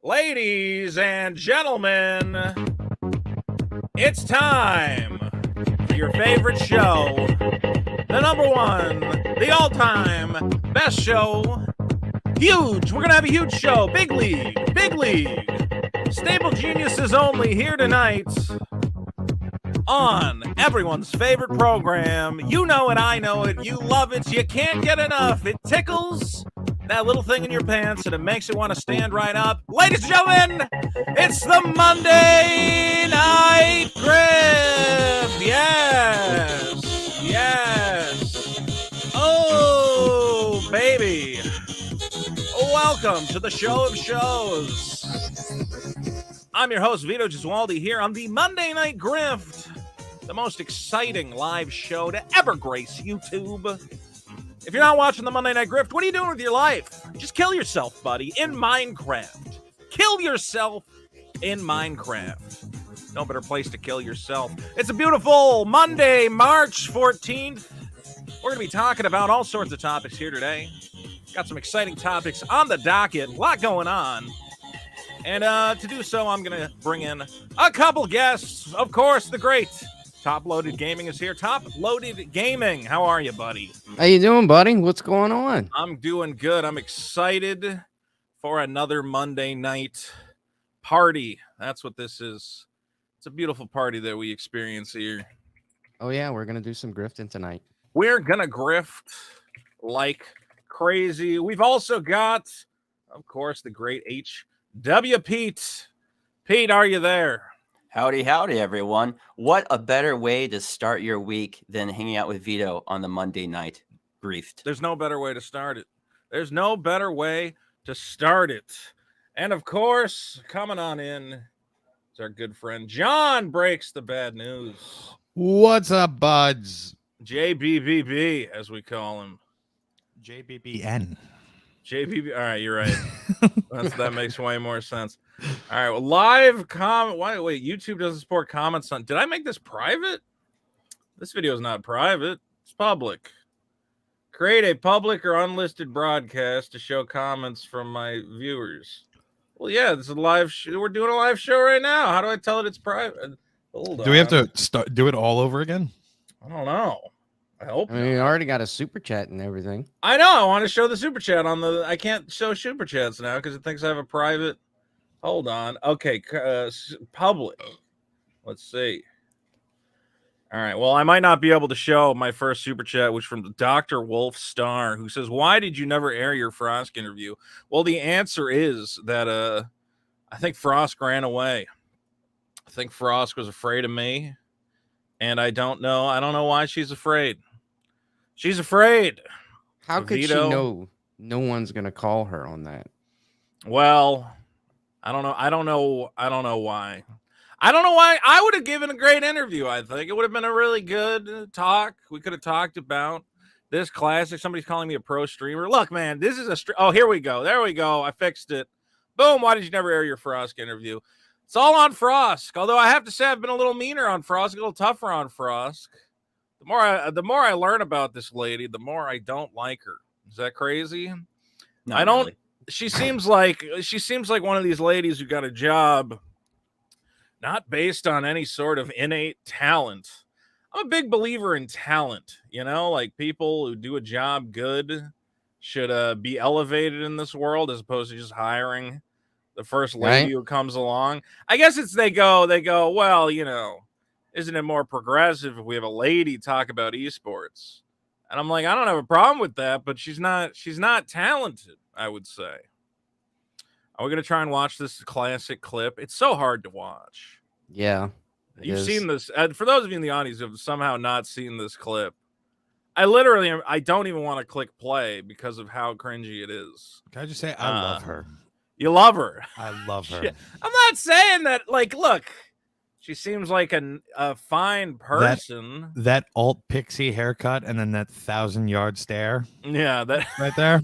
Ladies and gentlemen, it's time for your favorite show, the number one, the all-time best show, huge. We're going to have a huge show, big league, Stable Geniuses only here tonight on everyone's favorite program. You know it, I know it, you love it, you can't get enough. It tickles that little thing in your pants and it makes you want to stand right up. Ladies and gentlemen, it's the Monday Night Grift. Yes. Oh, baby. Welcome to the show of shows. I'm your host, Vito Gesualdi, here on the Monday Night Grift, the most exciting live show to ever grace YouTube. If you're not watching the Monday Night Grift, what are you doing with your life? Just kill yourself, buddy, in Minecraft. Kill yourself in Minecraft. No better place to kill yourself. It's a beautiful Monday, March 14th. We're going to be talking about all sorts of topics here today. Got some exciting topics on the docket. A lot going on. And to do so, I'm going to bring in a couple guests. Of course, the great Top Loaded Gaming is here. Top Loaded Gaming, how are you, buddy? How you doing, buddy? What's going on? I'm doing good. I'm excited for another Monday night party. That's what this is. It's a beautiful party that we experience here. Oh, yeah, we're going to do some grifting tonight. We're going to grift like crazy. We've also got, of course, the great H.W. Pete. Pete, are you there? Howdy, everyone. What a better way to start your week than hanging out with Vito on the Monday Night Grift. There's no better way to start it. There's no better way to start it. And, of course, coming on in is our good friend John Breaks the Bad News. What's up, buds? JBBB, as we call him. JBBN. JBB. All right, you're right. That makes way more sense. All right, well, live comment. Wait, YouTube doesn't support comments on. Did I make this private? This video is not private. It's public. Create a public or unlisted broadcast to show comments from my viewers. Well, yeah, this is a live show. We're doing a live show right now. How do I tell it it's private? Hold on. Do we have to do it all over again? I don't know. I hope. I mean, you already got a super chat and everything. I know. I want to show the super chat on the. I can't show super chats now because it thinks I have a private. Hold on. Okay, public. Let's see. All right. Well, I might not be able to show my first super chat, which from Dr. Wolf Star, who says, "Why did you never air your Frosk interview?" Well, the answer is that I think Frosk ran away. I think Frosk was afraid of me, and I don't know. I don't know why she's afraid. She's afraid. How could Vito, she know no one's going to call her on that? Well, I don't know. I don't know why. I don't know why. I would have given a great interview, I think. It would have been a really good talk. We could have talked about this classic. Somebody's calling me a pro streamer. Look, man, this is a oh, here we go. There we go. I fixed it. Boom. Why did you never air your Frosk interview? It's all on Frosk. Although I have to say I've been a little meaner on Frosk, a little tougher on Frosk. The more I learn about this lady, the more I don't like her. Is that crazy? No, I don't. Really. She seems like one of these ladies who got a job not based on any sort of innate talent. I'm a big believer in talent. You know, like people who do a job good should be elevated in this world as opposed to just hiring the first lady who comes along. I guess it's they go, well, you know, isn't it more progressive if we have a lady talk about esports? And I'm like, I don't have a problem with that, but she's not talented, I would say. Are we going to try and watch this classic clip? It's so hard to watch. Yeah. You've seen this. For those of you in the audience who have somehow not seen this clip, I don't even want to click play because of how cringy it is. Can I just say I love her? You love her. I love her. I'm not saying that, like, look, she seems like a fine person. That alt pixie haircut and then that 1,000-yard stare. Yeah, that right there.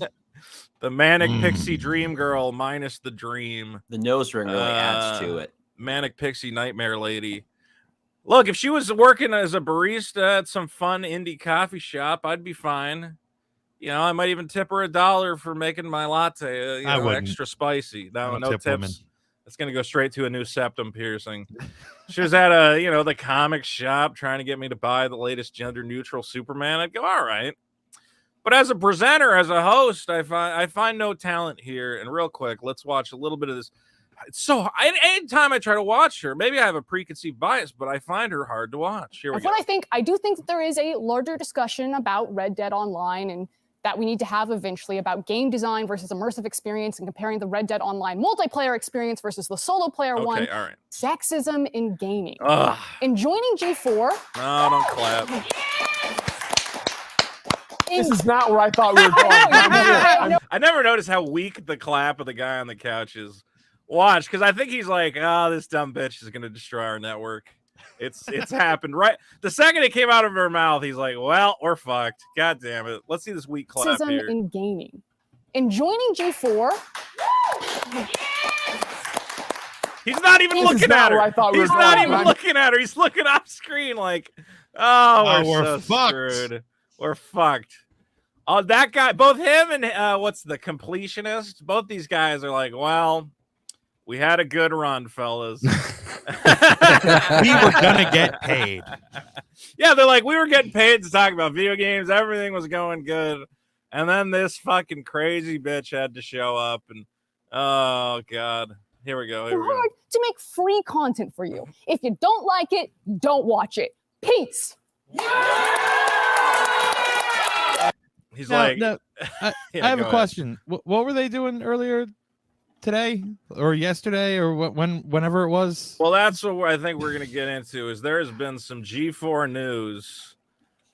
The manic pixie dream girl minus the dream. The nose ring really adds to it. Manic pixie nightmare lady. Look, if she was working as a barista at some fun indie coffee shop, I'd be fine. You know, I might even tip her $1 for making my latte, extra spicy. No tips. It's going to go straight to a new septum piercing. She was at the comic shop trying to get me to buy the latest gender-neutral Superman. I'd go, all right. But as a presenter, as a host, I find no talent here. And real quick, let's watch a little bit of this. Anytime I try to watch her, maybe I have a preconceived bias, but I find her hard to watch. Here we go. I do think that there is a larger discussion about Red Dead Online and that we need to have eventually about game design versus immersive experience and comparing the Red Dead Online multiplayer experience versus the solo player one. All right. Sexism in gaming. Ugh. In joining G4. No, don't clap. This is not where I thought we were going. I never noticed how weak the clap of the guy on the couch is. Watch, because I think he's like, this dumb bitch is going to destroy our network. It's happened right the second it came out of her mouth. He's like, well, we're fucked. God damn it. Let's see this weak clap here. In gaming. In joining G4. He's not even looking at her. He's not even looking at her. He's looking off screen like, we're so fucked. Screwed. We're fucked. Oh, that guy, both him and what's the completionist? Both these guys are like, well, we had a good run, fellas. We were gonna get paid. Yeah, they're like, we were getting paid to talk about video games. Everything was going good. And then this fucking crazy bitch had to show up. And oh, God. Here we go. Hard to make free content for you. If you don't like it, don't watch it. Peace. He's I have a question. What were they doing earlier today or yesterday or whenever it was? Well, that's what I think we're going to get into is there has been some G4 news.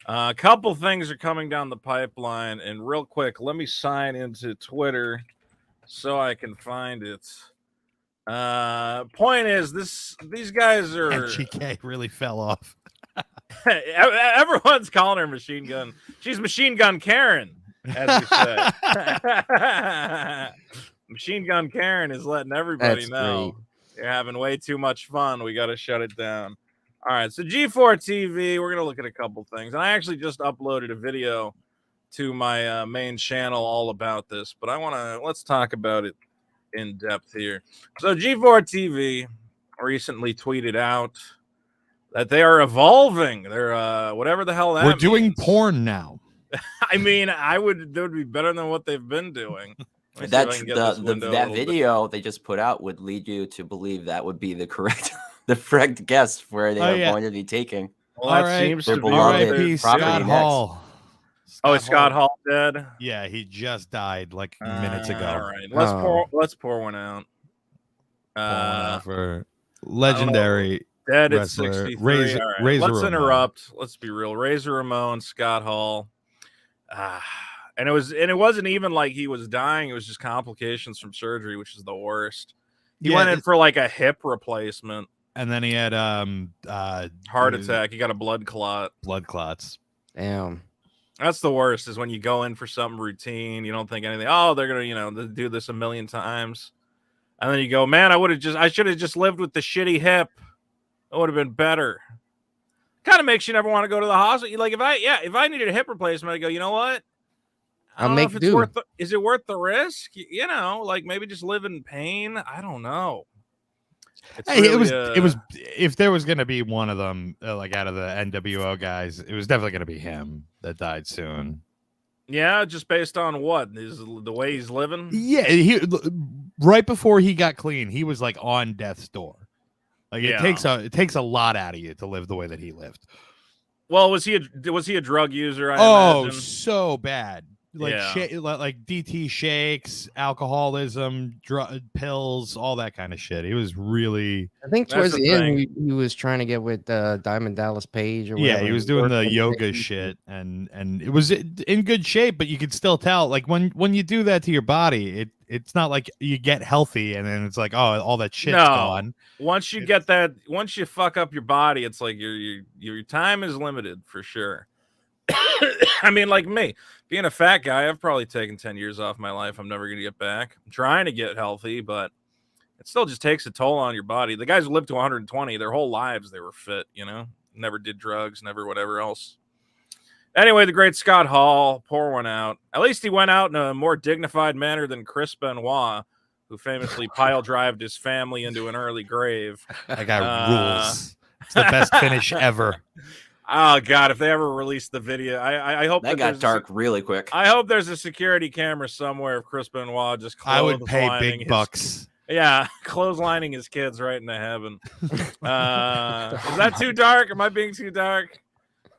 A couple things are coming down the pipeline. And real quick, let me sign into Twitter so I can find it. Point is, these guys are... GK really fell off. Everyone's calling her Machine Gun. She's Machine Gun Karen, as we said. Machine Gun Karen is letting everybody know you're having way too much fun. We got to shut it down. All right, so G4 TV, we're going to look at a couple things. And I actually just uploaded a video to my main channel all about this, but let's talk about it in depth here. So G4 TV recently tweeted out that they are evolving. They're whatever the hell that We're doing means. Porn now. I mean, that would be better than what they've been doing. That's that video they just put out would lead you to believe that would be the correct guess where they are going to be taking. Well, that seems to be R.I.P. Scott Hall. Scott Hall dead? Yeah, he just died like minutes ago. All right, let's pour one out. For legendary dead at wrestler 63. Razor Let's Ramon. interrupt. Let's be real. Razor Ramon, Scott Hall. And it wasn't even like he was dying. It was just complications from surgery, which is the worst. He went in for like a hip replacement. And then he had heart attack. He got a blood clot. Blood clots. Damn. That's the worst is when you go in for something routine. You don't think anything. Oh, they're going to, do this a million times. And then you go, man, I should have just lived with the shitty hip. It would have been better. Kind of makes you never want to go to the hospital. Like if I needed a hip replacement, I go, you know what? I'll make do. Is it worth the risk? You know, like maybe just live in pain. I don't know. Hey, really, it was if there was going to be one of them, like out of the NWO guys, it was definitely going to be him that died soon. Yeah, just based on what is the way he's living. Yeah, right before he got clean, he was like on death's door. Like it takes a lot out of you to live the way that he lived. Well, was he a drug user? I imagine? So bad. Like like DT shakes, alcoholism, pills, all that kind of shit. He was really. I think towards the end he was trying to get with Diamond Dallas Page or whatever. Yeah, he was doing the yoga shit, and it was in good shape, but you could still tell. Like when you do that to your body, it's not like you get healthy and then it's like, oh, all that shit's gone. Once you fuck up your body, it's like your time is limited for sure. I mean, like me, being a fat guy, I've probably taken 10 years off my life. I'm never going to get back. I'm trying to get healthy, but it still just takes a toll on your body. The guys who lived to 120, their whole lives, they were fit, never did drugs, never whatever else. Anyway, the great Scott Hall, pour one out. At least he went out in a more dignified manner than Chris Benoit, who famously pile drived his family into an early grave. That guy rules. It's the best finish ever. Oh God! If they ever release the video, I hope that got dark really quick. I hope there's a security camera somewhere of Chris Benoit just I would pay big bucks. Yeah, clotheslining his kids right into heaven. Is that too dark? Am I being too dark?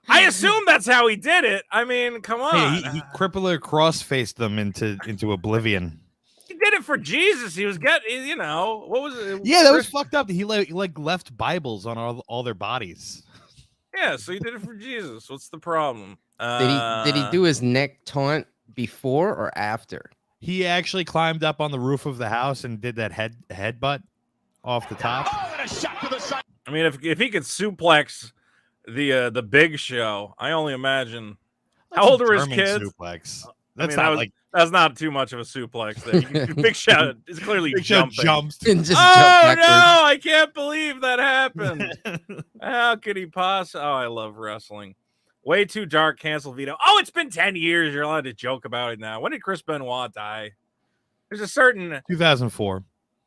I assume that's how he did it. I mean, come on. Hey, he crippler cross-faced them into oblivion. He did it for Jesus. He was getting, you know, what was it? Yeah, that was fucked up. He like left Bibles on all their bodies. Yeah, so he did it for Jesus. What's the problem? Did he do his neck taunt before or after? He actually climbed up on the roof of the house and did that headbutt off the top. I mean, if he could suplex the Big Show, I only imagine. How old are his kids? Suplex. That's not too much of a suplex. There, Big Show is clearly Big Show jumping. Jumped. And just Oh no! I can't believe that happened. How could he possibly? Oh, I love wrestling. Way too dark. Cancel veto. Oh, it's been 10 years. You're allowed to joke about it now. When did Chris Benoit die? There's a certain 2004.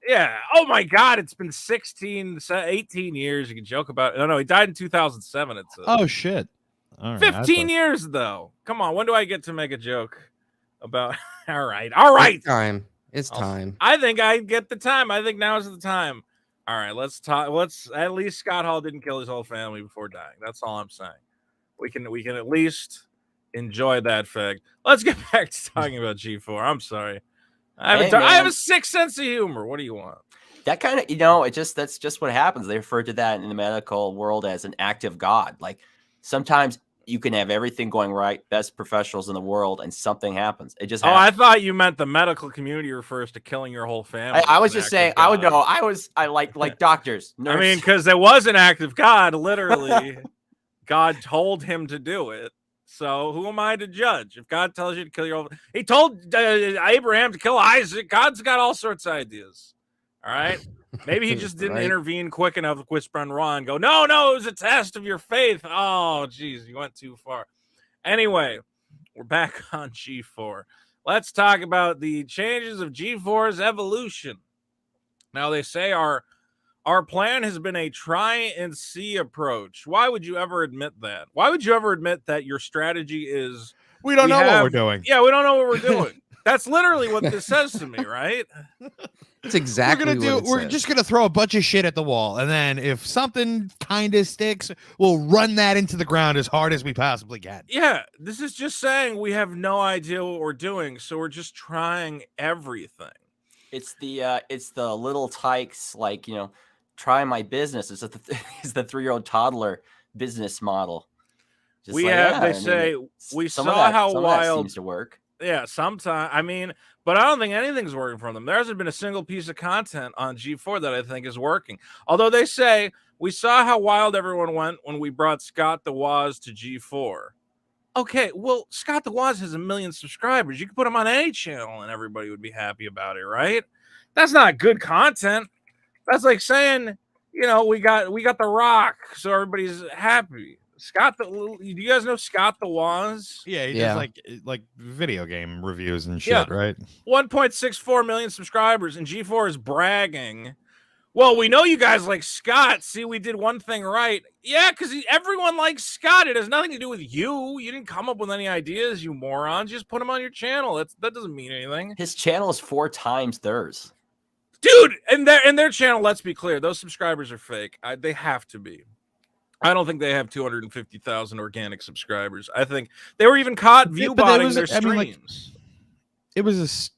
Yeah. Oh my God. It's been 18 years. You can joke about it. No, he died in 2007. Oh shit. All right, 15 years though. Come on. When do I get to make a joke about? All right. It's time. I think I get the time. I think now is the time. All right. Let's talk. At least Scott Hall didn't kill his whole family before dying. That's all I'm saying. We can at least enjoy that fact. Let's get back to talking about G4. I'm sorry. I have a sick sense of humor. What do you want? That kind of, that's just what happens. They refer to that in the medical world as an active God. Like sometimes you can have everything going right, best professionals in the world, and something happens. It just happens. I thought you meant the medical community refers to killing your whole family. I was just saying, I would know. I like doctors, nurses. I mean, because there was an active God, literally. God told him to do it. So who am I to judge? If God tells you to kill your own, he told Abraham to kill Isaac. God's got all sorts of ideas. All right. Maybe he just didn't intervene quick enough with Chris Benoit and go, no, it was a test of your faith. Oh, geez, you went too far. Anyway, we're back on G4. Let's talk about the changes of G4's evolution. Now, they say our plan has been a try and see approach. Why would you ever admit that? Why would you ever admit that your strategy is we don't know what we're doing? Yeah, we don't know what we're doing. That's literally what this says to me, right? It's exactly we're just gonna throw a bunch of shit at the wall, and then if something kind of sticks, we'll run that into the ground as hard as we possibly can. Yeah, this is just saying we have no idea what we're doing, so we're just trying everything. It's the little tykes, like, try my business. It's the 3-year-old toddler business model. Just we saw how wild seems to work. Yeah, sometimes. I mean, but I don't think anything's working for them. There hasn't been a single piece of content on G4 that I think is working. Although they say we saw how wild everyone went when we brought Scott the Woz to G4. Okay, well, Scott the Woz has 1 million subscribers. You could put him on any channel and everybody would be happy about it, right? That's not good content. That's like saying, we got The Rock, so everybody's happy. Do you guys know Scott the Woz? Yeah, he does like video game reviews and shit, right? 1.64 million subscribers, and G4 is bragging. Well, we know you guys like Scott. See, we did one thing right. Yeah, because everyone likes Scott. It has nothing to do with you. You didn't come up with any ideas, you morons. Just put him on your channel. That doesn't mean anything. His channel is 4 times theirs. Dude, and their channel, let's be clear, those subscribers are fake. They have to be. I don't think they have 250,000 organic subscribers. I think they were even caught view-botting their streams. It was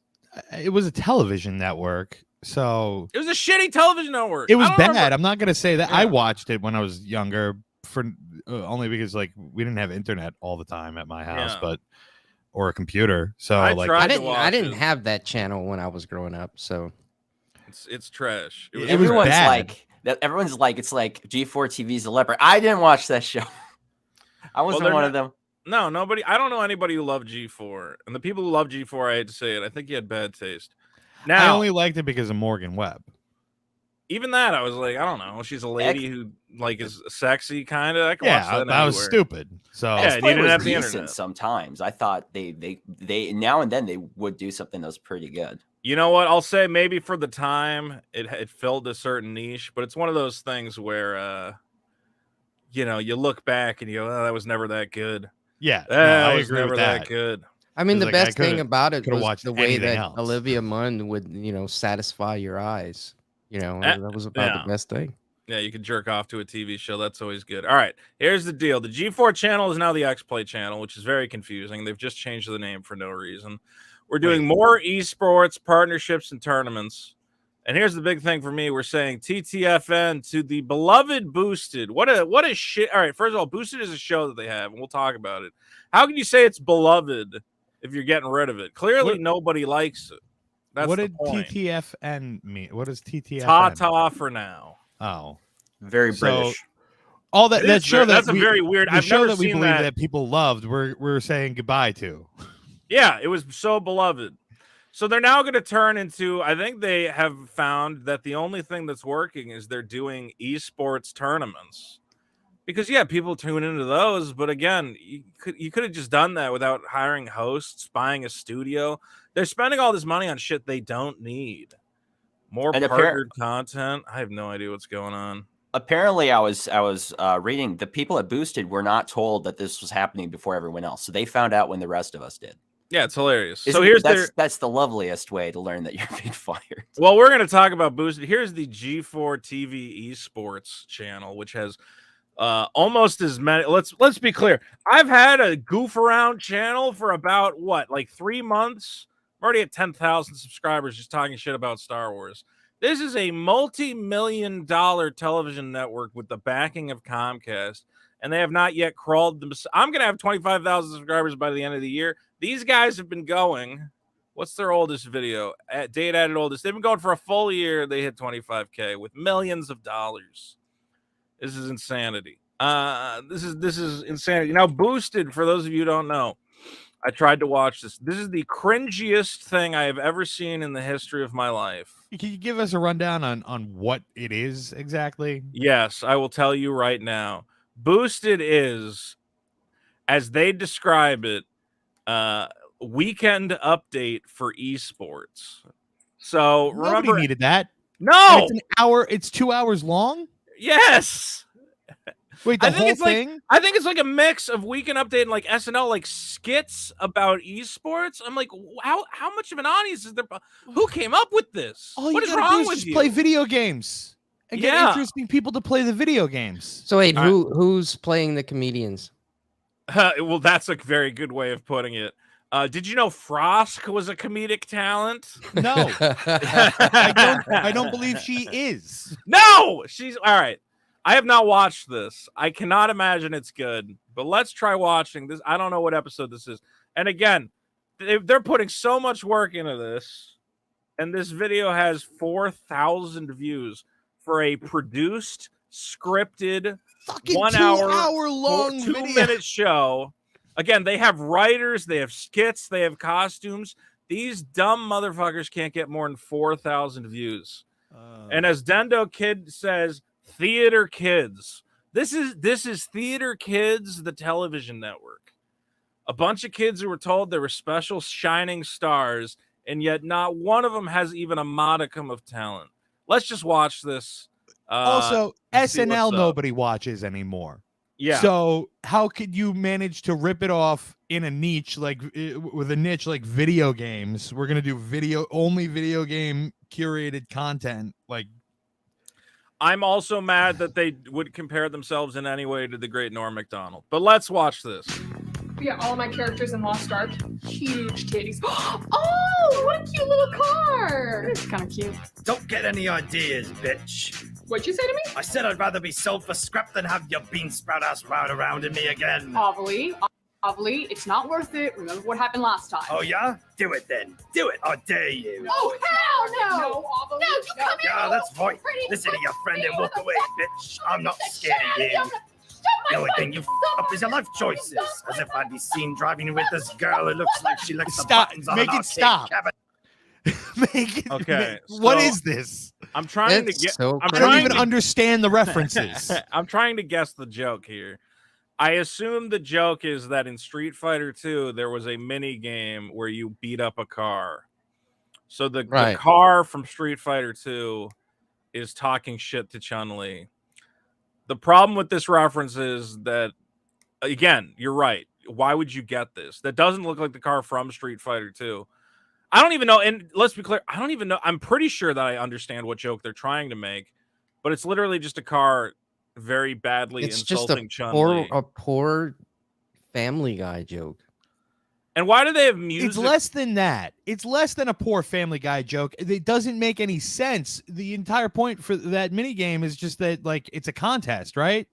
a television network, so it was a shitty television network. It was bad. I'm not gonna say that. Yeah. I watched it when I was younger, for only because we didn't have internet all the time at my house, or a computer. So I didn't have that channel when I was growing up. So it's trash. Everyone's like. Everyone's like, it's like G4 TV's a leper. I didn't watch that show. I wasn't one of them. No, nobody. I don't know anybody who loved G4. And the people who love G4, I hate to say it, I think he had bad taste. Now, I only liked it because of Morgan Webb. Even that, I was like, I don't know. She's a lady who is sexy, kind of. I can watch that. That was stupid. So yeah, you didn't have the internet. Sometimes I thought they now and then they would do something that was pretty good. You know what? I'll say maybe for the time it filled a certain niche, but it's one of those things where you know, you look back and you go, "Oh, that was never that good." Yeah, no, That I was agree never with that that. good. I mean, It's the like, I best thing coulda- about it coulda was watched the way anything that else. Olivia Munn would, satisfy your eyes. That was about Yeah. the best thing. Yeah, you can jerk off to a TV show. That's always good. All right, here's the deal. The G4 channel is now the X-Play channel, which is very confusing. They've just changed the name for no reason. We're doing more esports, partnerships, and tournaments. And here's the big thing for me. We're saying TTFN to the beloved Boosted. What a shit. All right, first of all, Boosted is a show that they have, and we'll talk about it. How can you say it's beloved if you're getting rid of it? Clearly, nobody likes it. That's what the did point. TTFN mean? What does TTFN? Ta-ta for now. Oh, Very So- British. all that show that's that a very weird. the I've show never that we seen believe that. that people loved. We're saying goodbye to. Yeah, it was so beloved. So they're now going to turn into, I think they have found that the only thing that's working is they're doing esports tournaments. Because yeah, people tune into those, but again, you could have just done that without hiring hosts, buying a studio. They're spending all this money on shit they don't need. More And partnered content. I have no idea what's going on. Apparently, I was reading the people at Boosted were not told that this was happening before everyone else, so they found out when the rest of us did. Yeah, it's hilarious. Isn't- So here's that's the loveliest way to learn that you're being fired. Well, we're going to talk about Boosted. Here's the G4 TV Esports channel, which has almost as many. Let's be clear. I've had a goof around channel for about like 3 months. I'm already at 10,000 subscribers just talking shit about Star Wars. This is a multi-million-dollar television network with the backing of Comcast, and they have not yet crawled them. I'm going to have 25,000 subscribers by the end of the year. These guys have been going. What's their oldest video? Date added oldest. They've been going for a full year. They hit 25K with millions of dollars. This is insanity. This is insanity. Now, Boosted, for those of you who don't know, I tried to watch this. This is the cringiest thing I have ever seen in the history of my life. Can you give us a rundown on what it is exactly? Yes, I will tell you right now. Boosted is, as they describe it, weekend update for esports. So Nobody remember, needed that. no, And it's an hour. It's 2 hours long. yes. Wait, the I think whole it's like- thing? I think it's like a mix of Weekend Update and like SNL, like skits about esports. I'm like, how much of an audience is there? Who came up with this? All What you is gotta do wrong is with just you? play video games and get Yeah. interesting people to play the video games. So wait, All right. who's playing the comedians? Well, that's a very good way of putting it. Did you know Frosk was a comedic talent? No, I don't believe she is. No, she's all right. I have not watched this. I cannot imagine it's good, but let's try watching this. I don't know what episode this is. And again, they're putting so much work into this, and this video has 4,000 views for a produced, scripted, Fucking 1 2 hour, hour long 2 video. minute show. Again, they have writers, they have skits, they have costumes. These dumb motherfuckers can't get more than 4,000 views. And as Dendo Kid says, theater kids. This is Theater Kids, the television network. A bunch of kids who were told they were special shining stars, and yet not one of them has even a modicum of talent. Let's just watch this. Also, and see what's SNL up. nobody watches anymore. Yeah. So how could you manage to rip it off in a niche with a niche like video games? We're gonna do video game curated content. Like, I'm also mad that they would compare themselves in any way to the great Norm Macdonald. But let's watch this. Yeah, all my characters in Lost Ark, huge titties. Oh, what a cute little car! It's kind of cute. Don't get any ideas, bitch. What'd you say to me? I said I'd rather be sold for scrap than have your bean sprout ass round around in me again. Ovally, it's not worth it. Remember what happened last time. Oh yeah? Do it then. Do it, I dare you. Oh, hell no! No, Ovally, you come here. Yeah, that's right. Pretty Listen to your friend and walk away, bitch. I'm not Shut scared up, of you. shut up. The only thing you f up is your life choices. As if I'd be seen driving with this girl who looks like she licks the Stop. buttons on Make an it arcade stop. cabinet. make it. Okay, What so- is this? I'm trying It's to get. so I'm I don't trying even to understand the references. I'm trying to guess the joke here. I assume the joke is that in Street Fighter 2, there was a mini game where you beat up a car. So the Right. car from Street Fighter 2 is talking shit to Chun-Li. The problem with this reference is that, again, you're right. Why would you get this? That doesn't look like the car from Street Fighter 2. I don't even know, and let's be clear, I don't even know. I'm pretty sure that I understand what joke they're trying to make, but it's literally just a car very badly insulting Chun-Li. A poor Family Guy joke. And why do they have music? It's less than that. It's less than a poor Family Guy joke. It doesn't make any sense. The entire point for that mini game is just that, like, it's a contest, right?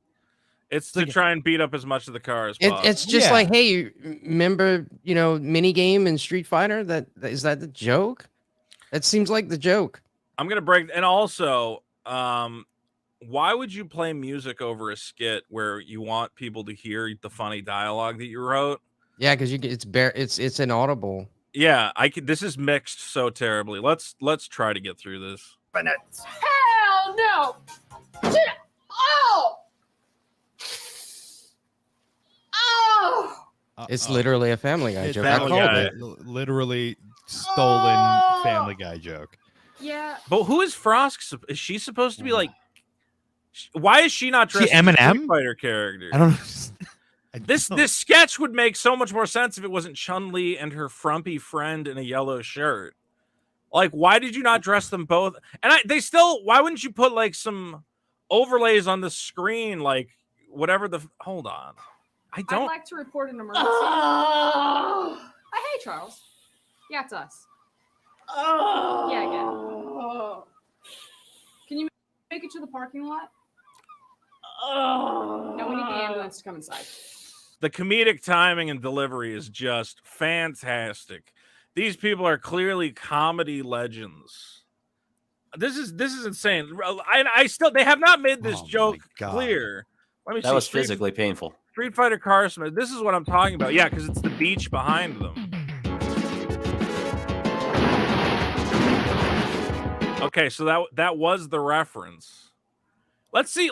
It's to try and beat up as much of the car as possible. It's just like, hey, you remember, mini game in Street Fighter? Is that the joke? That seems like the joke. I'm gonna break. And also, why would you play music over a skit where you want people to hear the funny dialogue that you wrote? Yeah, because it's inaudible. Yeah, this is mixed so terribly. Let's try to get through this. Hell no! Oh! Oh! It's literally a Family Guy joke. I Family called Guy. it. Literally stolen Family Guy joke. Yeah. But who is Frosk? Is she supposed to be like? Why is she not dressed She as a Eminem? Street Fighter character? I don't know. This sketch would make so much more sense if it wasn't Chun-Li and her frumpy friend in a yellow shirt. Like, why did you not dress them both? And why wouldn't you put like some overlays on the screen, like whatever hold on. I'd like to report an emergency. Oh. Hey, Charles. Yeah, it's us. Oh. Yeah, again. Can you make it to the parking lot? Oh. No, we need the ambulance to come inside. The comedic timing and delivery is just fantastic. These people are clearly comedy legends. This is insane. They have not made this joke clear. Let me see. That was physically painful. Street Fighter Car Smash. This is what I'm talking about. Yeah, because it's the beach behind them. Okay, so that was the reference. Let's see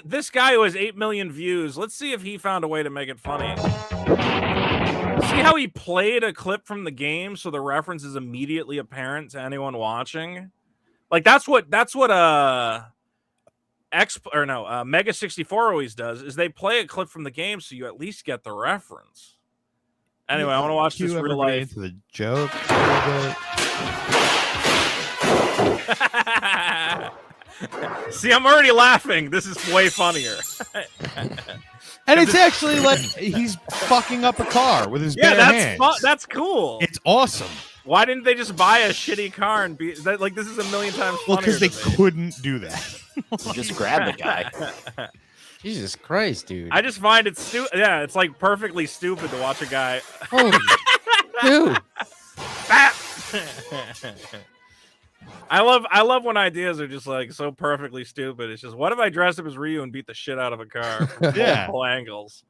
this guy who has 8 million views. Let's see if he found a way to make it funny. See how he played a clip from the game so the reference is immediately apparent to anyone watching? Like that's what Mega 64 always does, is they play a clip from the game so you at least get the reference. Anyway, I want to watch this real life. Into the joke. See, I'm already laughing. This is way funnier. And it's actually like he's fucking up a car with his bare hands. That's cool. It's awesome. Why didn't they just buy a shitty car and be like? This is a million times funnier. Well, because they couldn't do that. Just grab the guy. Jesus Christ, dude! I just find it stupid. Yeah, it's like perfectly stupid to watch a guy. Holy dude! I love when ideas are just like so perfectly stupid. It's just, what if I dressed up as Ryu and beat the shit out of a car from multiple angles?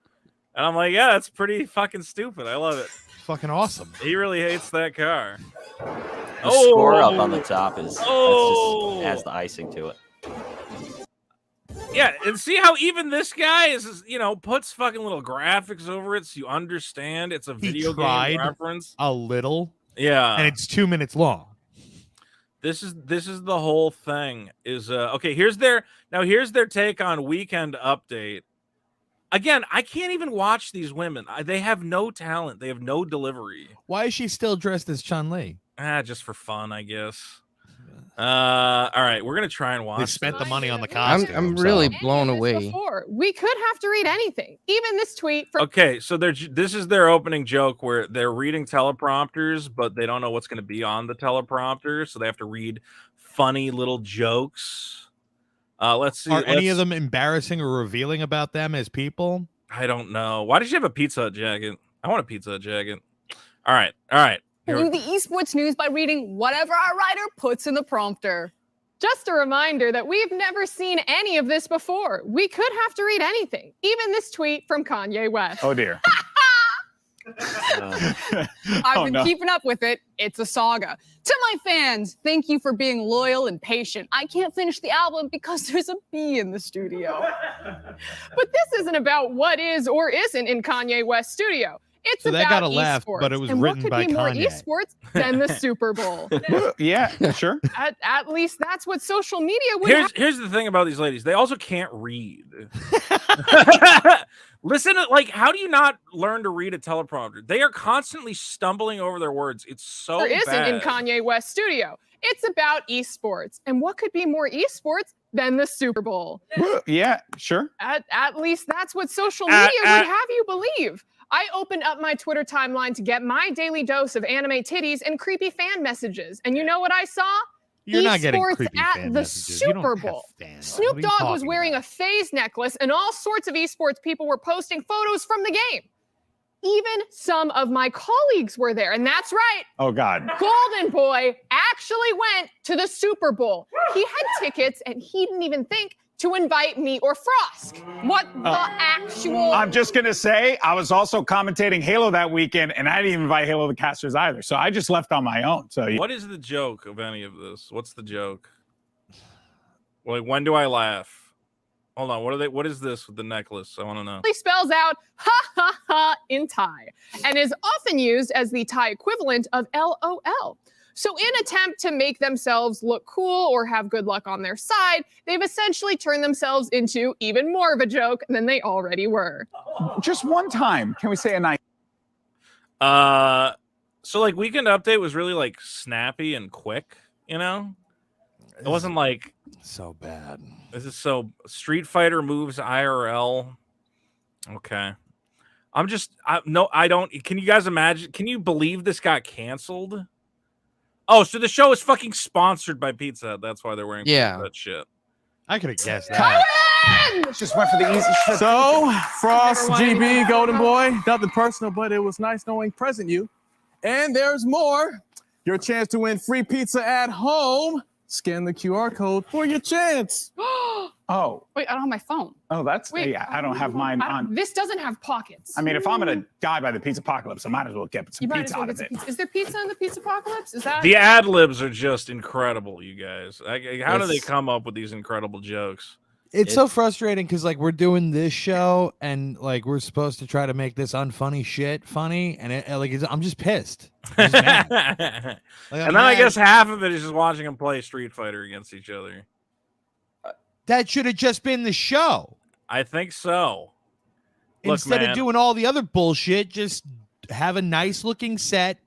And I'm like, yeah, that's pretty fucking stupid. I love it. Fucking awesome. He really hates that car. The score up on the top is that's just adds the icing to it. Yeah, and see how even this guy is, puts fucking little graphics over it so you understand it's a video game reference. A little. Yeah. And it's 2 minutes long. This is the whole thing. Is okay, here's their take on Weekend Update. Again, I can't even watch these women. They have no talent. They have no delivery. Why is she still dressed as Chun-Li? Just for fun, I guess. All right, we're gonna try and watch. They spent the money on the costume. I'm really blown away. We could have to read anything, even this tweet. Okay, so this is their opening joke where they're reading teleprompters, but they don't know what's going to be on the teleprompter, so they have to read funny little jokes. Let's see. Are any of them embarrassing or revealing about them as people? I don't know. Why did you have a Pizza Hut jacket? I want a Pizza Hut jacket. All right. You the esports news by reading whatever our writer puts in the prompter. Just a reminder that we've never seen any of this before. We could have to read anything, even this tweet from Kanye West. Oh dear. I've been keeping up with it. It's a saga. To my fans, thank you for being loyal and patient. I can't finish the album because there's a bee in the studio. But this isn't about what is or isn't in Kanye West's studio. It's So about that got a esports. laugh, but it was and written what could by be more Kanye. esports than the Super Bowl? Yeah, sure. At least that's what social media would have. Here's the thing about these ladies. They also can't read. Listen, like, how do you not learn to read a teleprompter? They are constantly stumbling over their words. It's so There isn't bad. in Kanye West's studio. It's about esports. And what could be more esports than the Super Bowl? Yeah, sure. At least that's what social media would have you believe. I opened up my Twitter timeline to get my daily dose of anime titties and creepy fan messages. And you know what I saw? You're not getting Esports creepy at fan the messages. You don't Super have Bowl. fans. Snoop What are you Dogg was talking wearing about? a phase necklace, and all sorts of esports people were posting photos from the game. Even some of my colleagues were there. And that's right. Oh, God. Golden Boy actually went to the Super Bowl. He had tickets, and he didn't even think to invite me or Frosk. What the actual... I'm just going to say, I was also commentating Halo that weekend, and I didn't even invite Halo the casters either. So I just left on my own. So What is the joke of any of this? What's the joke? Like, when do I laugh? Hold on. What is this with the necklace? I want to know. He spells out ha ha ha in Thai and is often used as the Thai equivalent of LOL. So in attempt to make themselves look cool or have good luck on their side, they've essentially turned themselves into even more of a joke than they already were. just one time, can we say a nice? So like Weekend Update was really like snappy and quick, you know? It wasn't like so bad. This is so Street Fighter moves IRL. Okay. I don't. Can you guys imagine? Can you believe this got canceled? Oh, so the show is fucking sponsored by Pizza Hut. That's why they're wearing that shit. I could have guessed that. Just went for the easy shit. So, Frost, GB, Golden Boy, nothing personal, but it was nice knowing present you. And there's more. Your chance to win free pizza at home. Scan the QR code for your chance. Oh. Wait, I don't have my phone. Oh, that's... Wait, yeah, I don't have mine on... This doesn't have pockets. I mean, if I'm going to die by the pizza apocalypse, I might as well get some pizza out of it. Is there pizza in the pizza apocalypse? Is that... The ad libs are just incredible, you guys. How do they come up with these incredible jokes? It's so frustrating because like we're doing this show and like we're supposed to try to make this unfunny shit funny, and I'm just pissed. I'm just mad. And then I guess half of it is just watching them play Street Fighter against each other. That should have just been the show. I think so. Instead of doing all the other bullshit, just have a nice looking set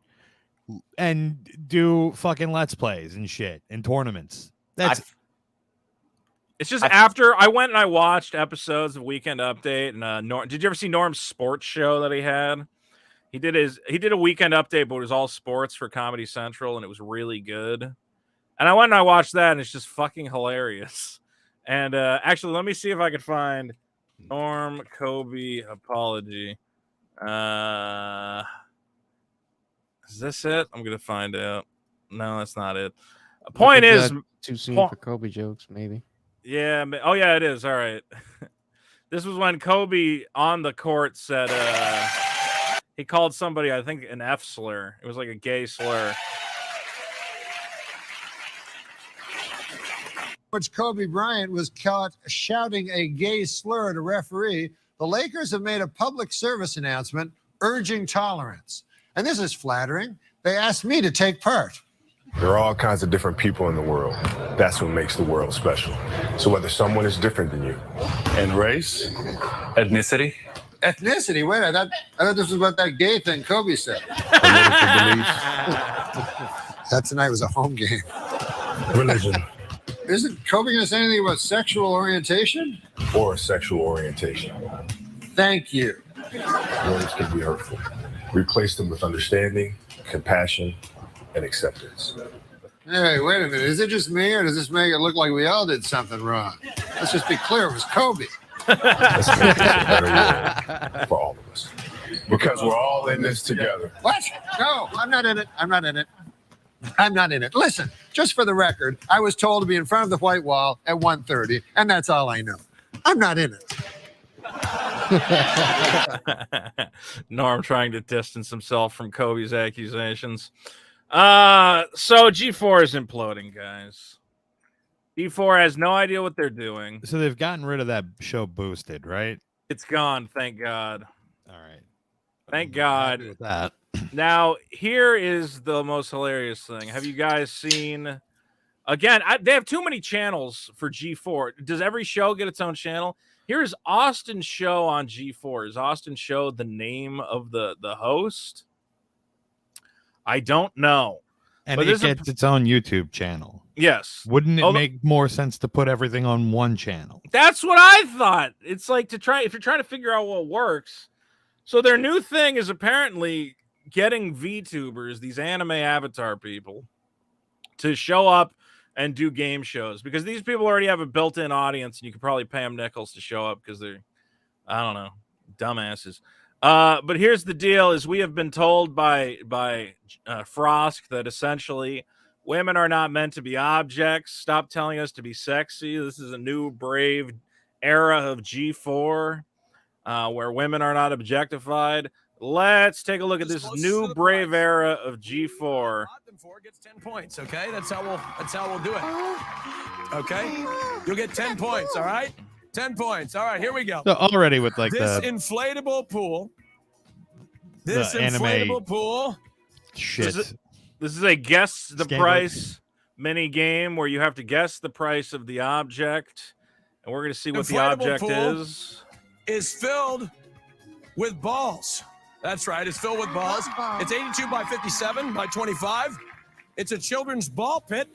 and do fucking Let's Plays and shit and tournaments. It's just after I went and I watched episodes of Weekend Update and did you ever see Norm's sports show that he had? He did a Weekend Update, but it was all sports for Comedy Central, and it was really good. And I went and I watched that, and it's just fucking hilarious. And actually, let me see if I could find Norm Kobe apology. Is this it? I'm gonna find out. No, that's not it. Point is, too soon for Kobe jokes, maybe. Yeah. Oh, yeah, it is. All right. This was when Kobe on the court said he called somebody, I think, an F slur. It was like a gay slur. Which Kobe Bryant was caught shouting a gay slur at a referee. The Lakers have made a public service announcement urging tolerance. And this is flattering. They asked me to take part. There are all kinds of different people in the world. That's what makes the world special. So whether someone is different than you, and race, ethnicity. Ethnicity? Wait, I thought this was about that gay thing Kobe said. Political beliefs. That tonight was a home game. Religion. Isn't Kobe going to say anything about sexual orientation? Or sexual orientation. Thank you. Words can be hurtful. Replace them with understanding, compassion, and acceptance. Hey, wait a minute. Is it just me, or does this make it look like we all did something wrong? Let's just be clear. It was Kobe. Let's make this a better world for all of us. Because we're all in this together. What? No, I'm not in it. I'm not in it. I'm not in it. Listen, just for the record, I was told to be in front of the white wall at 1:30, and that's all I know. I'm not in it. Norm trying to distance himself from Kobe's accusations. So G4 is imploding, guys. G4 has no idea what they're doing. So they've gotten rid of that show Boosted, right? It's gone, thank God. All right. Thank God. With that. Now, here is the most hilarious thing. Have you guys seen... Again, they have too many channels for G4. Does every show get its own channel? Here's Austin's show on G4. Is Austin's show the name of the host? I don't know. And but it gets its own YouTube channel. Yes. Wouldn't it make more sense to put everything on one channel? That's what I thought. It's like if you're trying to figure out what works. So their new thing is apparently getting VTubers, these anime avatar people, to show up and do game shows, because these people already have a built-in audience, and you could probably pay them nickels to show up because they're, I don't know, dumbasses. But here's the deal: is we have been told by Frosk that essentially women are not meant to be objects. Stop telling us to be sexy. This is a new brave era of G4 where women are not objectified. Let's take a look at this new brave era of G4. Gets 10 points, okay? That's how we'll do it. Okay? You'll get 10 points, all right? 10 points. All right, here we go. So already with like this the inflatable pool. This inflatable pool. Shit. This is a guess the price mini game where you have to guess the price of the object, and we're going to see what the object is filled with balls. That's right. It's filled with balls. It's 82 by 57 by 25. It's a children's ball pit.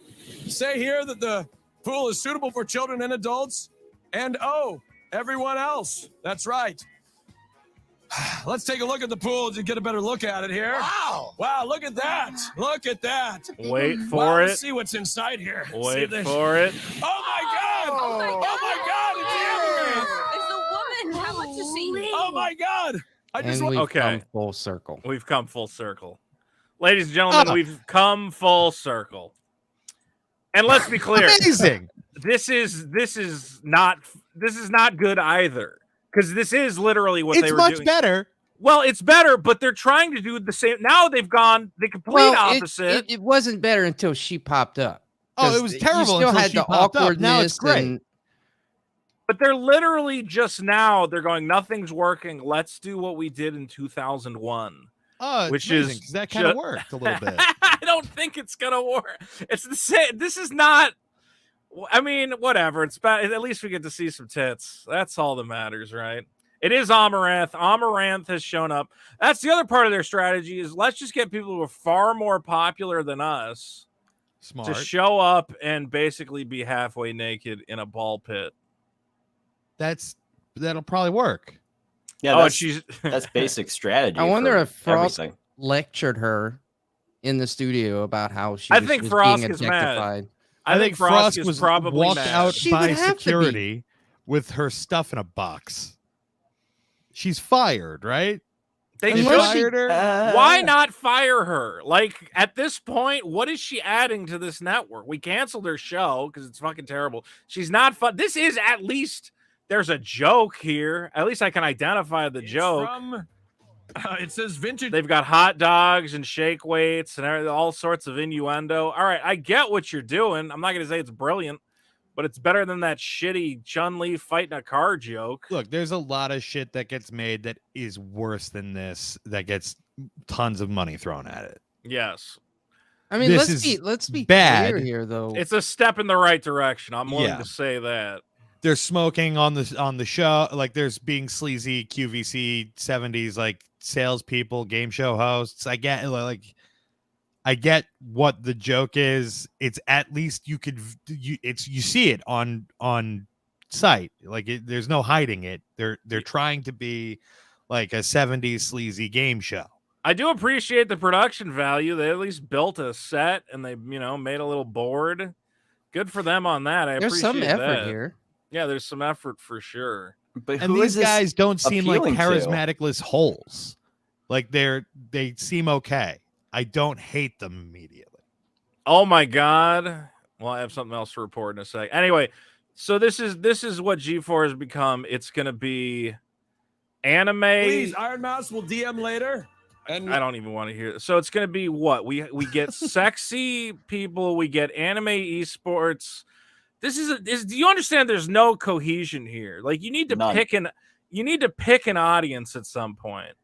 Say here that the pool is suitable for children and adults. And everyone else. That's right. Let's take a look at the pool to get a better look at it here. Wow. Wow, look at that. Look at that. Wait for it. Let's see what's inside here. Wait for it. Oh my God. Oh my God. It's a woman. How much is she? Oh my God. We've come full circle. We've come full circle. Ladies and gentlemen, we've come full circle. And let's be clear. Amazing. This is not good either. Because this is literally what they were doing. It's much better. Well, it's better, but they're trying to do the same. Now they've gone the complete opposite. It wasn't better until she popped up. Oh, it was terrible. You still had the awkwardness. Now it's great. But they're literally just now, they're going, nothing's working. Let's do what we did in 2001. Oh, which amazing, is that kind of worked a little bit. I don't think it's going to work. It's the same. This is not, I mean, whatever. It's bad. At least we get to see some tits. That's all that matters, right? It is Amaranth. Amaranth has shown up. That's the other part of their strategy is let's just get people who are far more popular than us to show up and basically be halfway naked in a ball pit. That'll probably work. Yeah, that's basic strategy. I wonder if Frost everything. lectured her in the studio about how she was think being Frost is objectified. mad. I think Frost is probably walked mad. out She by would have to be. security with her stuff in a box. She's fired, right? They Unless should she- fired her. Why not fire her? Like at this point, what is she adding to this network? We canceled her show because it's fucking terrible. She's not fun. This is at least there's a joke here. At least I can identify the joke. It says vintage. They've got hot dogs and shake weights and all sorts of innuendo. All right, I get what you're doing. I'm not going to say it's brilliant, but it's better than that shitty Chun-Li fighting a car joke. Look, there's a lot of shit that gets made that is worse than this, that gets tons of money thrown at it. Yes. I mean, This let's be bad. clear here, though. It's a step in the right direction. I'm willing to say that. There's smoking on the show, like there's being sleazy QVC 70s like salespeople, game show hosts. I get what the joke is. It's at least you see it on site. Like there's no hiding it. They're trying to be like a 70s sleazy game show. I do appreciate the production value. They at least built a set and they, made a little board. Good for them on that. There's some appreciate effort that. here. Yeah, there's some effort for sure. But and who these is guys don't seem like appealing to? charismaticless holes. Like they seem okay. I don't hate them immediately. Oh my God. Well, I have something else to report in a sec. Anyway, so this is what G4 has become. It's gonna be anime. Please, Iron Mouse will DM later. And I don't even want to hear it. So it's gonna be what? We get sexy people, we get anime esports. Do you understand there's no cohesion here? Like you need to pick an audience at some point.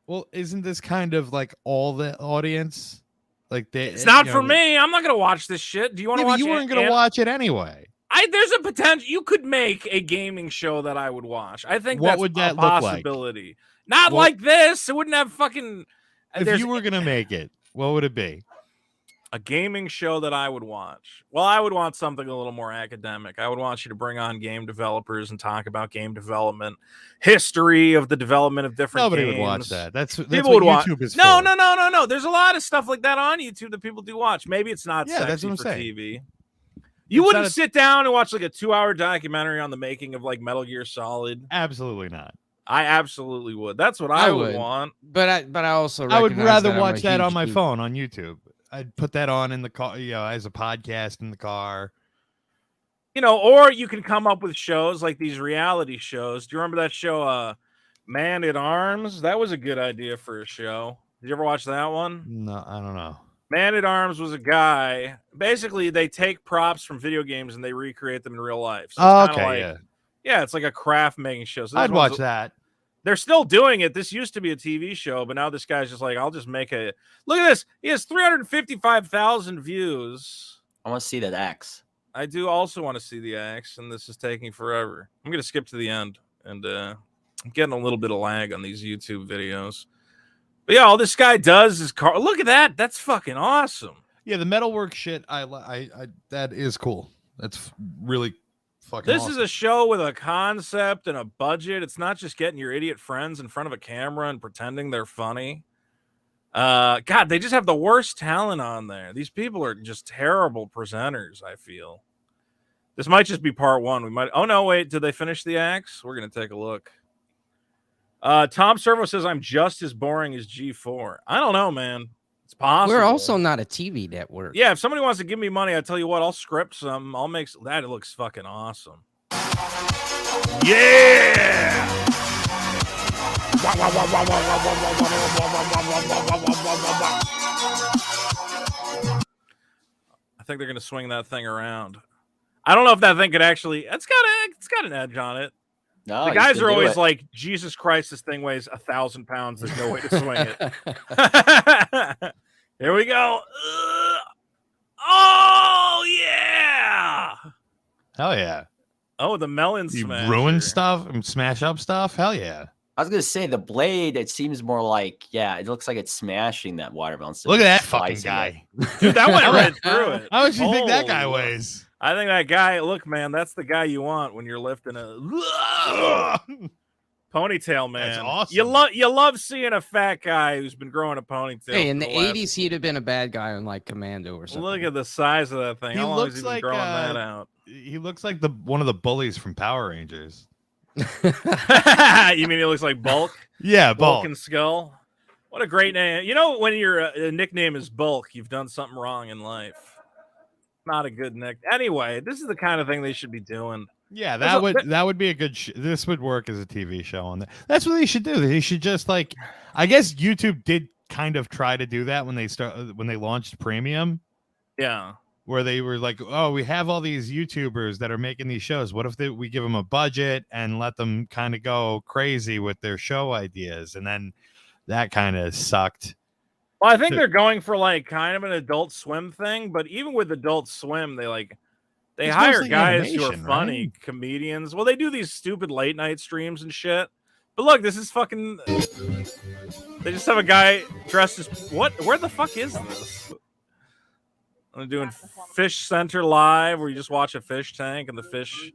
Well, isn't this kind of like all the audience? Like it's not for me. I'm not gonna watch this shit. Do you want to watch? You weren't gonna watch it anyway. There's a potential. You could make a gaming show that I would watch. I think What that's would that a look like? possibility. Not like this. It wouldn't have fucking. If you were gonna make it, what would it be? A gaming show that I would watch. Well, I would want something a little more academic. I would want you to bring on game developers and talk about game development, history of the development of different Nobody games. would watch that. That's people what would YouTube is No, for. no. There's a lot of stuff like that on YouTube that people do watch. Maybe it's not Yeah, that's sexy what I'm for saying. TV. You wouldn't sit down and watch like a 2-hour documentary on the making of like Metal Gear Solid. Absolutely not. I absolutely would. That's what I would want. But I also I would recognize rather that I'm watch a that on huge my geek. phone on YouTube. I'd put that on in the car, as a podcast in the car. Or you can come up with shows like these reality shows. Do you remember that show, Man at Arms? That was a good idea for a show. Did you ever watch that one? No, I don't know. Man at Arms was a guy. Basically, they take props from video games and they recreate them in real life. So it's kinda like, yeah, it's like a craft making show. So I'd watch that. They're still doing it. This used to be a TV show, but now this guy's just like, I'll just make a. Look at this. He has 355,000 views. I want to see that axe. I do also want to see the axe, and this is taking forever. I'm going to skip to the end, and I'm getting a little bit of lag on these YouTube videos. But yeah, all this guy does is car. Look at that. That's fucking awesome. Yeah, the metalwork shit. I that is cool. That's really fucking. This awesome. is a show with a concept and a budget. It's not just getting your idiot friends in front of a camera and pretending they're funny. God, they just have the worst talent on there. These people are just terrible presenters, I feel. This might just be part one. We might. Oh no, wait. Did they finish the axe? We're gonna take a look. Tom Servo says I'm just as boring as G4. I don't know, man. It's possible. We're also not a TV network. Yeah, if somebody wants to give me money, I tell you what, I'll script some. I'll make that. It looks fucking awesome. Yeah. I think they're gonna swing that thing around. I don't know if that thing could actually. It's got an edge on it. No, the guys are always like, Jesus Christ, this thing weighs 1,000 pounds. There's no way to swing it. Here we go. Oh, yeah. Hell yeah. Oh, the melon You smash. ruin stuff and smash up stuff? Hell yeah. I was going to say the blade, it seems more like, it looks like it's smashing that watermelon. Look at that fucking guy. Dude, that went right through it. How much do you think that guy Holy- weighs? I think that guy, look, man, that's the guy you want when you're lifting a ponytail, man. That's awesome. You love seeing a fat guy who's been growing a ponytail. Hey, in for the last- 80s, he'd have been a bad guy on like Commando or something. Look at the size of that thing. He How long has looks he been like, growing that out? He looks like one of the bullies from Power Rangers. You mean he looks like Bulk? Yeah, Bulk. And Skull. What a great name. You know, when your nickname is Bulk, you've done something wrong in life. Not a good nick. Anyway, this is the kind of thing they should be doing. Yeah, that would be a good. This would work as a TV show on that. That's what they should do. They should just like, I guess YouTube did kind of try to do that when they launched Premium. Yeah, where they were like, oh, we have all these YouTubers that are making these shows. What if we give them a budget and let them kind of go crazy with their show ideas? And then that kind of sucked. Well, I think they're going for like kind of an Adult Swim thing, but even with Adult Swim, they It's hire mostly guys who are animation, funny, right? comedians. Well, they do these stupid late night streams and shit. But look, this is fucking. They just have a guy dressed as what? Where the fuck is this? I'm doing Fish Center Live, where you just watch a fish tank and the fish.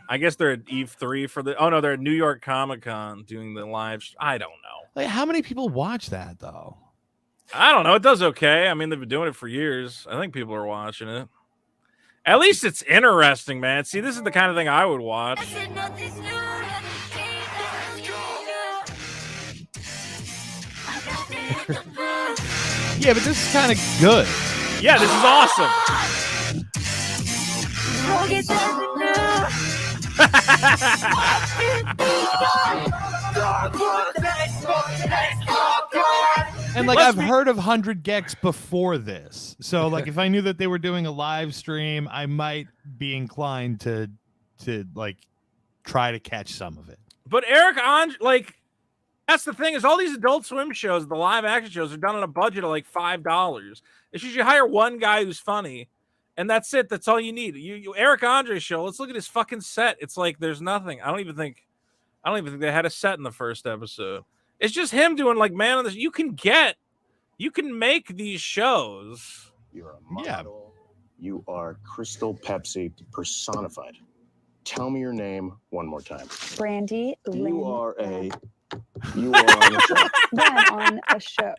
I guess they're at Eve 3 for the. Oh no, they're at New York Comic Con doing the live. I don't know. Like, how many people watch that though? I don't know. It does okay. I mean, they've been doing it for years. I think people are watching it. At least it's interesting, man. See, this is the kind of thing I would watch. Yeah, but this is kind of good. Yeah, this is awesome. And like I've heard of 100 Gex before this. So like if I knew that they were doing a live stream, I might be inclined to like try to catch some of it. But Eric, That's the thing is all these Adult Swim shows, the live action shows, are done on a budget of like $5. It's just you hire one guy who's funny, and that's it. That's all you need. You Eric Andre show. Let's look at his fucking set. It's like there's nothing. I don't even think they had a set in the first episode. It's just him doing like man on this. You can make these shows. You're a model. You are Crystal Pepsi personified. Tell me your name one more time. Brandy. You are on a show. Yeah, on a show.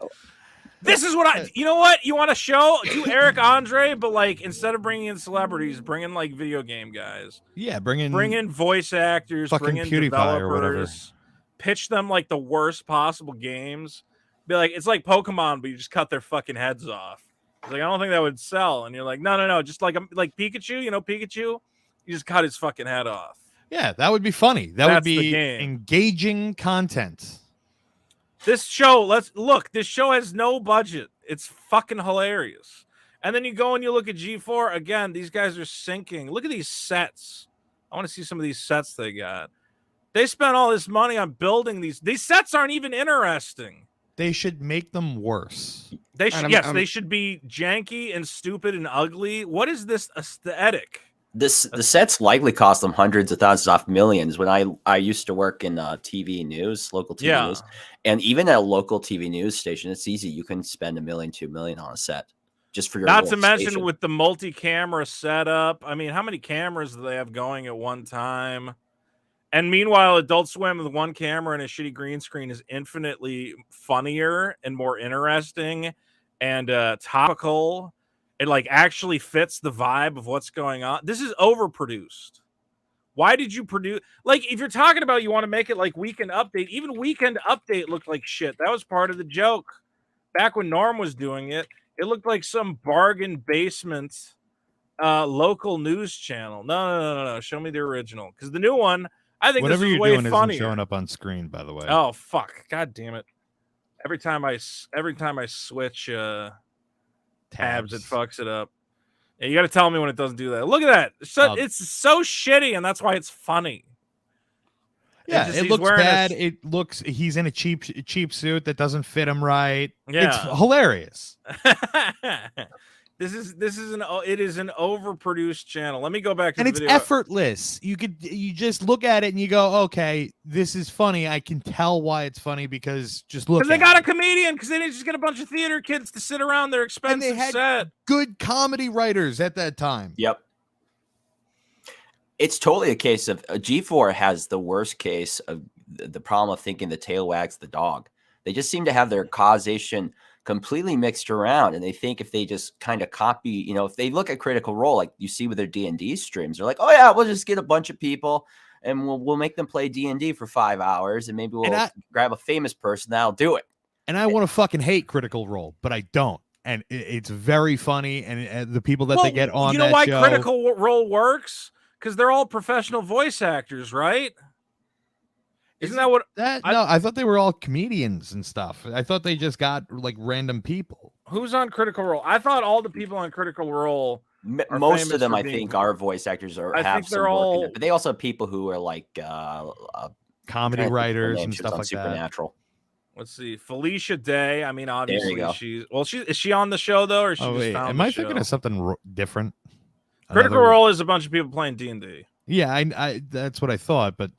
This is what you know what? You want a show? Do Eric Andre, but like instead of bringing in celebrities, bring in like video game guys. Yeah, bring in voice actors, bring in PewDiePie or whatever. developers, pitch them like the worst possible games. Be like, it's like Pokemon, but you just cut their fucking heads off. It's like, I don't think that would sell. And you're like, no, just like Pikachu, you know, Pikachu, you just cut his fucking head off. Yeah, that would be funny. That would That's the be game. engaging content. This show, this show has no budget. It's fucking hilarious. And then you go and you look at G4 again. These guys are sinking. Look at these sets. I want to see some of these sets they got. They spent all this money on building these. These sets aren't even interesting. They should make them worse. They should, they should be janky and stupid and ugly. What is this aesthetic? The sets likely cost them hundreds of thousands, off millions. When I used to work in TV news, local TV news, and even at a local TV news station, it's easy. You can spend $1 million, $2 million on a set just for your. Not to mention station. with the multi-camera setup. I mean, how many cameras do they have going at one time? And meanwhile, Adult Swim with one camera and a shitty green screen is infinitely funnier and more interesting and topical. It like actually fits the vibe of what's going on. This is overproduced. Why did you produce? Like, if you're talking about you want to make it like Weekend Update, even Weekend Update looked like shit. That was part of the joke. Back when Norm was doing it, it looked like some bargain basement local news channel. No. Show me the original. Because the new one, I think Whatever this is you're way doing funnier. isn't showing up on screen, by the way. Oh fuck! God damn it! Every time I switch tabs, it fucks it up. Yeah, you got to tell me when it doesn't do that. Look at that! It's so shitty, and that's why it's funny. Yeah, it looks bad. It looks he's in a cheap suit that doesn't fit him right. Yeah. It's hilarious. It is an overproduced channel. Let me go back to And the it's video. effortless. You just look at it and you go, okay, this is funny. I can tell why it's funny because just look. Because they got a comedian. Because they didn't just get a bunch of theater kids to sit around their expensive set. Good comedy writers at that time. Yep. It's totally a case of G4 has the worst case of the problem of thinking the tail wags the dog. They just seem to have their causation completely mixed around, and they think if they just kind of copy, if they look at Critical Role, like you see with their D&D streams, they're like, oh yeah, we'll just get a bunch of people and we'll make them play D&D for 5 hours, and maybe we'll grab a famous person that'll do it. And I want to fucking hate Critical Role, but I don't. And it's very funny, and the people that they get on you know that why show, Critical Role works? Because they're all professional voice actors, right? Isn't that what? No, I thought they were all comedians and stuff. I thought they just got like random people. Who's on Critical Role? I thought all the people on Critical Role. Most of them, I think, are voice actors or have some work in it. But they also have people who are like comedy writers and stuff like Supernatural. Let's see, Felicia Day. I mean, obviously she's is she on the show though, or is she just found am the I show? thinking of something different? Critical Role is a bunch of people playing D&D. Yeah, I that's what I thought, but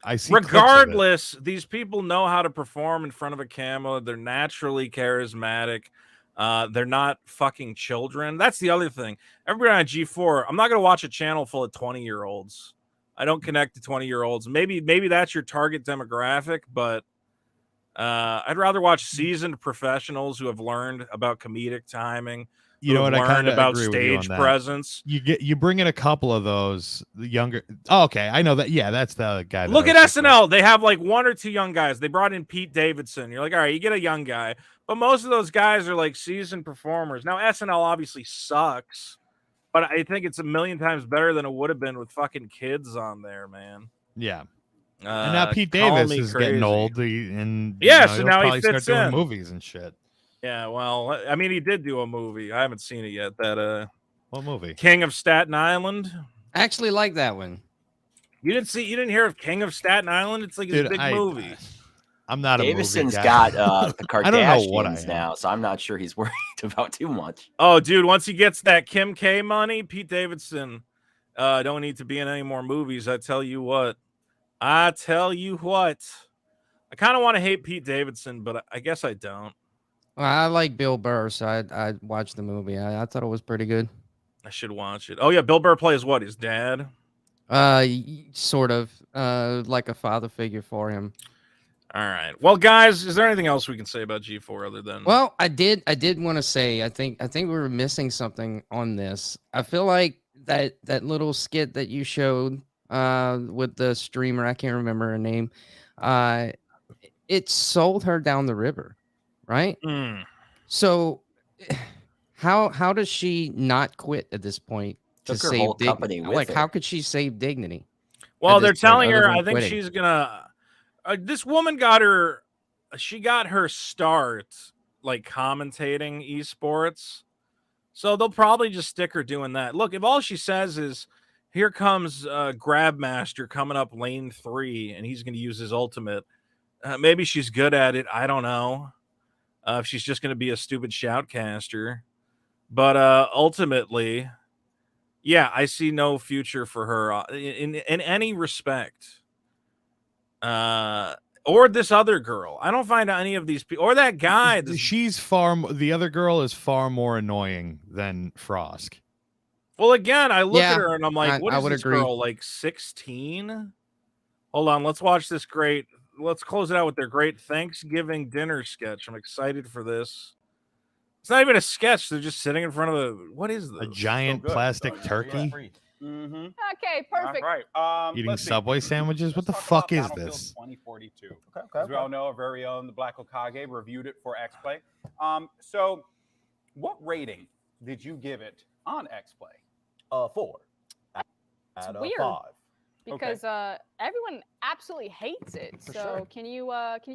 I see. Regardless, these people know how to perform in front of a camera. They're naturally charismatic. They're not fucking children. That's the other thing. Everybody on G4, I'm not going to watch a channel full of 20-year-olds. I don't connect to 20-year-olds. Maybe that's your target demographic, but I'd rather watch seasoned professionals who have learned about comedic timing. You know what? I kind of about agree with you on stage that. presence. You bring in a couple of those the younger. Oh, okay, I know that. Yeah, that's the guy. Look at SNL. They have like one or two young guys. They brought in Pete Davidson. You're like, all right, you get a young guy, but most of those guys are like seasoned performers. Now SNL obviously sucks, but I think it's a million times better than it would have been with fucking kids on there, man. Yeah. And now Pete Davis is getting old, and so now he'll he start fits doing in movies and shit. Yeah, well, I mean, he did do a movie. I haven't seen it yet. That what movie? King of Staten Island. I actually like that one. You didn't hear of King of Staten Island? It's like his big movie. I'm not Davison's a movie guy. got the Kardashians I don't know what I am. now, so I'm not sure he's worried about too much. Oh, dude, once he gets that Kim K money, Pete Davidson don't need to be in any more movies. I tell you what. I kind of want to hate Pete Davidson, but I guess I don't. Well, I like Bill Burr, so I watched the movie. I thought it was pretty good. I should watch it. Oh yeah, Bill Burr plays what? His dad? Sort of like a father figure for him. All right. Well, guys, is there anything else we can say about G4 other than? Well, I did want to say I think we were missing something on this. I feel like that little skit that you showed with the streamer, I can't remember her name. It sold her down the river, right? So how does she not quit at this point to Took her save whole dignity? company with Like, her. how could she save dignity? Well, at they're this point, telling other her. than I think quitting? she's gonna. This woman got her. She got her start like commentating esports, so they'll probably just stick her doing that. Look, if all she says is, "Here comes Grabmaster coming up lane 3, and he's going to use his ultimate," maybe she's good at it. I don't know if she's just going to be a stupid shoutcaster, but ultimately. Yeah, I see no future for her in any respect. Or this other girl. I don't find any of these people or that guy. The other girl is far more annoying than Frosk. Well, again, I look Yeah, at her and I'm like, what I is would this agree. girl, like 16? Hold on, let's watch this great. Let's close it out with their great Thanksgiving dinner sketch. I'm excited for this. It's not even a sketch. They're just sitting in front of a. What is this? A giant plastic turkey Mm-hmm. Okay, perfect. All right. eating Let's see. Subway sandwiches. What the Let's talk fuck about is Battlefield this? 2042. As we all know, our very own the Black Okage reviewed it for XPlay. So, what rating did you give it on XPlay? 4 It's out of weird 5. because everyone absolutely hates it. For So sure. can you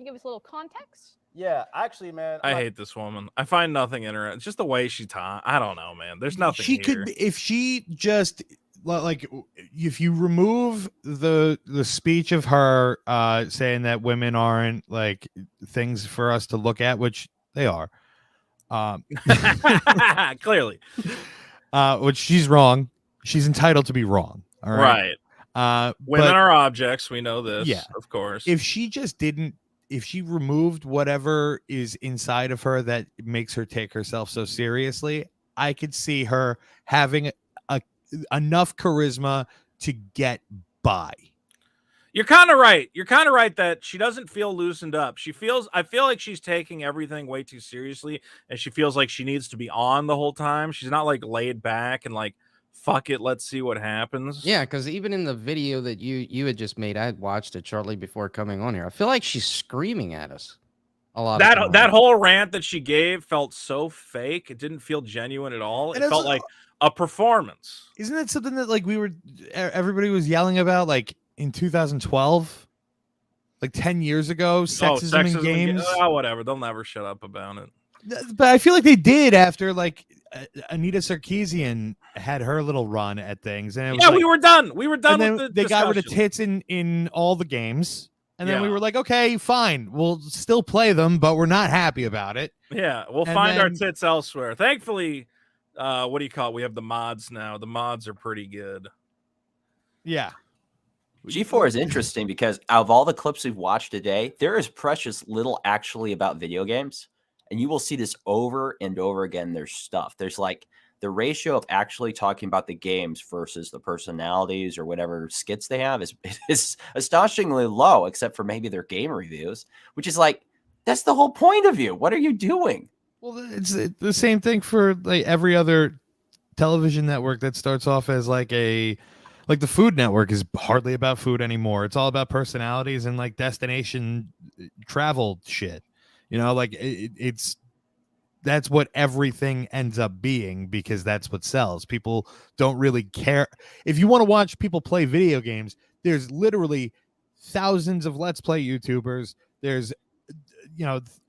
give us a little context? Yeah, actually, man. I hate this woman. I find nothing in her. It's just the way she talks. I don't know, man. There's nothing. She here. could, if she just like, if you remove the speech of her saying that women aren't like things for us to look at, which they are, clearly, which she's wrong. She's entitled to be wrong. All right. Women but are objects. We know this. Yeah. Of course. if she just didn't, if she removed whatever is inside of her that makes her take herself so seriously, I could see her having enough charisma to get by. You're kind of right. You're kind of right that she doesn't feel loosened up. I feel like she's taking everything way too seriously, and she feels like she needs to be on the whole time. She's not like laid back and like, fuck it, let's see what happens. Yeah, because even in the video that you had just made, I had watched it shortly before coming on here. I feel like she's screaming at us a lot. That whole rant that she gave felt so fake. It didn't feel genuine at all. It felt like a performance. Isn't that something that like everybody was yelling about like in 2012, like 10 years ago? Sexism in games. Whatever. They'll never shut up about it. But I feel like they did after like Anita Sarkeesian had her little run at things, and it was Yeah, like, we were done. We were done and with then the they got rid of discussion. tits in all the games, and then we Yeah. were like, okay, fine, we'll still play them, but we're not happy about it. Yeah, we'll And find our then- tits elsewhere. Thankfully, what do you call it? We have the mods now. The mods are pretty good. Yeah. G4 is interesting because out of all the clips we've watched today, there is precious little actually about video games. And you will see this over and over again. There's stuff. There's like the ratio of actually talking about the games versus the personalities or whatever skits they have is astonishingly low, except for maybe their game reviews, which is like, that's the whole point of you. What are you doing? Well, it's the same thing for like every other television network that starts off as like the Food Network is hardly about food anymore. It's all about personalities and like destination travel shit. You know, like that's what everything ends up being because that's what sells. People don't really care. If you want to watch people play video games, there's literally thousands of Let's Play YouTubers. There's,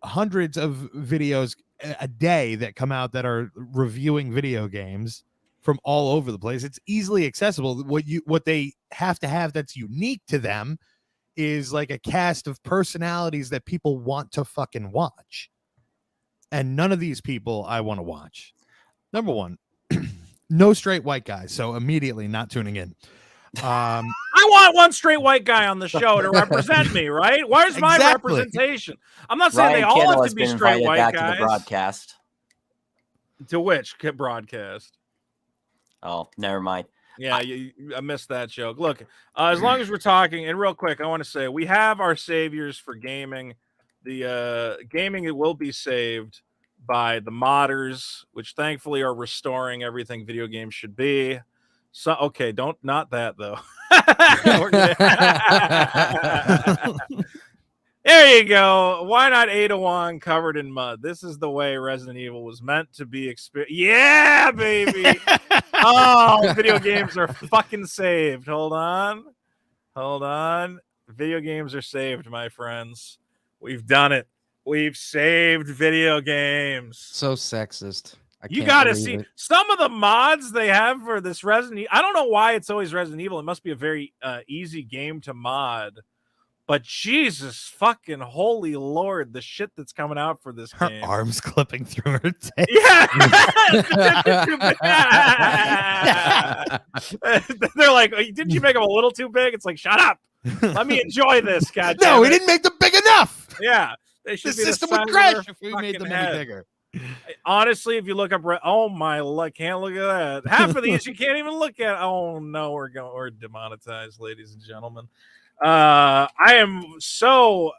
hundreds of videos a day that come out that are reviewing video games from all over the place. It's easily accessible. What they have to have that's unique to them is like a cast of personalities that people want to fucking watch. And none of these people I want to watch. Number one, no straight white guys. So immediately not tuning in. I want one straight white guy on the show to represent me, right? Where's my representation? I'm not saying Ryan they all Kendall have has to be been straight invited white back guys. to the broadcast. To which broadcast? Oh, never mind. Yeah, I missed that joke. Look, as long as we're talking, and real quick, I want to say we have our saviors for gaming. The gaming it will be saved by the modders, which thankfully are restoring everything video games should be. So okay, not that though. There you go. Why not Ada Wong covered in mud? This is the way Resident Evil was meant to be experienced. Yeah, baby. Oh, video games are fucking saved. Hold on. Video games are saved, my friends. We've done it. We've saved video games. So sexist. You gotta see some of the mods they have for this Resident Evil. I don't know why it's always Resident Evil. It must be a very easy game to mod. But Jesus fucking holy Lord, the shit that's coming out for this game. Her arms clipping through her tail. Yeah. They're like, didn't you make them a little too big? It's like, shut up. Let me enjoy this, goddamn. No, we didn't make them big enough. Yeah. They should The be system size would of crash their if we made fucking them head. any bigger. Honestly, if you look up, oh my, can't look at that. Half of these you can't even look at. Oh no, we're demonetized, ladies and gentlemen. I am so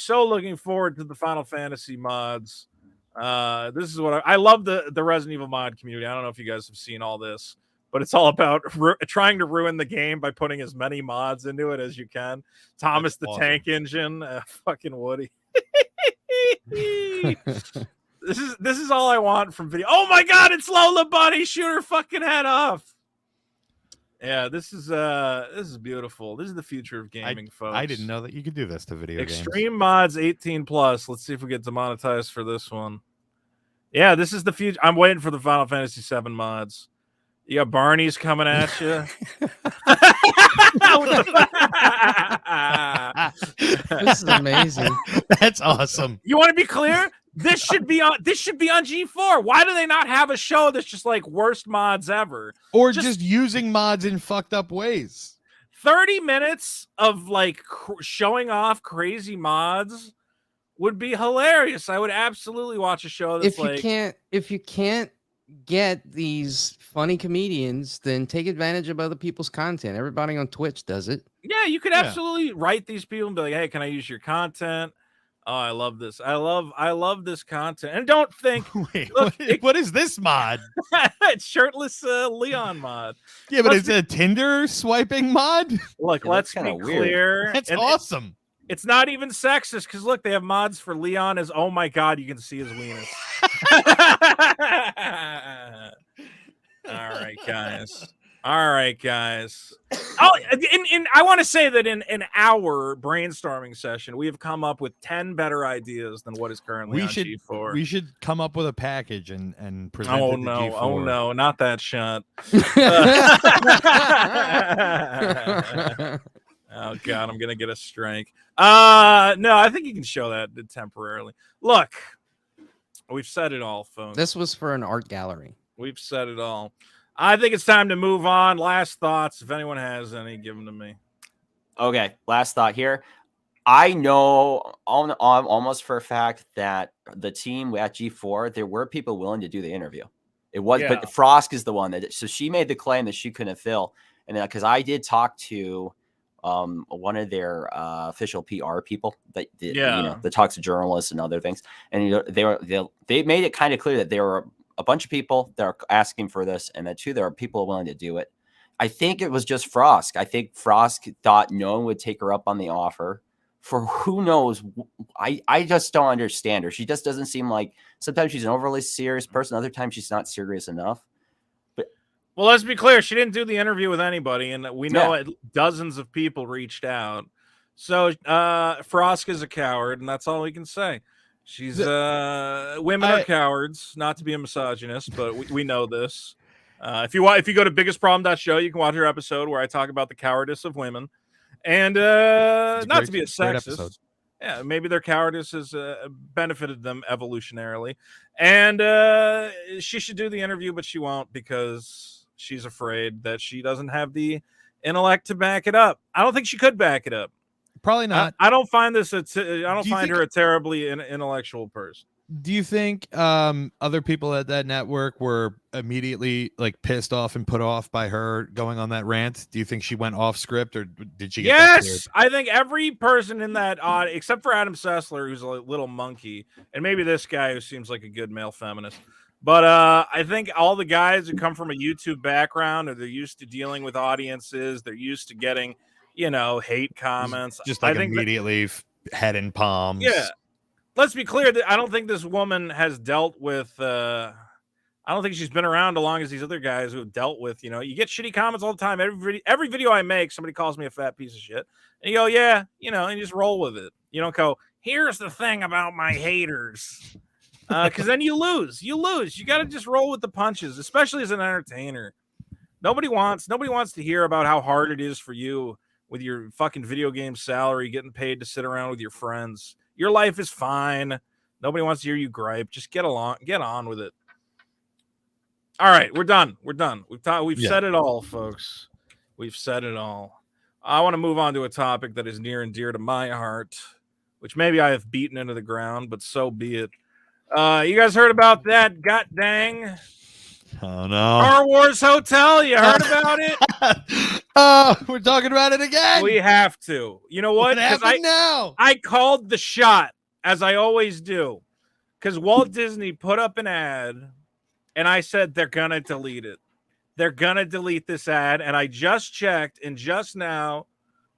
looking forward to the Final Fantasy mods. This is what I love the Resident Evil mod community. I don't know if you guys have seen all this, but it's all about trying to ruin the game by putting as many mods into it as you can. Thomas the Tank Engine, fucking Woody. This is all I want from video. Oh my god, it's Lola Bunny! Shoot her fucking head off. Yeah, this is beautiful. This is the future of gaming, folks. I didn't know that you could do this to video games. Extreme mods 18 plus. Let's see if we get demonetized for this one. Yeah, this is the future. I'm waiting for the Final Fantasy 7 mods. You got Barney's coming at you. This is amazing. That's awesome. You want to be clear? This should be on G4. Why do they not have a show that's just like worst mods ever? Or just using mods in fucked up ways. 30 minutes of like showing off crazy mods would be hilarious. I would absolutely watch a show that's if you can't get these funny comedians, then take advantage of other people's content. Everybody on Twitch does it. Yeah, you could absolutely write these people and be like, hey, can I use your content? Oh, I love this. I love this content. And don't think, wait, what is this mod? It's shirtless Leon mod. Yeah, but it's a Tinder swiping mod. Look, let's be clear. That's awesome. It's not even sexist because look, they have mods for Leon as oh my god, you can see his weenus. All right, guys. Oh, I want to say that in our brainstorming session, we have come up with 10 better ideas than what is currently on G4. We should come up with a package and present it to G4. Oh no, not that shot. Oh god, I'm gonna get a strike. No, I think you can show that temporarily. Look, we've said it all, folks. This was for an art gallery. We've said it all. I think it's time to move on. Last thoughts, if anyone has any, give them to me. Okay, last thought here. I know almost for a fact that the team at G4, there were people willing to do the interview. It was, but Frosk is the one that. So she made the claim that she couldn't fill, and because I did talk to one of their official PR people that that talks to journalists and other things, and they made it kind of clear that there were a bunch of people that are asking for this, and that there are people willing to do it. I think it was just Frosk. I think Frosk thought no one would take her up on the offer for who knows. I just don't understand her. She just doesn't seem like, sometimes she's an overly serious person. Other times she's not serious enough. But well, let's be clear. She didn't do the interview with anybody. And we know dozens of people reached out. So Frosk is a coward, and that's all we can say. She's women are cowards, not to be a misogynist, but we know this. If you go to biggestproblem.show, you can watch our episode where I talk about the cowardice of women. And not to be a sexist. Yeah, maybe their cowardice has benefited them evolutionarily. And she should do the interview, but she won't because she's afraid that she doesn't have the intellect to back it up. I don't think she could back it up. Probably not. I don't find this. I don't find her a terribly intellectual person. Do you think other people at that network were immediately like pissed off and put off by her going on that rant? Do you think she went off script, or did she? Yes, I think every person in that except for Adam Sessler, who's a little monkey, and maybe this guy who seems like a good male feminist. But I think all the guys who come from a YouTube background, or they're used to dealing with audiences, they're used to getting, hate comments. Just like immediately head in palms. Yeah. Let's be clear that I don't think this woman has dealt with. I don't think she's been around as long as these other guys who have dealt with. You get shitty comments all the time. Every video I make, somebody calls me a fat piece of shit, and you go, yeah, and you just roll with it. You don't go, here's the thing about my haters, because then you lose. You got to just roll with the punches, especially as an entertainer. Nobody wants to hear about how hard it is for you with your fucking video game salary, getting paid to sit around with your friends. Your life is fine. Nobody wants to hear you gripe. Just get on with it. All right, we're done. We've said it all, folks. We've said it all. I want to move on to a topic that is near and dear to my heart, which maybe I have beaten into the ground, but so be it. You guys heard about that? God dang. Oh no. Star Wars Hotel. You heard about it? Oh, we're talking about it again. We have to. You know what? What happened now? I called the shot, as I always do, because Walt Disney put up an ad, and I said they're gonna delete it. They're gonna delete this ad, and I just checked, and just now,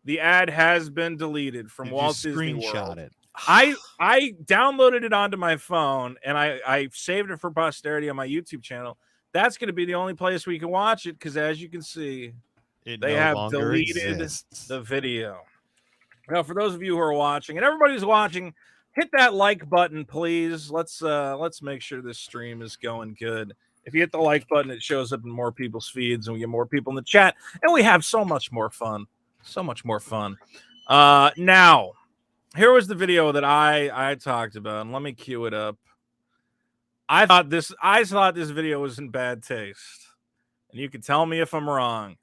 the ad has been deleted from Walt Disney World. Screenshot it. I downloaded it onto my phone, and I saved it for posterity on my YouTube channel. That's going to be the only place we can watch it, because as you can see, they have deleted the video. Now, for those of you who are watching, and everybody who's watching, hit that like button, please. Let's make sure this stream is going good. If you hit the like button, it shows up in more people's feeds, and we get more people in the chat, and we have so much more fun. So much more fun. Now, here was the video that I talked about, and let me cue it up. I thought this video was in bad taste, and you can tell me if I'm wrong.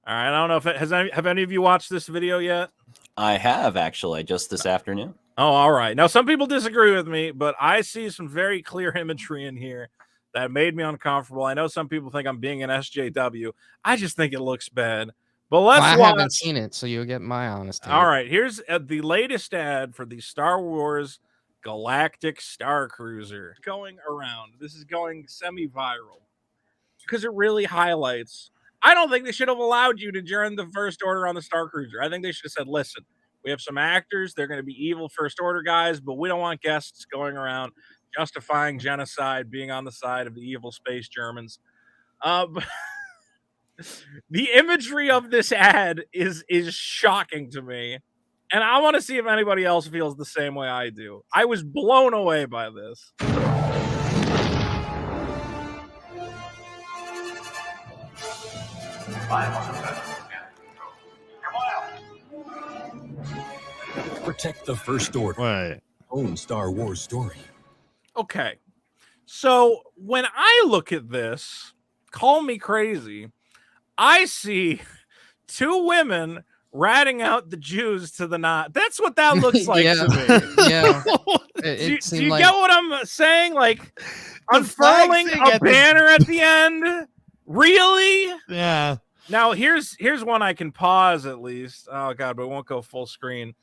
All right, I don't know if have any of you watched this video yet? I have, actually, just this afternoon. Oh, all right. Now, some people disagree with me, but I see some very clear imagery in here that made me uncomfortable. I know some people think I'm being an SJW. I just think it looks bad. But let's watch. I haven't seen it, so you'll get my honesty. All right, here's the latest ad for the Star Wars Galactic Starcruiser going around. This is going semi-viral because it really highlights. I don't think they should have allowed you to join the First Order on the Starcruiser. I think they should have said, listen, we have some actors. They're going to be evil First Order guys, but we don't want guests going around justifying genocide, being on the side of the evil space Germans. The imagery of this ad is shocking to me. And I want to see if anybody else feels the same way I do. I was blown away by this. Protect the First Order. Own Star Wars story. Okay. So when I look at this, call me crazy, I see two women ratting out the Jews to the Nazis. That's what that looks like to me. Yeah. Do you get what I'm saying? Like unfurling a banner at the end? Really? Yeah. Now here's one I can pause at least. Oh god, but it won't go full screen.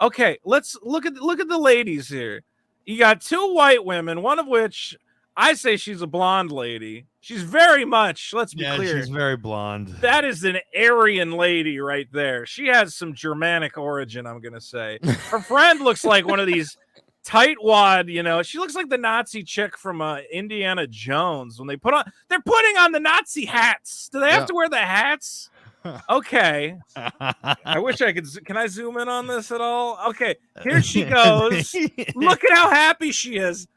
Okay, let's look at the ladies here. You got two white women, one of which I say she's a blonde lady. She's very much, let's be clear. She's very blonde. That is an Aryan lady right there. She has some Germanic origin, I'm going to say. Her friend looks like one of these tightwad, she looks like the Nazi chick from Indiana Jones when they're putting on the Nazi hats. Do they have to wear the hats? Okay. I wish I could. Can I zoom in on this at all? Okay. Here she goes. Look at how happy she is.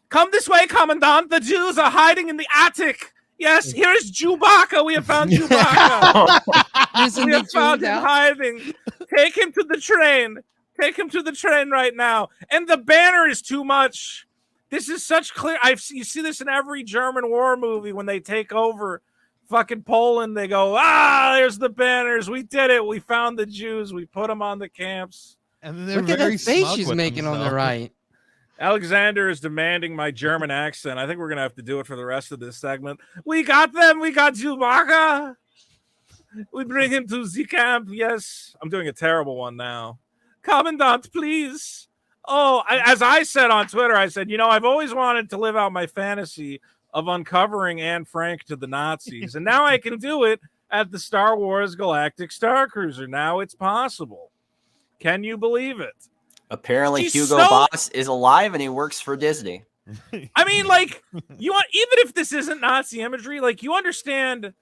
Come this way, Commandant. The Jews are hiding in the attic Yes, here is Chewbacca. We have found Chewbacca. We have found him hiding. Take him to the train. Take him to the train right now. And the banner is too much. This is such clear. You see this in every German war movie when they take over fucking Poland. They go, there's the banners. We did it. We found the Jews. We put them on the camps. And look at that face she's making on the right. Alexander is demanding my German accent. I think we're going to have to do it for the rest of this segment. We got them. We got Chewbacca. We bring him to the camp. Yes. I'm doing a terrible one now. Commandant, please. Oh, as I said on Twitter, I said, I've always wanted to live out my fantasy of uncovering Anne Frank to the Nazis. And now I can do it at the Star Wars Galactic Starcruiser. Now it's possible. Can you believe it? Apparently Hugo Boss is alive and he works for Disney. I mean, even if this isn't Nazi imagery, you understand,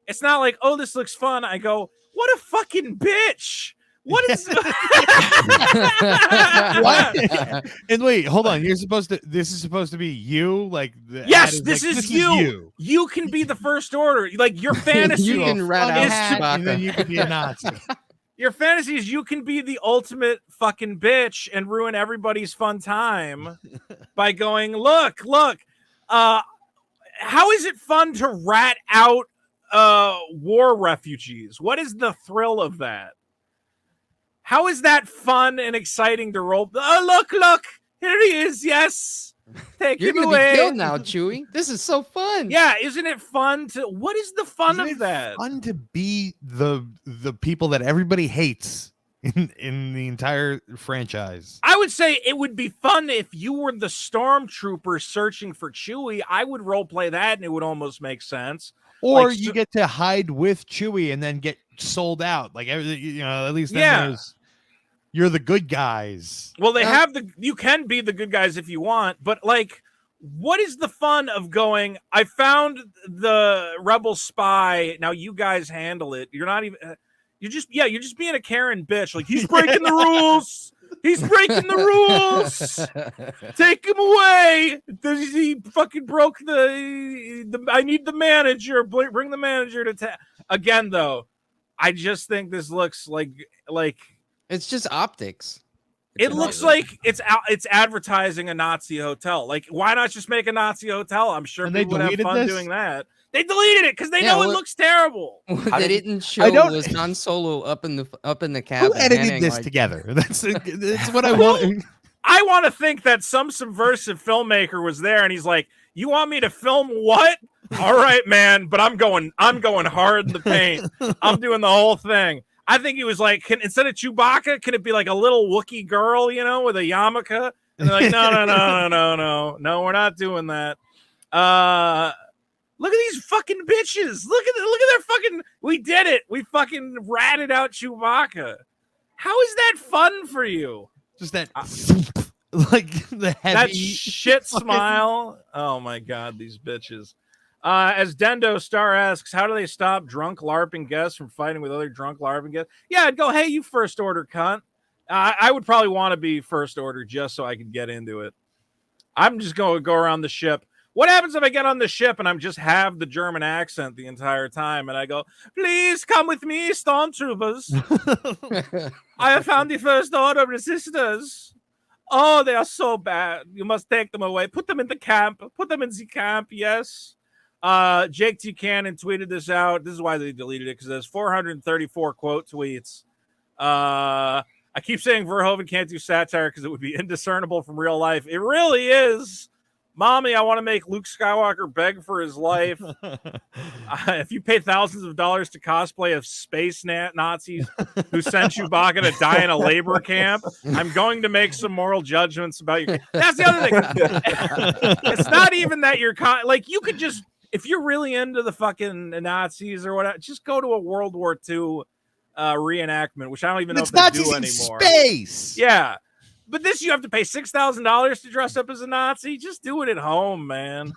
it's not like, oh, this looks fun. I go, what a fucking bitch. What is what? And wait, hold on. This is supposed to be you? Yes, this is you. You can be the First Order. Your fantasy you can rat out and then you can be a Nazi. Your fantasy is you can be the ultimate fucking bitch and ruin everybody's fun time by going, look. How is it fun to rat out war refugees? What is the thrill of that? How is that fun and exciting to roll? Oh, look, here he is. Yes, take You're him gonna away. be killed now, Chewie. This is so fun. Yeah, isn't it fun to? What is the fun Isn't of that? Fun to be the people that everybody hates in the entire franchise. I would say it would be fun if you were the stormtrooper searching for Chewie. I would role play that, and it would almost make sense. Or you get to hide with Chewie and then get sold out. At least then you're the good guys. Well, they have you can be the good guys if you want, but what is the fun of going, I found the rebel spy. Now you guys handle it. You're not even, you're just being a Karen bitch. He's breaking the rules. He's breaking the rules. Take him away. He fucking broke the I need the manager. Bring the manager to again, though. I just think this looks like it's just optics. It looks like it's advertising a Nazi hotel. Why not just make a Nazi hotel? I'm sure people would have fun doing that. They deleted it because they know it looks terrible. They didn't show was Han Solo up in the cabin. Who edited this together? That's what I want. I want to think that some subversive filmmaker was there and he's like, "You want me to film what? All right, man, but I'm going hard in the paint. I'm doing the whole thing." I think he was like, instead of Chewbacca, can it be like a little Wookiee girl, with a yarmulke? And they're like, no, we're not doing that. Look at these fucking bitches. Look at their fucking. We did it. We fucking ratted out Chewbacca. How is that fun for you? Just that, the heavy that shit smile. Oh my god, these bitches. As Dendo Star asks, how do they stop drunk LARPing guests from fighting with other drunk LARPing guests? Yeah, I'd go, hey, you First Order cunt. I would probably want to be First Order just so I could get into it. I'm just going to go around the ship. What happens if I get on the ship and I'm just have the German accent the entire time and I go, please come with me, stormtroopers. I have found the First Order resistors. Oh, they are so bad. You must take them away. Put them in the camp. Put them in the camp, yes. Jake T. Cannon tweeted this out. This is why they deleted it, because there's 434 quote tweets. I keep saying Verhoeven can't do satire because it would be indiscernible from real life. It really is. Mommy, I want to make Luke Skywalker beg for his life. If you pay thousands of dollars to cosplay of space Nazis who sent Chewbacca to die in a labor camp, I'm going to make some moral judgments about you. That's the other thing. It's not even that you're you could just, if you're really into the fucking Nazis or whatever, just go to a World War II reenactment, which I don't even know if they do anymore. Space. Yeah. But this, you have to pay $6,000 to dress up as a Nazi. Just do it at home, man.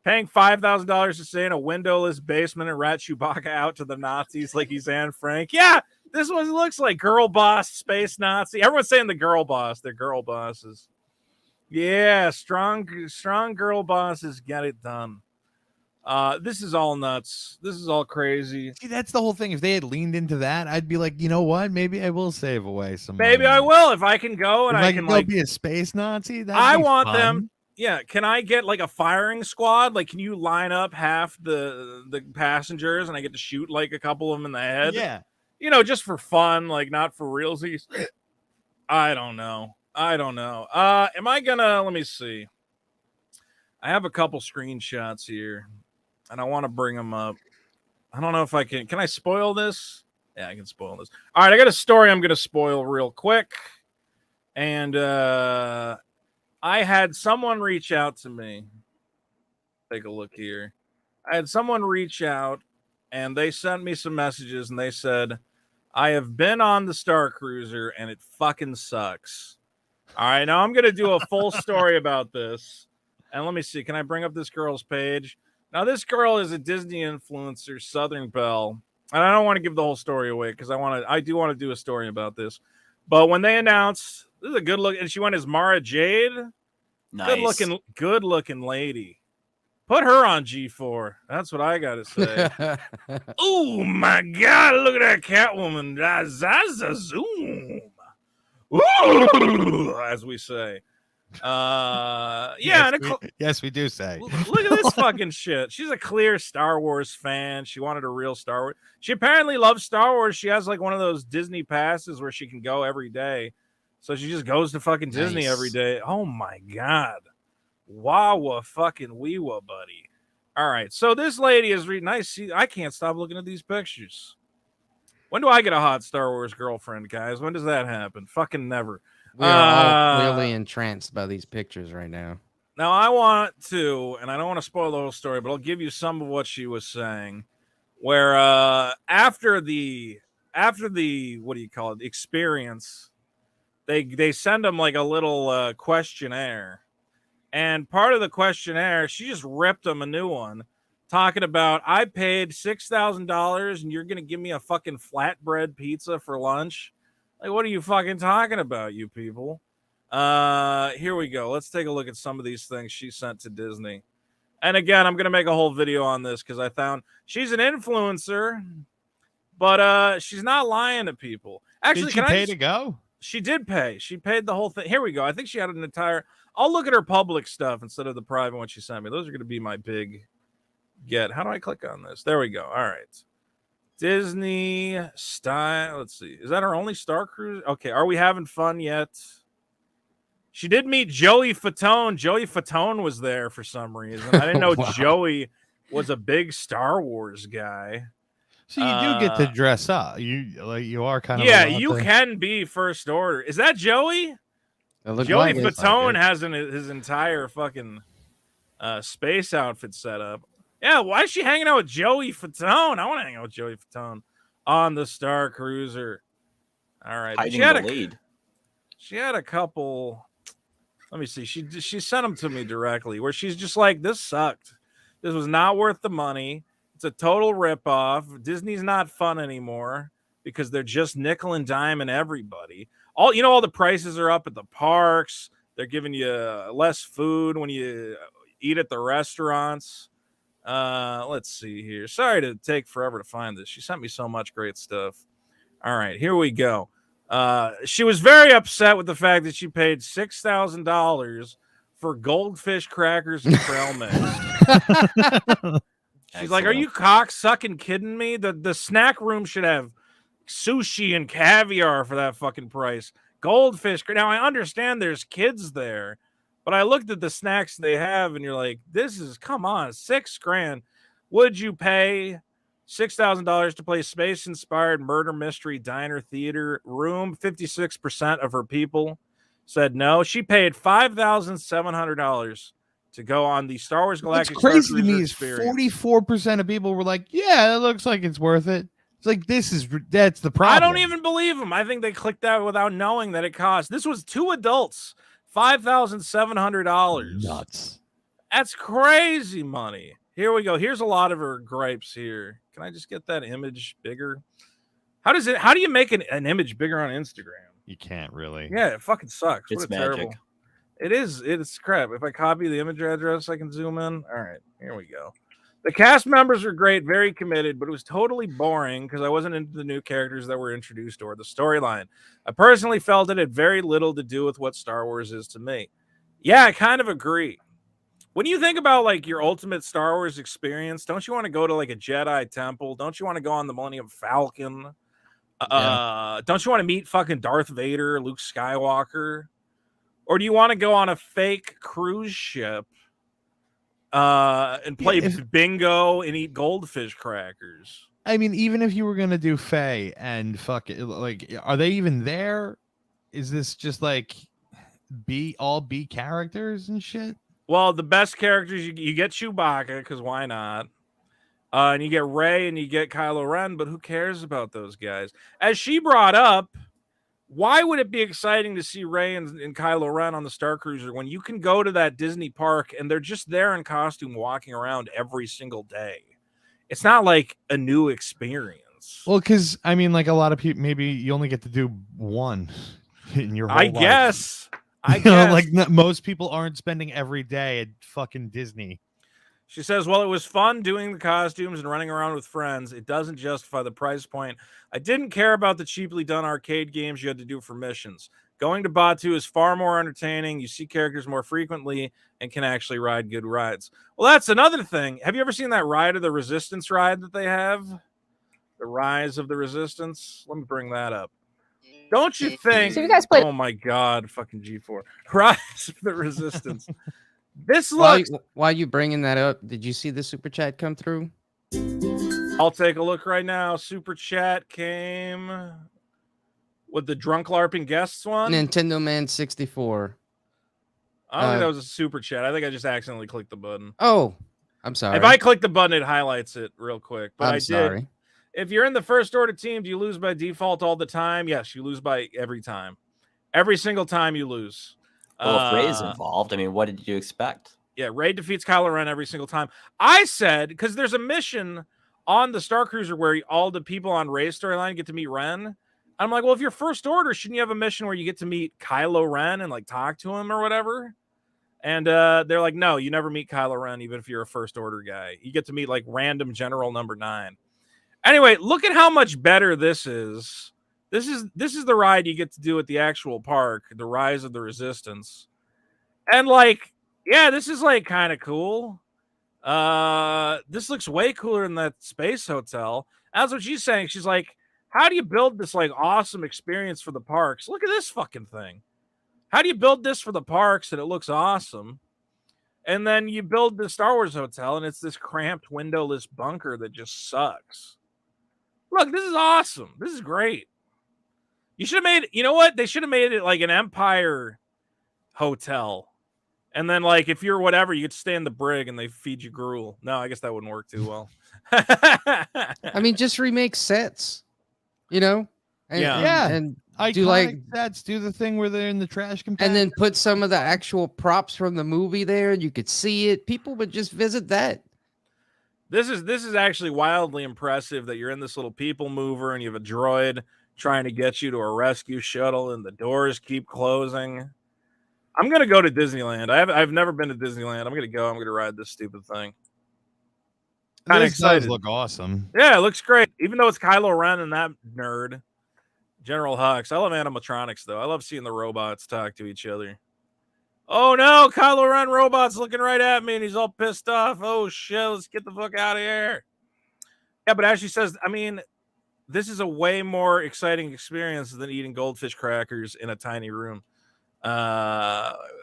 Paying $5,000 to stay in a windowless basement and rat Chewbacca out to the Nazis like he's Anne Frank. Yeah, this one looks like girl boss space Nazi. Everyone's saying the girl boss. They're girl bosses. Yeah, strong girl bosses get it done. This is all nuts. This is all crazy. See, that's the whole thing. If they had leaned into that, I'd be like, you know what? Maybe I will save away some. Maybe money. I will if I can go and If I can go like be a space Nazi. I want fun. them. Yeah, can I get like a firing squad? Like, can you line up half the passengers and I get to shoot like a couple of them in the head? Yeah, you know, just for fun, like not for realsies. I don't know. Am I gonna? Let me see. I have a couple screenshots here, and I want to bring them up. I don't know if I can. Can I spoil this? Yeah, I can spoil this. All right, I got a story I'm gonna spoil real quick, and I had someone reach out to me. Take a look here. I had someone reach out, and they sent me some messages, and they said, I have been on the Starcruiser, and it fucking sucks. All right, now I'm going to do a full story about this. And let me see. Can I bring up this girl's page? Now, this girl is a Disney influencer, Southern Belle. And I don't want to give the whole story away because I do want to do a story about this. But when they announced, this is a good look, and she went as Mara Jade. Nice. Good looking lady. Put her on G4. That's what I got to say. Oh, my God. Look at that Catwoman. Zoom. Ooh, as we say. Yes, we do say. Look at this fucking shit. She's a clear Star Wars fan. She wanted a real Star Wars. She apparently loves Star Wars. She has like one of those Disney passes where she can go every day. So she just goes to fucking Disney every day. Oh my God. Wawa fucking weewa, buddy. All right. So this lady is really nice. See, I can't stop looking at these pictures. When do I get a hot Star Wars girlfriend, guys? When does that happen? Fucking never. We are all clearly entranced by these pictures right now. Now I want to, and I don't want to spoil the whole story, but I'll give you some of what she was saying. Where after the what do you call it, experience, they send them like a little questionnaire, and part of the questionnaire, she just ripped them a new one, talking about I paid $6,000 and you're gonna give me a fucking flatbread pizza for lunch. Like, what are you fucking talking about, you people? Here we go. Let's take a look at some of these things she sent to Disney. And again, I'm going to make a whole video on this because I found she's an influencer, but she's not lying to people. Actually, did she pay to go? She did pay. She paid the whole thing. Here we go. I think she had an entire... I'll look at her public stuff instead of the private one she sent me. Those are going to be my big get. How do I click on this? There we go. All right. Disney style. Let's see. Is that our only Starcruiser? Okay. Are we having fun yet? She did meet Joey Fatone. Joey Fatone was there for some reason. I didn't know Wow. Joey was a big Star Wars guy. So you do get to dress up. You are kind of you can be first order. Is that Joey? Joey Fatone has his entire fucking space outfit set up. Yeah, why is she hanging out with Joey Fatone? I want to hang out with Joey Fatone on the Starcruiser. All right. Hiding the lead. She had a couple. Let me see. She sent them to me directly where she's just like, this sucked. This was not worth the money. It's a total ripoff. Disney's not fun anymore because they're just nickel and diming everybody. All the prices are up at the parks. They're giving you less food when you eat at the restaurants. Let's see here. Sorry to take forever to find this. She sent me so much great stuff. All right, here we go. She was very upset with the fact that she paid $6,000 for goldfish crackers and trail mix. She's like, "Are you cock-sucking kidding me? The snack room should have sushi and caviar for that fucking price. Goldfish. Now I understand there's kids there, but I looked at the snacks they have, and you're like, come on, $6,000. Would you pay $6,000 to play space-inspired murder mystery diner theater room? 56% of her people said no. She paid $5,700 to go on the Star Wars Galactic What's crazy to me is experience. 44% of people were like, yeah, it looks like it's worth it. It's like, that's the problem. I don't even believe them. I think they clicked that without knowing that it cost. This was 2 adults, $5,700. Nuts. That's crazy money. Here we go. Here's a lot of her gripes here. Can I just get that image bigger? How do you make an image bigger on Instagram? You can't really. Yeah, it fucking sucks. It's what a magic. terrible. It is. It's crap. If I copy the image address, I can zoom in. All right, here we go. The cast members are great, very committed, but it was totally boring because I wasn't into the new characters that were introduced or the storyline. I personally felt it had very little to do with what Star Wars is to me. Yeah, I kind of agree. When you think about like your ultimate Star Wars experience, don't you want to go to like a Jedi temple? Don't you want to go on the Millennium Falcon? Don't you want to meet fucking Darth Vader, Luke Skywalker? Or do you want to go on a fake cruise ship and play bingo and eat goldfish crackers? I mean, even if you were gonna do Faye and fuck it, like, are they even there? Is this just like B characters and shit? Well, the best characters, you get Chewbacca, because why not? And you get Rey and you get Kylo Ren, but who cares about those guys? As she brought up, why would it be exciting to see Rey and Kylo Ren on the Starcruiser when you can go to that Disney park and they're just there in costume walking around every single day? It's not like a new experience. Well, because, I mean, like a lot of people, maybe you only get to do one in your whole life. I You know, guess. like most people aren't spending every day at fucking Disney. She says, well, it was fun doing the costumes and running around with friends. It doesn't justify the price point. I didn't care about the cheaply done arcade games you had to do for missions. Going to Batu is far more entertaining. You see characters more frequently and can actually ride good rides. Well, that's another thing. Have you ever seen that Ride of the Resistance ride that they have? The Rise of the Resistance? Let me bring that up. Don't you think? So you guys played- Oh my God, fucking G4. Rise of the Resistance. This looks. While you bringing that up, did you see the super chat come through? I'll take a look right now. Super chat came with the drunk LARPing guests one. Nintendo Man 64. I don't think that was a super chat. I think I just accidentally clicked the button. Oh, I'm sorry. If I click the button, it highlights it real quick. But I'm sorry. If you're in the first order team, do you lose by default all the time? Yes, you lose by every time. Every single time you lose. Well, if Rey's involved, I mean, what did you expect? Yeah, Rey defeats Kylo Ren every single time. I said, because there's a mission on the Starcruiser where all the people on Rey's storyline get to meet Ren. I'm like, well, if you're first order, shouldn't you have a mission where you get to meet Kylo Ren and like talk to him or whatever? And they're like, no, you never meet Kylo Ren, even if you're a first order guy. You get to meet like random General Number 9. Anyway, look at how much better this is. This is the ride you get to do at the actual park, the Rise of the Resistance. And like, yeah, this is like kind of cool. This looks way cooler than that space hotel. That's what she's saying. She's like, how do you build this like awesome experience for the parks? Look at this fucking thing. How do you build this for the parks and it looks awesome? And then you build the Star Wars hotel and it's this cramped windowless bunker that just sucks. Look, this is awesome. This is great. You should have made, you know what? They should have made it like an Empire hotel. And then, like, if you're whatever, you could stay in the brig and they feed you gruel. No, I guess that wouldn't work too well. I mean, just remake sets, you know? And, and do like sets. Do the thing where they're in the trash compactor. and then put some of the actual props from the movie there, and you could see it. People would just visit that. This is actually wildly impressive that you're in this little people mover and you have a droid trying to get you to a rescue shuttle and the doors keep closing. I'm gonna go to Disneyland. I've never been to Disneyland. I'm gonna go. I'm gonna ride this stupid thing. Kind of excited. Does look awesome. Yeah, it looks great. Even though it's Kylo Ren and that nerd, General Hux. I love animatronics though. I love seeing the robots talk to each other. Oh no, Kylo Ren robot's looking right at me and he's all pissed off. Oh shit, let's get the fuck out of here. Yeah, but as she says, I mean, this is a way more exciting experience than eating goldfish crackers in a tiny room.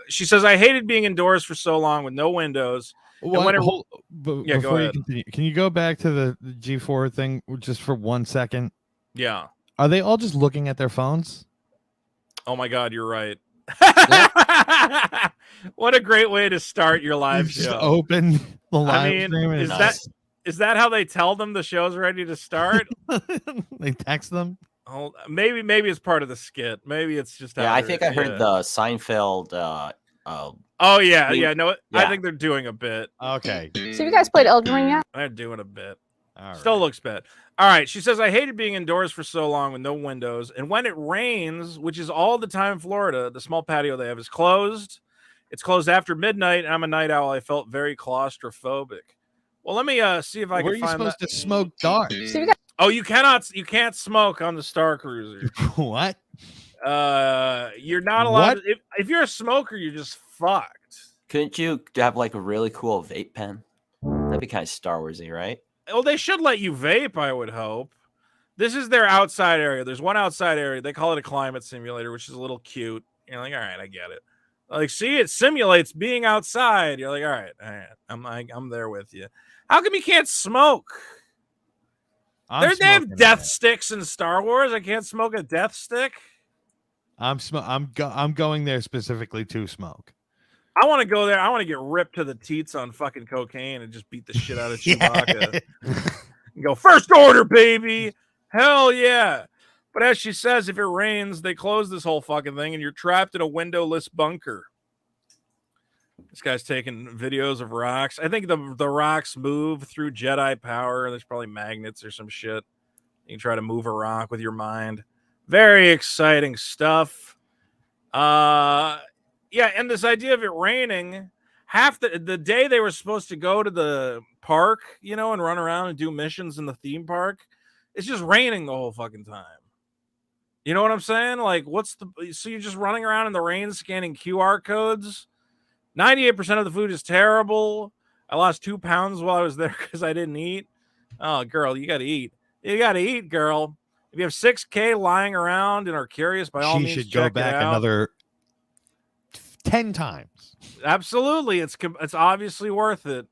She says, I hated being indoors for so long with no windows. Go ahead. Continue, can you go back to the G4 thing just for 1 second? Yeah. Are they all just looking at their phones? Oh my God, you're right. What a great way to start your live show. Just open the live stream. Is that how they tell them the show's ready to start? They text them. Oh, maybe it's part of the skit. Maybe it's just I think I heard the Seinfeld. Oh yeah. No, I think they're doing a bit. Okay. So you guys played Elden Ring yet? They're doing a bit. All right. Still looks bad. All right. She says, I hated being indoors for so long with no windows. And when it rains, which is all the time in Florida, the small patio they have is closed. It's closed after midnight. I'm a night owl. I felt very claustrophobic. Well, let me see if I Where can are you find supposed that. to smoke dark? Oh, you can't smoke on the Starcruiser. What? You're not allowed to, if you're a smoker, you're just fucked. Couldn't you have like a really cool vape pen? That'd be kind of Star Warsy, right? Well, they should let you vape, I would hope. This is their outside area. There's one outside area. They call it a climate simulator, which is a little cute. You're like, all right, I get it. Like, see, it simulates being outside. You're like, all right, I'm there with you. How come you can't smoke? They have death sticks in Star Wars. I can't smoke a death stick. I'm going there specifically to smoke. I want to go there. I want to get ripped to the teats on fucking cocaine and just beat the shit out of Chewbacca. And go, first order, baby. Hell yeah. But as she says, if it rains, they close this whole fucking thing and you're trapped in a windowless bunker. This guy's taking videos of rocks. I think the rocks move through Jedi power. There's probably magnets or some shit. You can try to move a rock with your mind. Very exciting stuff. Yeah, and this idea of it raining, half the day they were supposed to go to the park, and run around and do missions in the theme park, it's just raining the whole fucking time. You know what I'm saying? Like, so you're just running around in the rain scanning QR codes. 98% of the food is terrible. I lost 2 pounds while I was there because I didn't eat. Oh, girl, you got to eat. You got to eat, girl. If you have 6K lying around and are curious, by all means, she should go back another 10 times. Absolutely. It's obviously worth it.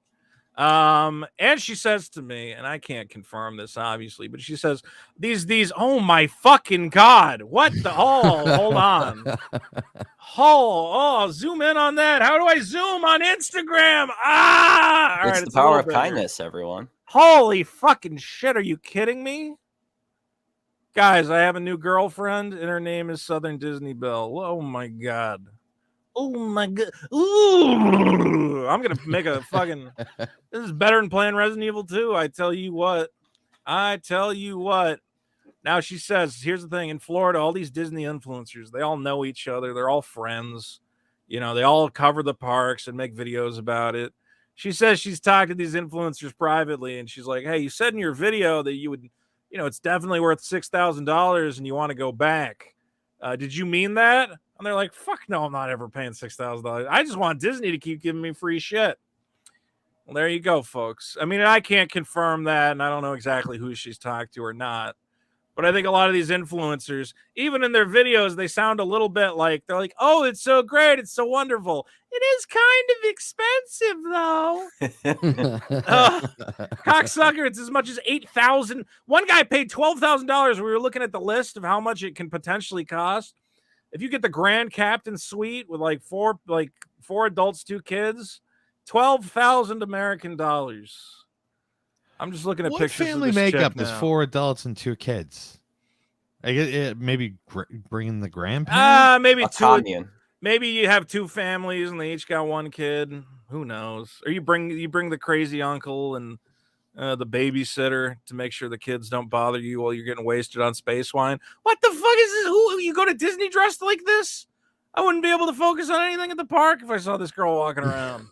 And she says to me, and I can't confirm this obviously, but she says, these, oh my fucking God, what the, hold on. Zoom in on that. How do I zoom on Instagram? All It's right, the power of kindness, everyone. Holy fucking shit. Are you kidding me? Guys, I have a new girlfriend and her name is Southern Disney Belle. Oh my God. Oh my God. Ooh. I'm going to make a fucking, this is better than playing Resident Evil 2. I tell you what. Now she says, here's the thing. In Florida, all these Disney influencers, they all know each other. They're all friends. They all cover the parks and make videos about it. She says she's talked to these influencers privately. And she's like, hey, you said in your video that you would, it's definitely worth $6,000 and you want to go back. Did you mean that? And they're like, fuck no, I'm not ever paying $6,000. I just want Disney to keep giving me free shit. Well, there you go, folks. I mean, I can't confirm that, and I don't know exactly who she's talked to or not. But I think a lot of these influencers, even in their videos, they sound a little bit like, they're like, oh, it's so great. It's so wonderful. It is kind of expensive, though. Cocksucker, it's as much as $8,000. One guy paid $12,000. We were looking at the list of how much it can potentially cost. If you get the Grand Captain Suite with four adults, 2 kids, 12,000 American dollars. I'm just looking at what pictures. Family of this makeup chick is now. 4 adults and 2 kids. I guess maybe bringing the grandparents. Maybe 2. Maybe you have 2 families and they each got 1 kid. Who knows? Or you bring the crazy uncle and the babysitter to make sure the kids don't bother you while you're getting wasted on space wine. What the fuck is this? Who you go to Disney dressed like this? I wouldn't be able to focus on anything at the park if I saw this girl walking around.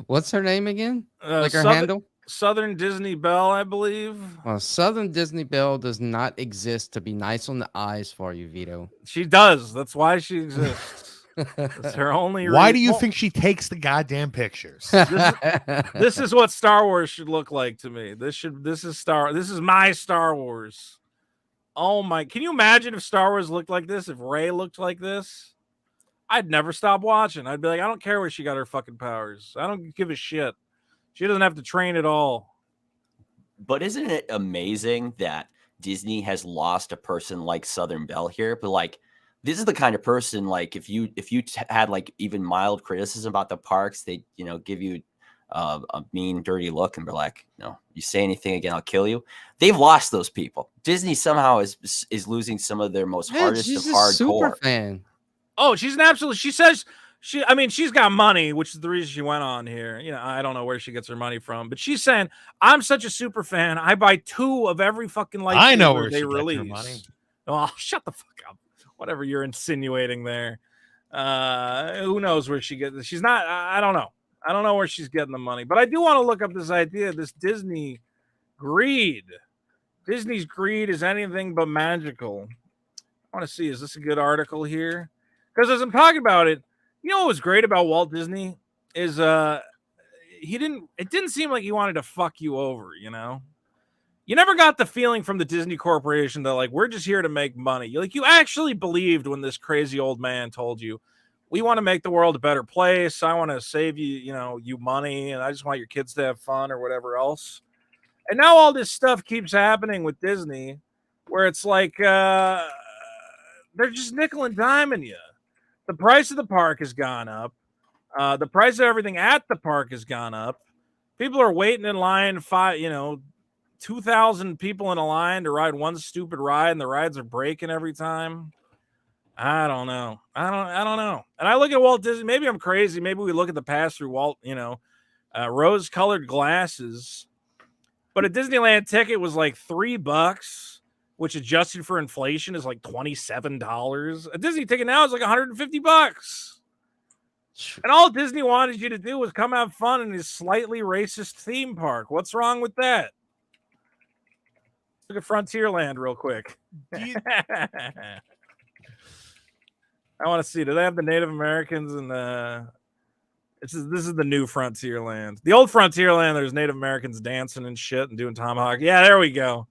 What's her name again? Her handle? Southern Disney Belle, I believe. Well, Southern Disney Belle does not exist to be nice on the eyes for you, Vito. She does. That's why she exists. That's her only reason. Why do you think she takes the goddamn pictures? This is what Star Wars should look like to me. This is my Star Wars. Oh my, can you imagine if Star Wars looked like this? If Rey looked like this? I'd never stop watching. I'd be like, I don't care where she got her fucking powers. I don't give a shit. She doesn't have to train at all. But isn't it amazing that Disney has lost a person like Southern Belle here? But this is the kind of person, if you had even mild criticism about the parks, they give you a mean, dirty look and be like, you say anything again, I'll kill you. They've lost those people. Disney somehow is losing some of their most hardest of hardcore. Super fan. Oh, she's an absolute. She says she's got money, which is the reason she went on here. I don't know where she gets her money from, but she's saying, I'm such a super fan. I buy 2 of every fucking lightsaber I know where they she release. gets her money. Oh, shut the fuck up. Whatever you're insinuating there. Who knows where she gets? She's not. I don't know. I don't know where she's getting the money, but I do want to look up this idea, this Disney greed. Disney's greed is anything but magical. I want to see, is this a good article here? Because as I'm talking about it, you know what was great about Walt Disney is it didn't seem like he wanted to fuck you over, you know? You never got the feeling from the Disney Corporation that, like, we're just here to make money. You actually believed when this crazy old man told you, we want to make the world a better place. I want to save you, you money, and I just want your kids to have fun or whatever else. And now all this stuff keeps happening with Disney where it's like they're just nickel and diming you. The price of the park has gone up. The price of everything at the park has gone up. People are waiting in line, 2,000 people in a line to ride one stupid ride, and the rides are breaking every time. I don't know. I don't know. And I look at Walt Disney. Maybe I'm crazy. Maybe we look at the past through Walt, rose-colored glasses. But a Disneyland ticket was like $3, which adjusted for inflation is like $27. A Disney ticket now is like $150. And all Disney wanted you to do was come have fun in his slightly racist theme park. What's wrong with that? Look at Frontierland real quick. I want to see. Do they have the Native Americans and this is the new Frontierland. The old Frontierland, there's Native Americans dancing and shit and doing tomahawk. Yeah, there we go.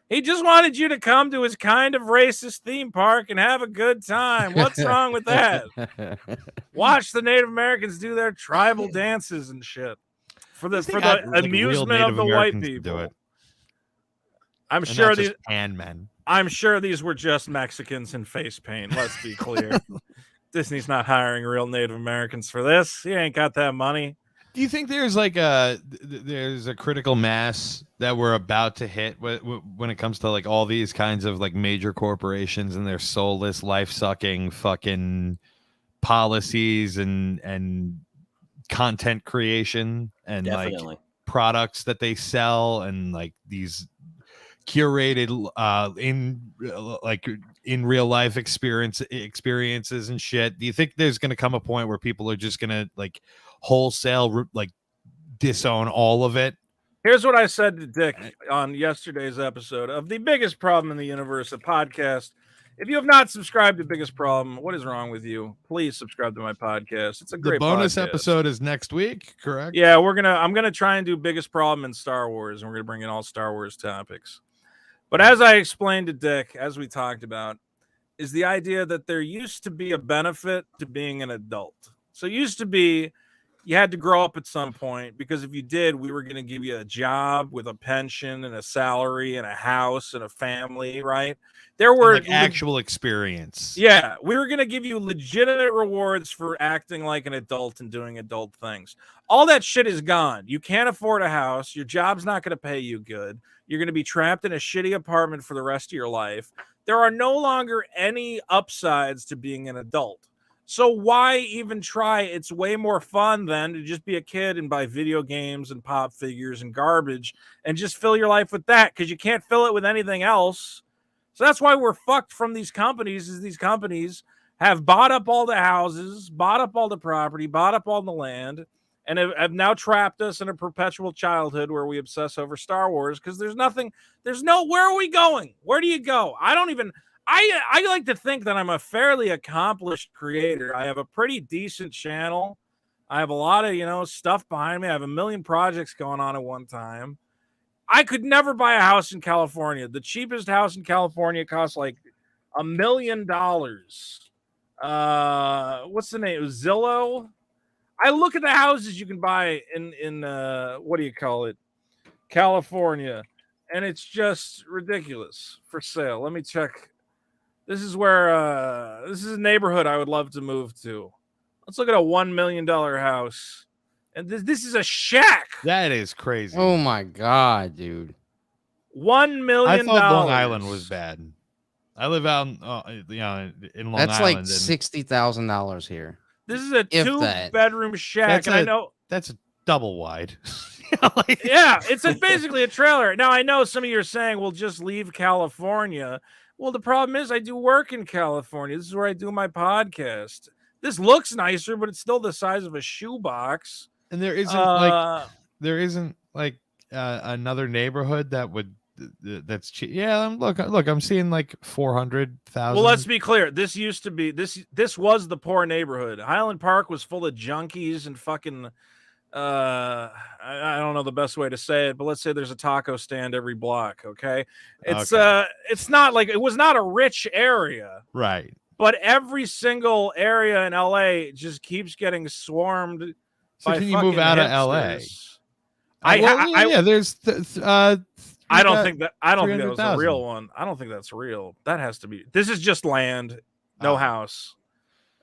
He just wanted you to come to his kind of racist theme park and have a good time. What's wrong with that? Watch the Native Americans do their tribal dances and shit for the amusement of the white people. I'm sure these men. I'm sure these were just Mexicans in face paint. Let's be clear. Disney's not hiring real Native Americans for this. He ain't got that money. Do you think there's like a critical mass that we're about to hit when it comes to like all these kinds of like major corporations and their soulless, life-sucking fucking policies and content creation and like products that they sell and like these curated in real life experiences and shit? Do you think there's going to come a point where people are just going to like wholesale like disown all of it? Here's what I said to Dick on yesterday's episode of The Biggest Problem in the Universe, a podcast. If you have not subscribed to Biggest Problem, what is wrong with you? Please subscribe to my podcast. It's a great bonus podcast. Episode is next week, correct? Yeah, I'm gonna try and do Biggest Problem in Star Wars, and we're gonna bring in all Star Wars topics. But as I explained to Dick, as we talked about, is the idea that there used to be a benefit to being an adult. So it used to be you had to grow up at some point, because if you did, we were going to give you a job with a pension and a salary and a house and a family, right? There were like actual experience. Yeah, we were going to give you legitimate rewards for acting like an adult and doing adult things. All that shit is gone. You can't afford a house. Your job's not going to pay you good. You're going to be trapped in a shitty apartment for the rest of your life. There are no longer any upsides to being an adult. So why even try? It's way more fun then to just be a kid and buy video games and pop figures and garbage and just fill your life with that, because you can't fill it with anything else. So that's why we're fucked from these companies, is these companies have bought up all the houses, bought up all the property, bought up all the land, and have now trapped us in a perpetual childhood where we obsess over Star Wars because where are we going? Where do you go? I like to think that I'm a fairly accomplished creator. I have a pretty decent channel. I have a lot of, stuff behind me. I have a million projects going on at one time. I could never buy a house in California. The cheapest house in California costs like $1 million. What's the name? Zillow. I look at the houses you can buy in what do you call it? California. And it's just ridiculous for sale. Let me check. This is where this is a neighborhood I would love to move to. Let's look at a $1 million house. And this is a shack. That is crazy. Oh my god, dude. $1 million. I thought Long Island was bad. I live out in Long Island. That's like $60,000 here. This is a 2-bedroom shack. And I know that's a double wide. Yeah, it's basically a trailer. Now I know some of you are saying, "Well, just leave California." Well, the problem is I do work in California. This is where I do my podcast. This looks nicer, but it's still the size of a shoebox. And there isn't like another neighborhood that would that's cheap. Yeah, look, I'm seeing like 400,000. Well, let's be clear. This used to be this was the poor neighborhood. Highland Park was full of junkies and fucking I don't know the best way to say it, but let's say there's a taco stand every block, okay? It's not like it was not a rich area. Right. But every single area in LA just keeps getting swarmed. So by can you move out of LA? There's I don't think that was a real one. I don't think that's real. That has to be. This is just land, no house.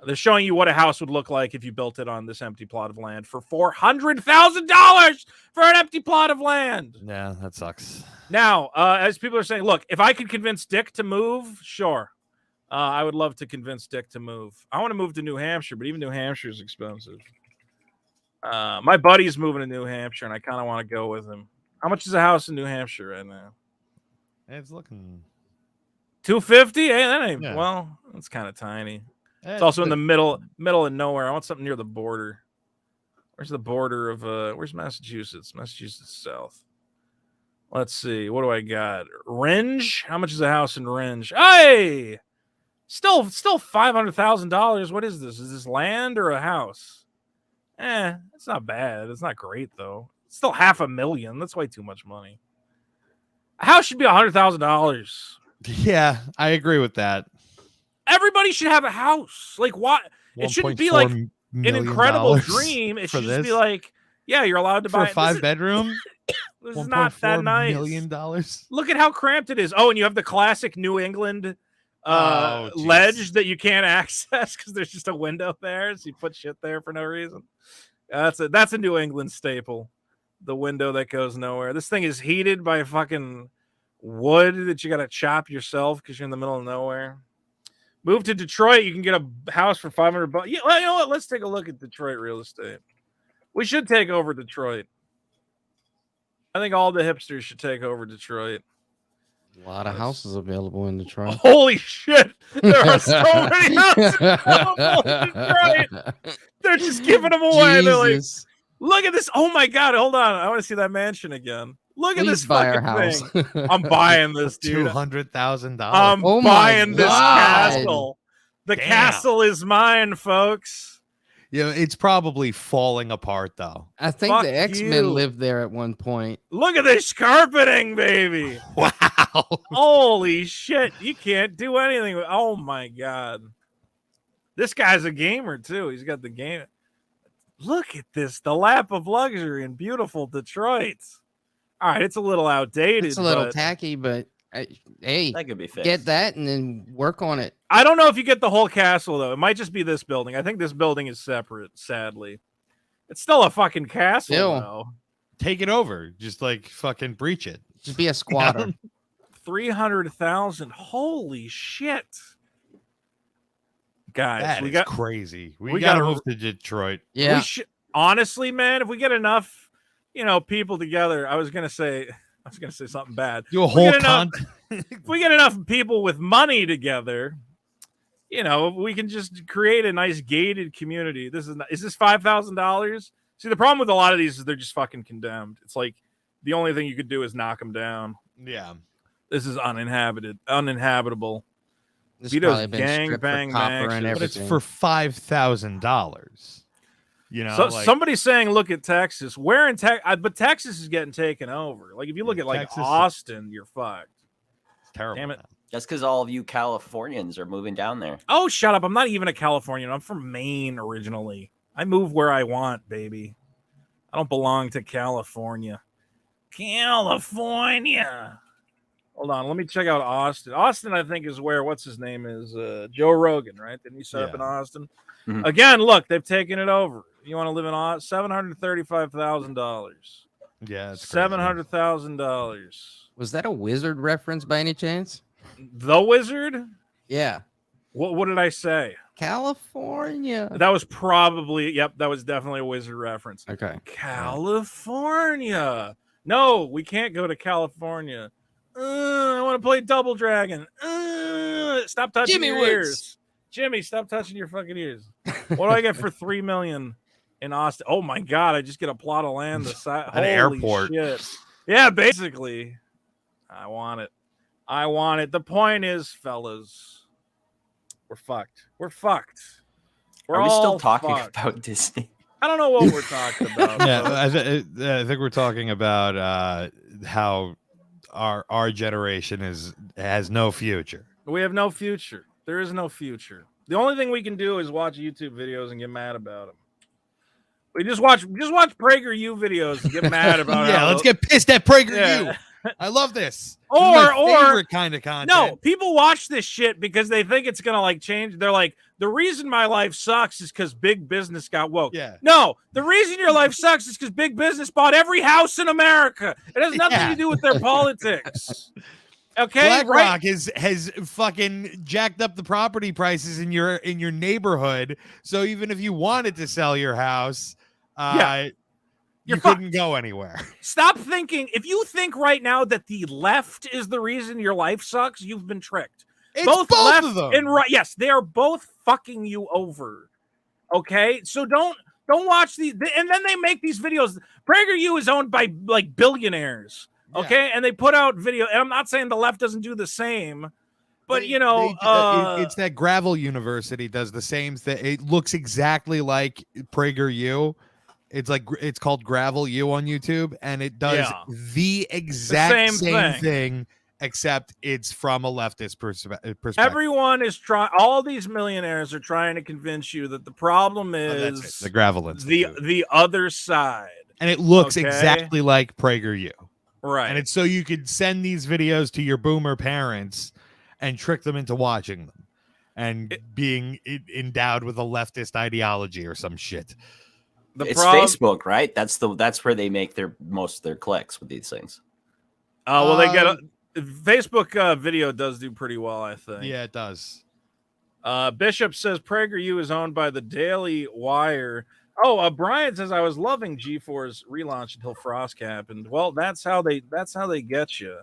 They're showing you what a house would look like if you built it on this empty plot of land for $400,000 for an empty plot of land. Yeah, that sucks. Now, as people are saying, look, if I could convince Dick to move, sure. I would love to convince Dick to move. I want to move to New Hampshire, but even New Hampshire is expensive. My buddy's moving to New Hampshire, and I kind of want to go with him. How much is a house in New Hampshire right now? It's looking $250. Hey, that ain't well. It's kind of tiny. It's also in the middle of nowhere. I want something near the border. Where's the border of where's Massachusetts? Massachusetts South. Let's see. What do I got? Rindge? How much is a house in Rindge? Hey! Still $500,000. What is this? Is this land or a house? It's not bad. It's not great though. It's still $500,000. That's way too much money. A house should be $100,000. Yeah, I agree with that. Everybody should have a house. Like, what? It shouldn't be like an incredible dream. It should just be like, yeah, you're allowed to buy a 5-bedroom. This is not that nice. $1 million. Look at how cramped it is. Oh, and you have the classic New England ledge that you can't access because there's just a window there. So you put shit there for no reason. That's a New England staple. The window that goes nowhere. This thing is heated by fucking wood that you got to chop yourself because you're in the middle of nowhere. Move to Detroit, you can get a house for $500. Yeah, well, you know what? Let's take a look at Detroit real estate. We should take over Detroit. I think all the hipsters should take over Detroit. A lot of houses available in Detroit. Holy shit! There are so many houses available in Detroit. They're just giving them away. They're like, look at this. Oh my god! Hold on. I want to see that mansion again. Look at this fucking house. Thing. I'm buying this, dude. $200,000. I'm buying this castle. The castle is mine, folks. Yeah, it's probably falling apart though. I think the X-Men lived there at one point. Look at this carpeting, baby. Wow. Holy shit. You can't do anything. Oh my god. This guy's a gamer too. He's got the game. Look at this. The lap of luxury in beautiful Detroit. All right, it's a little outdated. It's a little tacky, but hey, that could be fixed. Get that and then work on it. I don't know if you get the whole castle, though. It might just be this building. I think this building is separate, sadly. It's still a fucking castle, though. Take it over. Just like fucking breach it. Just be a squatter. 300,000. Holy shit. Guys, that is crazy. We gotta move to Detroit. Yeah. Honestly, man, if we get enough people together, I was gonna say something bad. Do a whole if we get enough people with money together, we can just create a nice gated community. Is this $5,000? See, the problem with a lot of these is they're just fucking condemned. It's like the only thing you could do is knock them down. Yeah. This is uninhabitable. This Vito's gang bang bang. But it's for $5,000. So somebody's saying, look at Texas. Where in Texas? But Texas is getting taken over. Like if you look at like Texas, Austin, you're fucked. It's terrible. Damn it. That's because all of you Californians are moving down there. Oh, shut up. I'm not even a Californian. I'm from Maine originally. I move where I want, baby. I don't belong to California. California. Hold on. Let me check out Austin. Austin, I think, is where, what's his name is? Joe Rogan, right? Didn't he set up in Austin? Mm-hmm. Again, look, they've taken it over. You want to live in Austin? $735,000. Yeah, $700,000. Was that a Wizard reference by any chance? The Wizard? Yeah. What did I say? California. That was probably, that was definitely a Wizard reference. Okay. California. No, we can't go to California. I want to play Double Dragon. Stop touching your ears. Jimmy, stop touching your fucking ears. What do I get for $3 million? in Austin. Oh my God! I just get a plot of land the side. An airport. Shit. Yeah, basically. I want it. I want it. The point is, fellas, we're fucked. We're fucked. Are we still talking fucked. about Disney? I don't know what we're talking about. Yeah, I think we're talking about how our generation has no future. We have no future. There is no future. The only thing we can do is watch YouTube videos and get mad about them. We just watch PragerU videos and get mad about. Yeah, let's get pissed at PragerU. I love this. This is my favorite kind of content. No, people watch this shit because they think it's gonna like change. They're like, the reason my life sucks is because big business got woke. Yeah. No, the reason your life sucks is because big business bought every house in America. It has nothing to do with their politics. Okay, BlackRock has fucking jacked up the property prices in your neighborhood. So even if you wanted to sell your house, you couldn't go anywhere. Stop thinking. If you think right now that the left is the reason your life sucks, you've been tricked. It's both left of them. and right. Yes, they are both fucking you over. Okay, so don't watch these. And then they make these videos. PragerU is owned by like billionaires. Okay, and they put out video. And I'm not saying the left doesn't do the same, but it's that Gravel University does the same thing. It looks exactly like PragerU. It's called Gravel U on YouTube, and it does the exact same thing, except it's from a leftist perspective. Everyone is trying. All these millionaires are trying to convince you that the problem is the Gravel Institute. the other side, and it looks exactly like PragerU. Right. And it's so you could send these videos to your boomer parents and trick them into watching them and being endowed with a leftist ideology or some shit. It's Facebook, right? That's where they make most of their clicks with these things. Well, they get Facebook video does do pretty well, I think. Yeah, it does. Bishop says PragerU is owned by the Daily Wire. Oh, Brian says I was loving G4's relaunch until Frosk happened. Well, that's how they get you.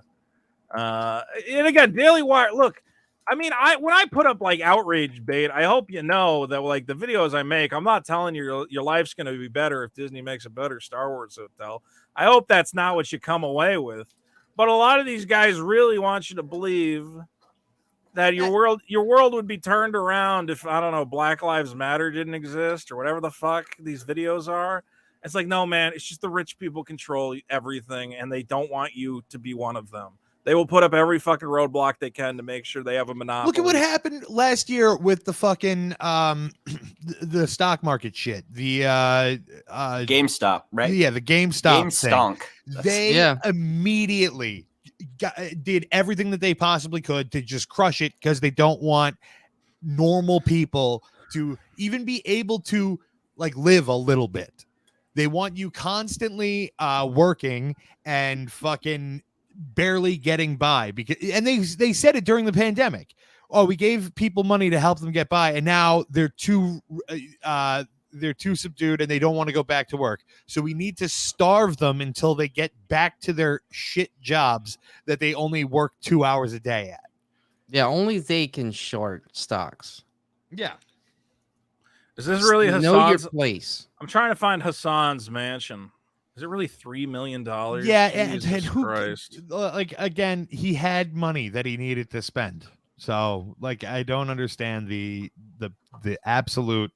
And again, Daily Wire. Look, I mean, when I put up like outrage bait, I hope you know that like the videos I make, I'm not telling you your life's going to be better if Disney makes a better Star Wars hotel. I hope that's not what you come away with. But a lot of these guys really want you to believe that your world would be turned around if, I don't know, Black Lives Matter didn't exist or whatever the fuck these videos are. It's like, no, man, it's just the rich people control everything, and they don't want you to be one of them. They will put up every fucking roadblock they can to make sure they have a monopoly. Look at what happened last year with the fucking the stock market shit. The GameStop, right? Yeah, the GameStop stunk. They immediately did everything that they possibly could to just crush it because they don't want normal people to even be able to like live a little bit. They want you constantly working and fucking barely getting by and they said it during the pandemic. Oh, we gave people money to help them get by, and now they're too subdued and they don't want to go back to work. So we need to starve them until they get back to their shit jobs that they only work 2 hours a day at. Yeah, only they can short stocks. Yeah. Is this really Hassan's? Know your place. I'm trying to find Hassan's mansion. Is it really $3 million? Yeah, and who? Christ. Like again, he had money that he needed to spend. So, like, I don't understand the absolute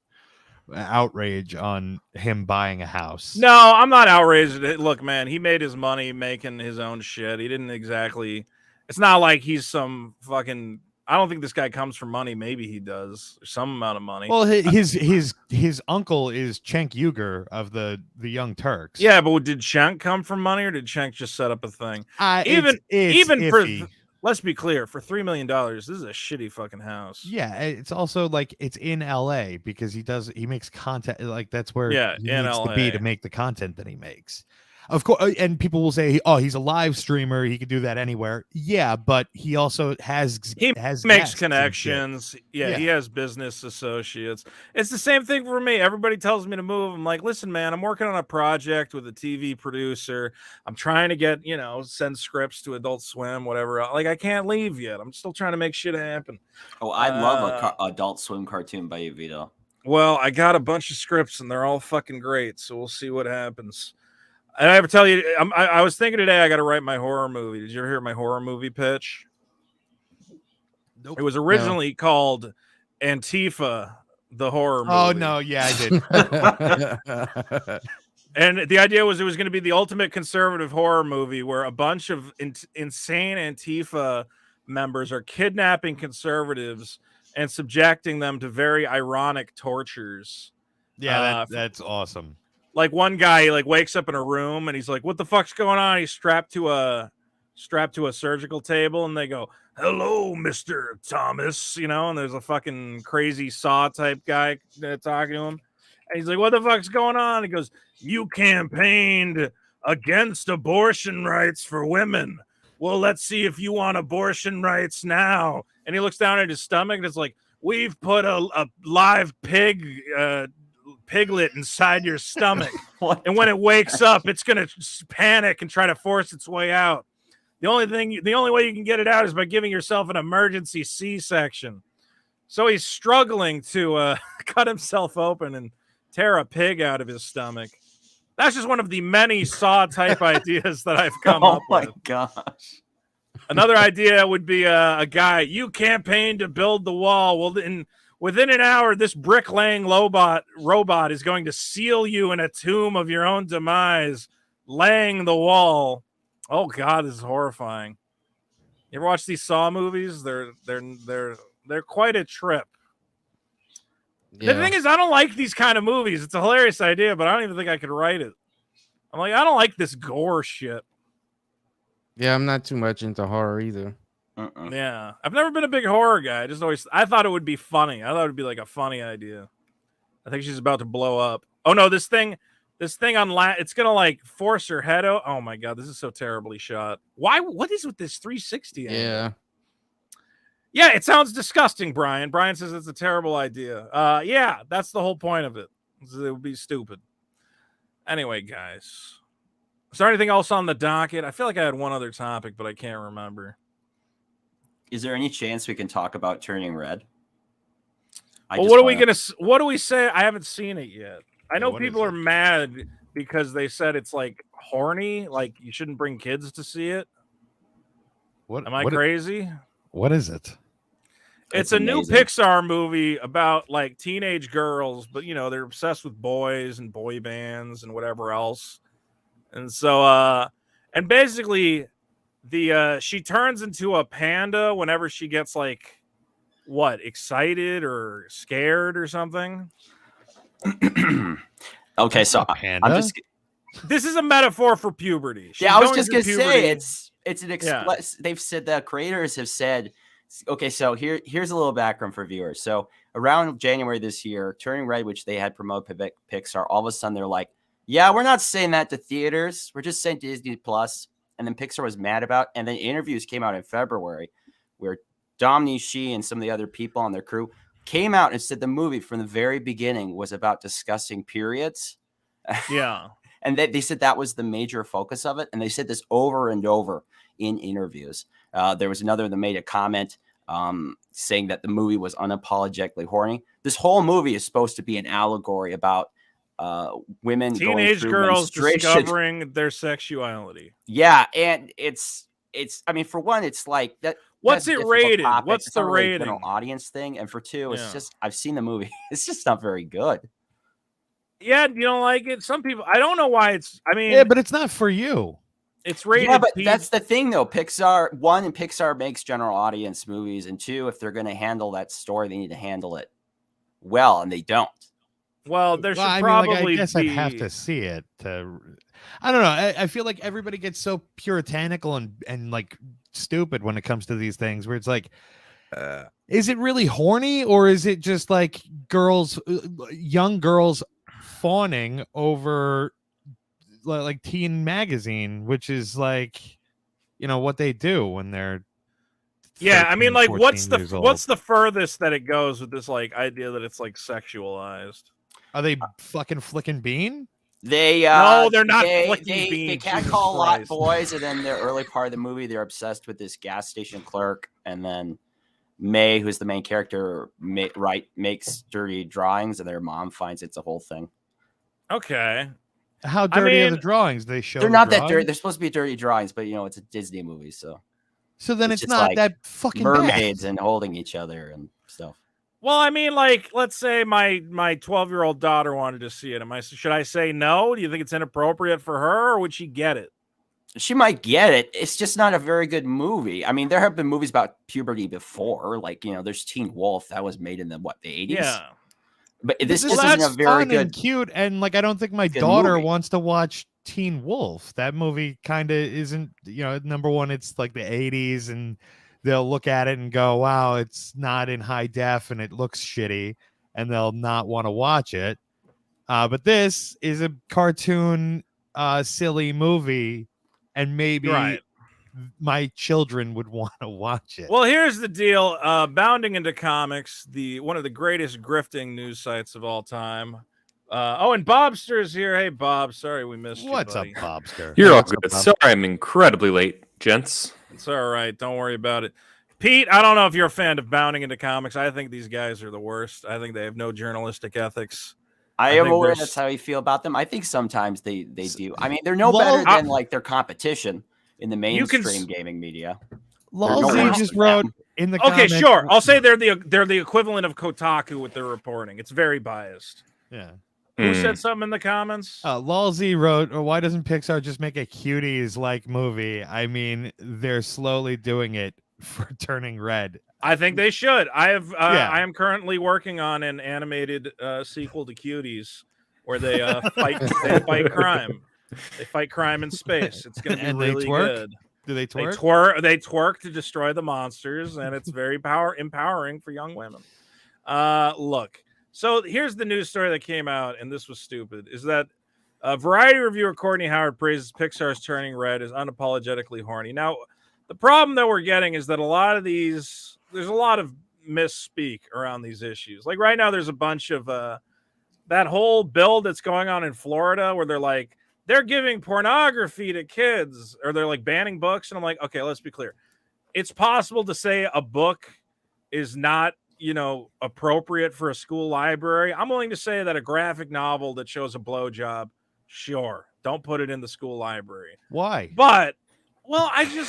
outrage on him buying a house. No, I'm not outraged. Look, man, he made his money making his own shit. He didn't exactly. It's not like he's some fucking. I don't think this guy comes from money. Maybe he does some amount of money. Well, his uncle is Cenk Uygur of the Young Turks. Yeah, but did Cenk come from money, or did Cenk just set up a thing? Even for let's be clear, for $3 million, this is a shitty fucking house. Yeah, it's also like it's in LA because he makes content like that's where he needs to be to make the content that he makes. Of course, and people will say, "Oh, he's a live streamer; he could do that anywhere." Yeah, but he also makes connections. Yeah, he has business associates. It's the same thing for me. Everybody tells me to move. I'm like, listen, man, I'm working on a project with a TV producer. I'm trying to get send scripts to Adult Swim, whatever. Like, I can't leave yet. I'm still trying to make shit happen. Oh, I love a Adult Swim cartoon by you, Vito. Well, I got a bunch of scripts and they're all fucking great, so we'll see what happens. And I ever tell you, I was thinking today I got to write my horror movie. Did you ever hear my horror movie pitch? Nope. It was originally called Antifa, the horror movie. Oh no, yeah, I did. And the idea was it was going to be the ultimate conservative horror movie where a bunch of insane Antifa members are kidnapping conservatives and subjecting them to very ironic tortures. Yeah, that's awesome. Like one guy like wakes up in a room and he's like, "What the fuck's going on?" He's strapped to a surgical table, and they go, "Hello, Mr. Thomas," you know, and there's a fucking crazy Saw type guy talking to him. And he's like, "What the fuck's going on?" He goes, "You campaigned against abortion rights for women. Well, let's see if you want abortion rights now." And he looks down at his stomach and it's like, "We've put a live piglet inside your stomach. And when it wakes up, it's going to panic and try to force its way out. The only way you can get it out is by giving yourself an emergency C-section." So he's struggling to cut himself open and tear a pig out of his stomach. That's just one of the many Saw type ideas that I've come up with. Oh my gosh. Another idea would be a guy, "You campaigned to build the wall. Well, within an hour, this bricklaying robot is going to seal you in a tomb of your own demise, laying the wall." Oh God, this is horrifying. You ever watch these Saw movies? They're quite a trip. Yeah. The thing is, I don't like these kind of movies. It's a hilarious idea, but I don't even think I could write it. I'm like, I don't like this gore shit. Yeah, I'm not too much into horror either. Yeah, I've never been a big horror guy. I thought it would be funny. I thought it would be like a funny idea. I think she's about to blow up. Oh no, this thing on it's gonna like force her head out. Oh my God, this is so terribly shot. Why? What is with this 360? Yeah. Yeah, it sounds disgusting, Brian. Brian says it's a terrible idea. Yeah, that's the whole point of it. It would be stupid. Anyway, guys, is there anything else on the docket? I feel like I had one other topic, but I can't remember. Is there any chance we can talk about Turning Red? Well, what do we say? I haven't seen it yet. I know people are mad because they said it's like horny, like you shouldn't bring kids to see it. Am I crazy? What is it? It's a new Pixar movie about like teenage girls, but you know, they're obsessed with boys and boy bands and whatever else. And so and basically she turns into a panda whenever she gets like excited or scared or something. Okay, so I'm just this is a metaphor for puberty. I was just gonna say it's an they've said the creators have said. Okay, so here's a little background for viewers. So around January this year, Turning Red, which they had promoted Pixar, all of a sudden they're like, "Yeah, we're not saying that to theaters. We're just saying Disney Plus." And then Pixar was mad about. And then interviews came out in February where Dom Nishi and some of the other people on their crew came out and said the movie from the very beginning was about discussing periods. Yeah. And they said that was the major focus of it. And they said this over and over in interviews. There was another that made a comment saying that the movie was unapologetically horny. This whole movie is supposed to be an allegory about women, teenage girls discovering their sexuality. Yeah, and it's. I mean, for one, it's like that. What's it rated? What's the rating? An audience thing, and for two, it's just I've seen the movie. It's just not very good. Yeah, you don't like it. Some people, I don't know why it's. I mean, yeah, but it's not for you. It's rated. Yeah, but that's the thing, though. Pixar makes general audience movies, and two, if they're going to handle that story, they need to handle it well, and they don't. Well, there should probably I guess I'd have to see it. I don't know. I feel like everybody gets so puritanical and like stupid when it comes to these things, where it's like, is it really horny, or is it just like young girls fawning over like teen magazine, which is like, you know, what they do when they're 13, I mean, like, what's the old. furthest that it goes with this like idea that it's like sexualized? Are they fucking flicking bean? No, they're not flicking bean. They can't call a lot boys, and then the early part of the movie, they're obsessed with this gas station clerk, and then May, who's the main character, makes dirty drawings, and their mom finds it's a whole thing. Okay. How dirty are the drawings? They show they're the not that drawings? dirty. They're supposed to be dirty drawings, but it's a Disney movie, so then it's just not like that fucking mermaids bad. and holding each other and stuff. Well, I mean, like, let's say my 12-year-old daughter wanted to see it. Should I say no? Do you think it's inappropriate for her, or would she get it? She might get it. It's just not a very good movie. I mean, there have been movies about puberty before, like there's Teen Wolf that was made in the 80s. Yeah. But this Well, isn't that's a very fun good, and cute, and like I don't think my good daughter movie. wants to watch Teen Wolf. That movie kind of isn't, number one, it's like the 80s, and they'll look at it and go, wow, it's not in high def and it looks shitty, and they'll not want to watch it. But this is a cartoon, silly movie, and maybe my children would want to watch it. Well, here's the deal. Bounding into comics, one of the greatest grifting news sites of all time. And Bobster's here. Hey, Bob. Sorry we missed you. What's buddy. up, Bobster? You're all good. Sorry, I'm incredibly late, gents. It's all right. Don't worry about it. Pete, I don't know if you're a fan of Bounding into comics. I think these guys are the worst. I think they have no journalistic ethics. I am aware that's how you feel about them. I think sometimes they do. I mean, they're no better than like their competition in the mainstream gaming media. Lolzy just wrote in the okay, comments. sure. I'll say they're the equivalent of Kotaku with their reporting. It's very biased. Yeah. Who said something in the comments? Lolzy wrote, why doesn't Pixar just make a cuties-like movie? I mean, they're slowly doing it for Turning Red. I think they should. I am currently working on an animated sequel to Cuties where they fight crime. They fight crime in space. It's going to be And really they twerk? good. Do they twerk? They twerk to destroy the monsters, and it's very empowering for young women. Look. So here's the news story that came out, and this was stupid, is that Variety reviewer Courtney Howard praises Pixar's Turning Red as unapologetically horny. Now, the problem that we're getting is that there's a lot of misspeak around these issues. Like right now, there's a bunch of that whole bill that's going on in Florida where they're giving pornography to kids, or they're like banning books. And I'm like, okay, let's be clear. It's possible to say a book is not appropriate for a school library. I'm willing to say that a graphic novel that shows a blowjob, sure, don't put it in the school library. Why? But, well, I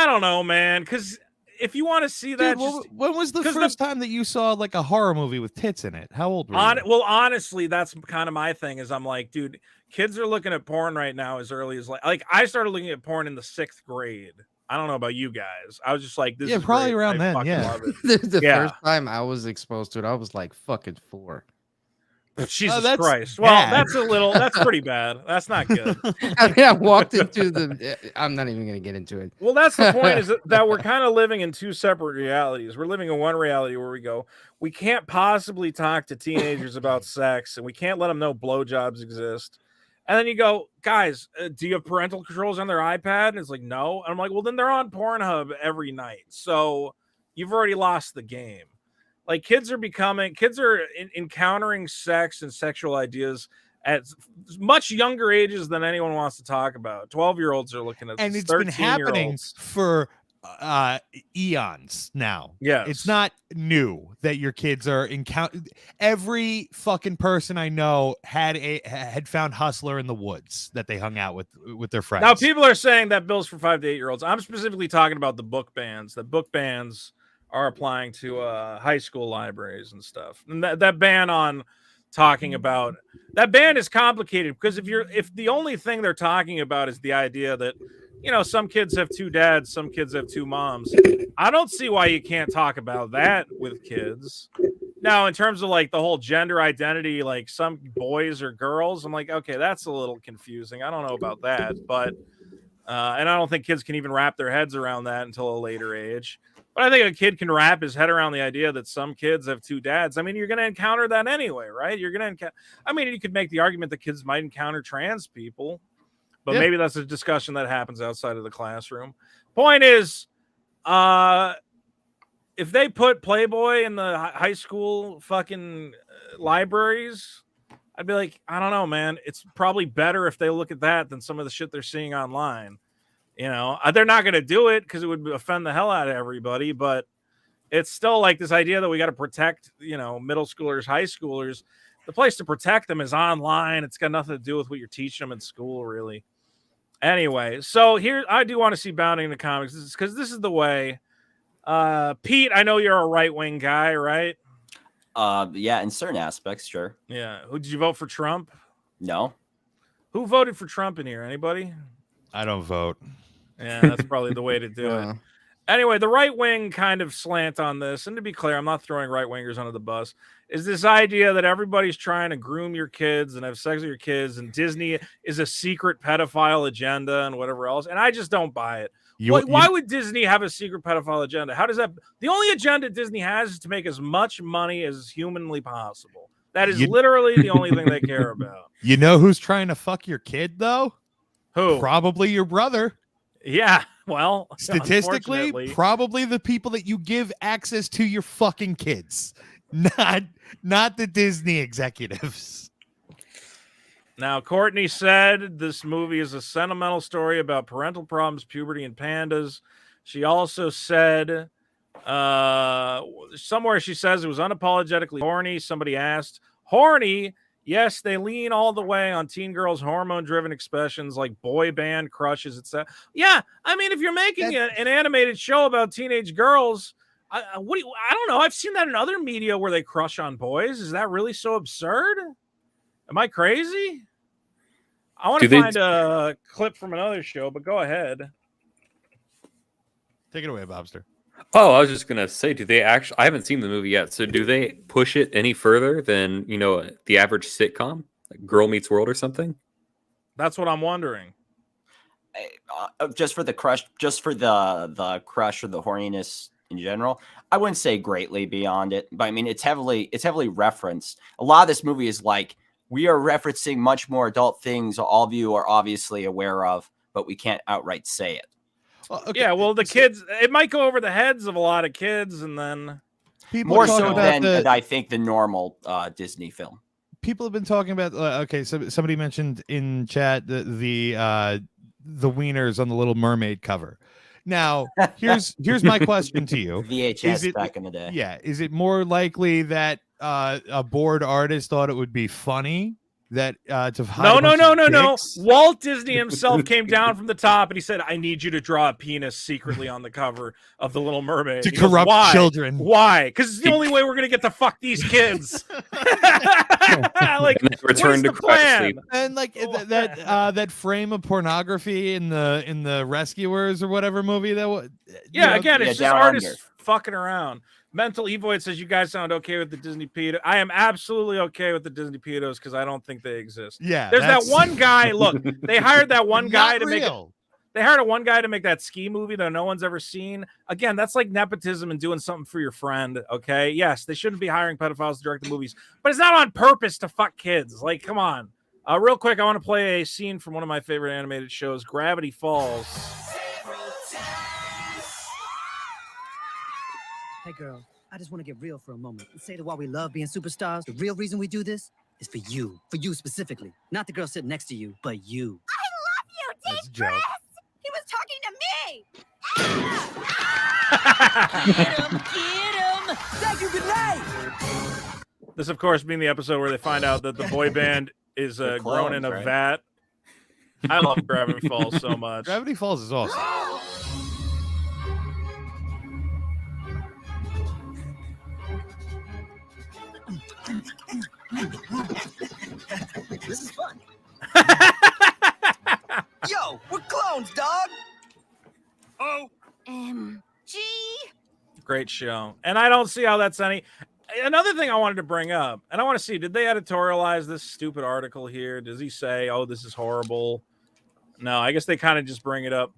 don't know, man, because if you want to see that, when was the first time that you saw like a horror movie with tits in it? How old were you? Well, honestly, that's kind of my thing. Is I'm like, dude, kids are looking at porn right now as early as like I started looking at porn in the 6th grade. I don't know about you guys. I was just like, this is probably great. around then. fucking Yeah, love it. the first time I was exposed to it, I was like fucking 4. Jesus that's Christ. Well, bad. that's pretty bad. That's not good. I mean, I walked into I'm not even going to get into it. Well, that's the point, is that we're kind of living in two separate realities. We're living in one reality where we can't possibly talk to teenagers about sex, and we can't let them know blowjobs exist. And then you go, guys, do you have parental controls on their iPad? And it's like, no. And I'm like, well, then they're on Pornhub every night. So you've already lost the game. Like kids are encountering sex and sexual ideas at much younger ages than anyone wants to talk about. 12-year-olds are looking at, and it's been happening for eons now. Yeah, it's not new that your kids are every fucking person I know had found Hustler in the woods that they hung out with their friends. Now people are saying that bill's for 5 to 8-year-olds. I'm specifically talking about the book bans. The book bans are applying to high school libraries and stuff. And that ban on talking about that ban is complicated because if the only thing they're talking about is the idea that some kids have 2 dads, some kids have 2 moms, I don't see why you can't talk about that with kids. Now, in terms of like the whole gender identity, like some boys or girls, I'm like, okay, that's a little confusing. I don't know about that, but and I don't think kids can even wrap their heads around that until a later age. But I think a kid can wrap his head around the idea that some kids have 2 dads. I mean, you're going to encounter that anyway, right? You're going to you could make the argument that kids might encounter trans people, but maybe that's a discussion that happens outside of the classroom. Point is, if they put Playboy in the high school fucking libraries, I'd be like, I don't know, man. It's probably better if they look at that than some of the shit they're seeing online. They're not going to do it because it would offend the hell out of everybody. But it's still like this idea that we got to protect, middle schoolers, high schoolers. The place to protect them is online. It's got nothing to do with what you're teaching them in school, really. Anyway, so here I do want to see Bounding the comics because this is the way. Pete, I know you're a right-wing guy, right? Yeah, in certain aspects, sure. Yeah. Who did you vote for? Trump? No. Who voted for Trump in here? Anybody? I don't vote. Yeah, that's probably the way to do it. Anyway, the right wing kind of slant on this, and to be clear, I'm not throwing right wingers under the bus, is this idea that everybody's trying to groom your kids and have sex with your kids, and Disney is a secret pedophile agenda and whatever else. And I just don't buy it. Why would Disney have a secret pedophile agenda? How does that? The only agenda Disney has is to make as much money as humanly possible. That is literally the only thing they care about. You know who's trying to fuck your kid, though? Who? Probably your brother. Yeah, well, statistically, probably the people that you give access to your fucking kids, not the Disney executives. Now, Courtney said this movie is a sentimental story about parental problems, puberty, and pandas. She also said somewhere she says it was unapologetically horny. Somebody asked, horny? Yes, they lean all the way on teen girls' hormone-driven expressions like boy band crushes, etc. Yeah, I mean, if you're making an animated show about teenage girls, I don't know. I've seen that in other media where they crush on boys. Is that really so absurd? Am I crazy? I want to find a clip from another show, but go ahead. Take it away, Bobster. Oh, I was just gonna say, do they actually? I haven't seen the movie yet, so do they push it any further than the average sitcom, like Girl Meets World or something? That's what I'm wondering. Just for the crush, the crush or the horniness in general, I wouldn't say greatly beyond it, but I mean it's heavily referenced. A lot of this movie is like we are referencing much more adult things all of you are obviously aware of, but we can't outright say it. Okay. Yeah, well, the kids, it might go over the heads of a lot of kids, and then more so than I think the normal Disney film. People have been talking about. Okay, so somebody mentioned in chat the wieners on the Little Mermaid cover. Now, here's my question to you: VHS back in the day. Yeah, is it more likely that a bored artist thought it would be funny? That to hide no. Walt Disney himself came down from the top and he said, "I need you to draw a penis secretly on the cover of the Little Mermaid to corrupt children." Why? Because it's the only way we're gonna get to fuck these kids. Like, return to plan? And like that frame of pornography in the Rescuers or whatever movie that was. Yeah, again, it's just artists fucking around. Mental Evoid says you guys sound okay with the Disney pedo. I am absolutely okay with the Disney pedos because I don't think they exist. Yeah, there's that one guy. Look, they hired that one guy to make it. They hired one guy to make that ski movie that no one's ever seen. Again, that's like nepotism and doing something for your friend. Okay, yes, they shouldn't be hiring pedophiles to direct the movies, but it's not on purpose to fuck kids. Like, come on. Real quick, I want to play a scene from one of my favorite animated shows, Gravity Falls. Hey, girl, I just want to get real for a moment and say that while we love being superstars, the real reason we do this is for you specifically. Not the girl sitting next to you, but you. I love you, Dick Chris! He was talking to me! Get him! Thank you, good night! This, of course, being the episode where they find out that the boy band is grown in a vat. I love Gravity Falls so much. Gravity Falls is awesome. This is fun. Yo, we're clones, dog. OMG. Great show. And I don't see how that's any. Another thing I wanted to bring up, and I want to see, did they editorialize this stupid article here? Does he say, oh, this is horrible? No, I guess they kind of just bring it up.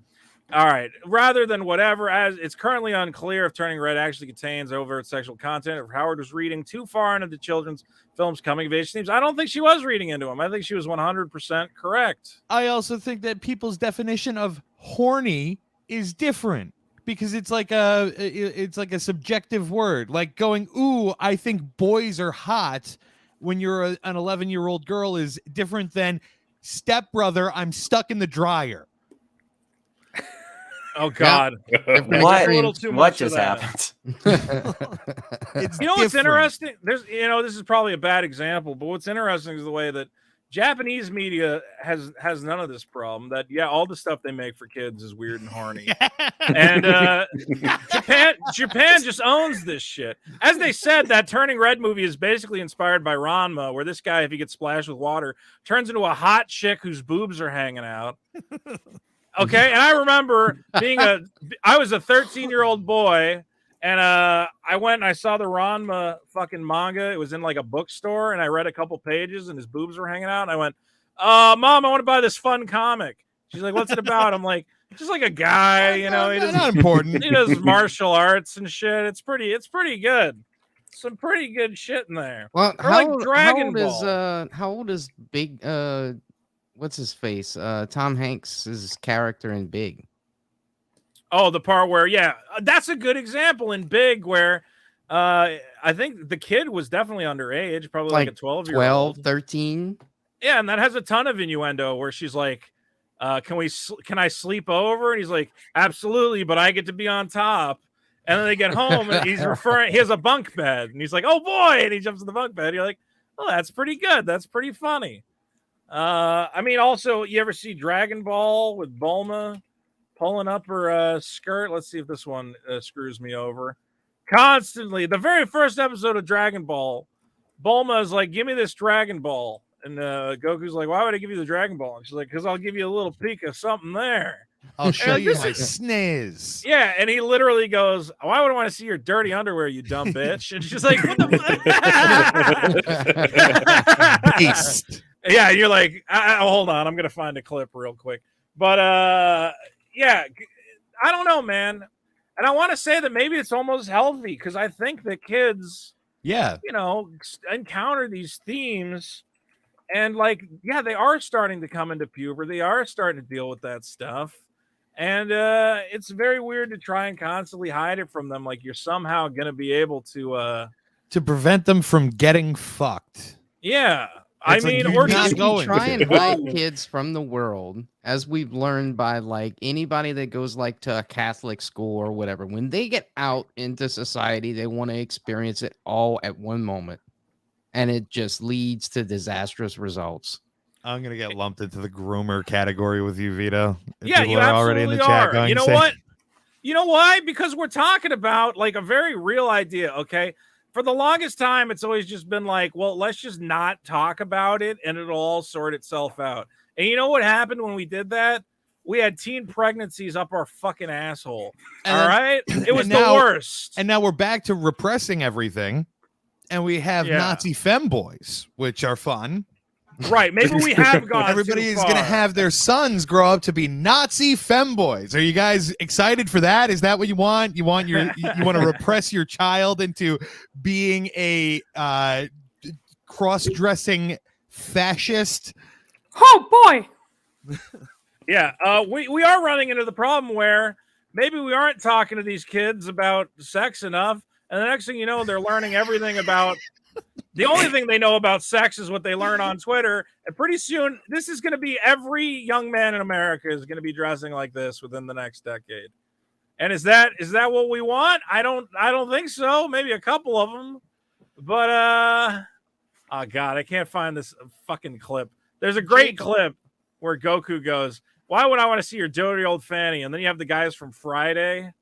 All right. Rather than whatever, as it's currently unclear if Turning Red actually contains overt sexual content, or if Howard was reading too far into the children's film's coming of age themes. I don't think she was reading into them. I think she was 100% correct. I also think that people's definition of horny is different because it's like a subjective word, like going, ooh, I think boys are hot when you're an 11-year-old girl is different than stepbrother, I'm stuck in the dryer. Oh God! What just happened? You know what's interesting? There's, this is probably a bad example, but what's interesting is the way that Japanese media has none of this problem. That all the stuff they make for kids is weird and horny, and Japan just owns this shit. As they said, that Turning Red movie is basically inspired by Ranma, where this guy, if he gets splashed with water, turns into a hot chick whose boobs are hanging out. Okay, and I remember I was a 13-year-old boy, and I went and I saw the Ranma fucking manga. It was in like a bookstore, and I read a couple pages, and his boobs were hanging out. And I went, Mom, I want to buy this fun comic. She's like, what's it about? I'm like, just like a guy, he does not important. He does martial arts and shit. It's pretty good. Some pretty good shit in there. Well, or like Dragon Ball. How old is Big? What's his face? Tom Hanks' character in Big. Oh, the part where, that's a good example in Big, where I think the kid was definitely underage, probably like a 12-year-old. 13. Yeah, and that has a ton of innuendo where she's like, can I sleep over? And he's like, absolutely, but I get to be on top. And then they get home, and he has a bunk bed, and he's like, oh boy, and he jumps in the bunk bed. You're like, oh, that's pretty good. That's pretty funny. I mean, also, you ever see Dragon Ball with Bulma pulling up her skirt? Let's see if this one screws me over. Constantly, the very first episode of Dragon Ball, Bulma is like, give me this Dragon Ball. And Goku's like, why would I give you the Dragon Ball? And she's like, because I'll give you a little peek of something there. I'll show you my sniz. Yeah, and he literally goes, why would I want to see your dirty underwear, you dumb bitch? And she's like, what the fuck? Beast. Yeah, you're like, hold on, I'm going to find a clip real quick. But, I don't know, man. And I want to say that maybe it's almost healthy, because I think that kids, encounter these themes. And they are starting to come into puberty. They are starting to deal with that stuff. And it's very weird to try and constantly hide it from them. Like you're somehow going to be able to prevent them from getting fucked. Yeah. It's or just try and hide kids from the world, as we've learned by anybody that goes to a Catholic school or whatever. When they get out into society, they want to experience it all at one moment. And it just leads to disastrous results. I'm gonna get lumped into the groomer category with you, Vito. Yeah, people you are already in the chat going, you know what? You know why? Because we're talking about a very real idea. Okay, for the longest time, it's always just been well, let's just not talk about it, and it'll all sort itself out. And you know what happened when we did that? We had teen pregnancies up our fucking asshole. All right, it was the worst. And now we're back to repressing everything. And we have Nazi femboys, which are fun. Right. Maybe we have gone. Everybody is going to have their sons grow up to be Nazi femboys. Are you guys excited for that? Is that what you want? You want you want to repress your child into being a cross-dressing fascist? Oh boy. Yeah. We are running into the problem where maybe we aren't talking to these kids about sex enough. And the next thing you know, they're learning everything about the only thing they know about sex is what they learn on Twitter. And pretty soon, this is going to be every young man in America is going to be dressing like this within the next decade. And is that what we want? I don't think so. Maybe a couple of them. But oh God, I can't find this fucking clip. There's a great clip where Goku goes, "Why would I want to see your dirty old fanny?" And then you have the guys from Friday.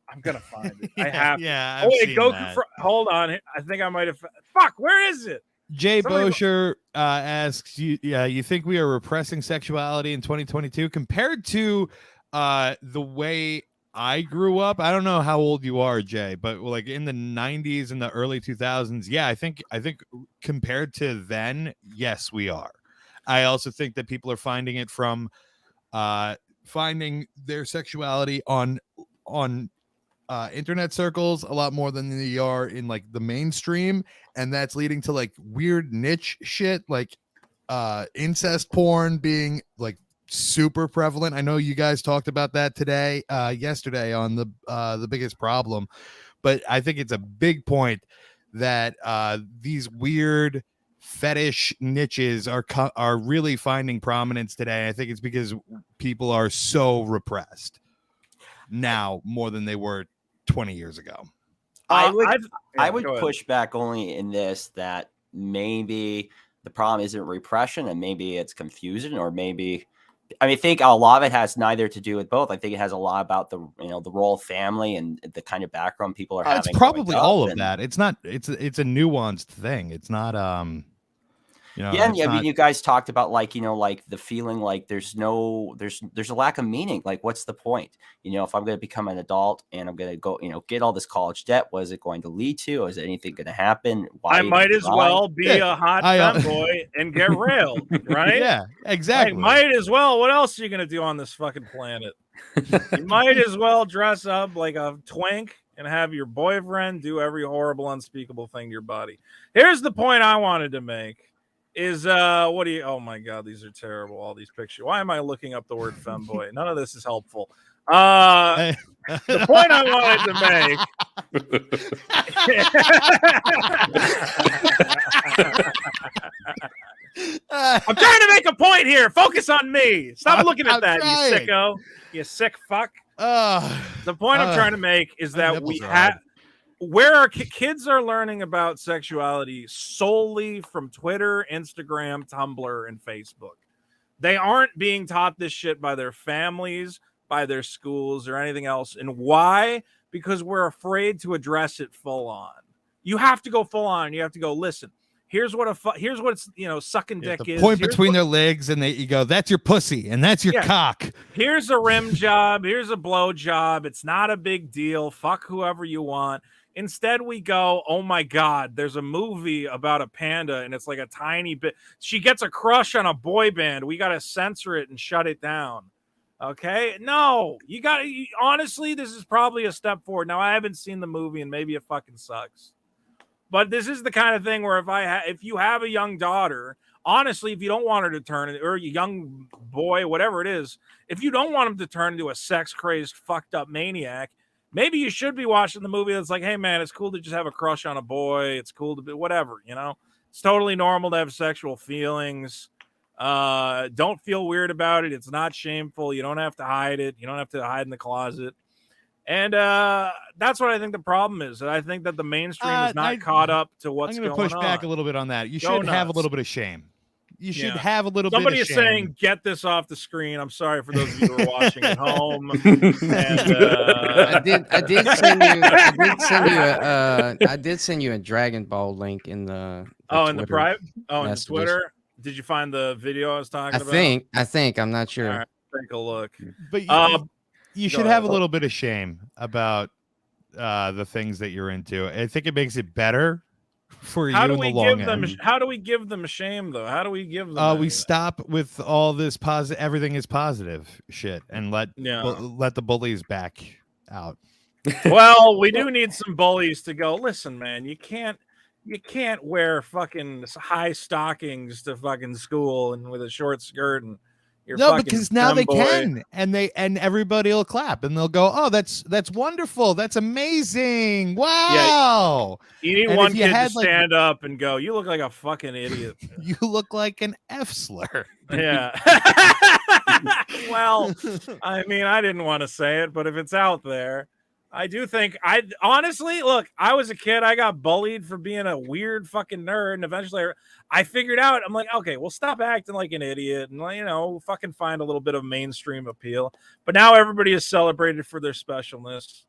I'm gonna find it. I have. Yeah. Oh, wait, Goku. Hold on. I think I might have. Fuck. Where is it? Jay Bosher asks you. Yeah, you think we are repressing sexuality in 2022 compared to the way I grew up? I don't know how old you are, Jay, but in the 90s and the early 2000s, yeah, I think compared to then, yes, we are. I also think that people are finding it from finding their sexuality on internet circles a lot more than they are in the mainstream, and that's leading to weird niche shit incest porn being super prevalent. I know you guys talked about that yesterday on the biggest problem, but I think it's a big point that these weird fetish niches are really finding prominence today. I think it's because people are so repressed. now more than they were 20 years ago. I go would ahead. push back only in this, that maybe the problem isn't repression and maybe it's confusion, or maybe, I think a lot of it has neither to do with both. I think it has a lot about the role of family and the kind of background people are having. It's probably growing all up, of and that. It's not. It's a nuanced thing. It's not. yeah, and I mean, you guys talked about like the feeling like there's a lack of meaning. Like, what's the point? If I'm going to become an adult and I'm going to go, get all this college debt, what is it going to lead to? Is anything going to happen? Why I might as try? well be a hot femboy and get railed, right? Yeah, exactly. Like, might as well. What else are you going to do on this fucking planet? You might as well dress up like a twink and have your boyfriend do every horrible, unspeakable thing to your body. Here's the point I wanted to make. Oh my god, these are terrible, all these pictures. Why am I looking up the word femboy? None of this is helpful. The point I wanted to make. I'm trying to make a point here. Focus on me. Stop looking at that, you sicko. You sick fuck. The point I'm trying to make is that we have where our kids are learning about sexuality solely from Twitter, Instagram, Tumblr, and Facebook. They aren't being taught this shit by their families, by their schools, or anything else. And why? Because we're afraid to address it full on. You have to go full on. You have to go, listen, here's what it's sucking dick is. Point between their legs, and you go, that's your pussy, and that's your cock. Here's a rim job. Here's a blow job. It's not a big deal. Fuck whoever you want. Instead, we go, oh my God, there's a movie about a panda, and it's like a tiny bit. She gets a crush on a boy band. We got to censor it and shut it down. Okay? No, honestly, this is probably a step forward. Now, I haven't seen the movie, and maybe it fucking sucks. But this is the kind of thing where if you have a young daughter, honestly, if you don't want her to turn, or a young boy, whatever it is, if you don't want him to turn into a sex-crazed, fucked-up maniac, maybe you should be watching the movie that's like, hey, man, it's cool to just have a crush on a boy. It's cool to be whatever, It's totally normal to have sexual feelings. Don't feel weird about it. It's not shameful. You don't have to hide it. You don't have to hide in the closet. And that's what I think the problem is. I think that the mainstream is not caught up to what's going on. I'm going to push back a little bit on that. You should have a little bit of shame. You should have a little Somebody bit of shame. Somebody is saying, get this off the screen. I'm sorry for those of you who are watching at home. And, I did send you a Dragon Ball link in the in the private? Oh, in Twitter? Did you find the video I was talking about? I think. I'm not sure. All right, take a look. But you should have a little bit of shame about the things that you're into. I think it makes it better for you in the long end. How do we give them shame, though? How do we give them? We stop with all this positive. Everything is positive shit, and let the bullies back out. Well, we do need some bullies to go. Listen, man, you can't wear fucking high stockings to fucking school and with a short skirt and. Because now they can, and everybody will clap and they'll go, "Oh, that's wonderful, that's amazing, wow!" Yeah, you need one kid to stand up and go, "You look like a fucking idiot. You look like an F slur." Yeah. Well, I mean, I didn't want to say it, but if it's out there, I do think honestly, look, I was a kid. I got bullied for being a weird fucking nerd. And eventually I figured out, I'm like, okay, well, stop acting like an idiot and, fucking find a little bit of mainstream appeal. But now everybody is celebrated for their specialness.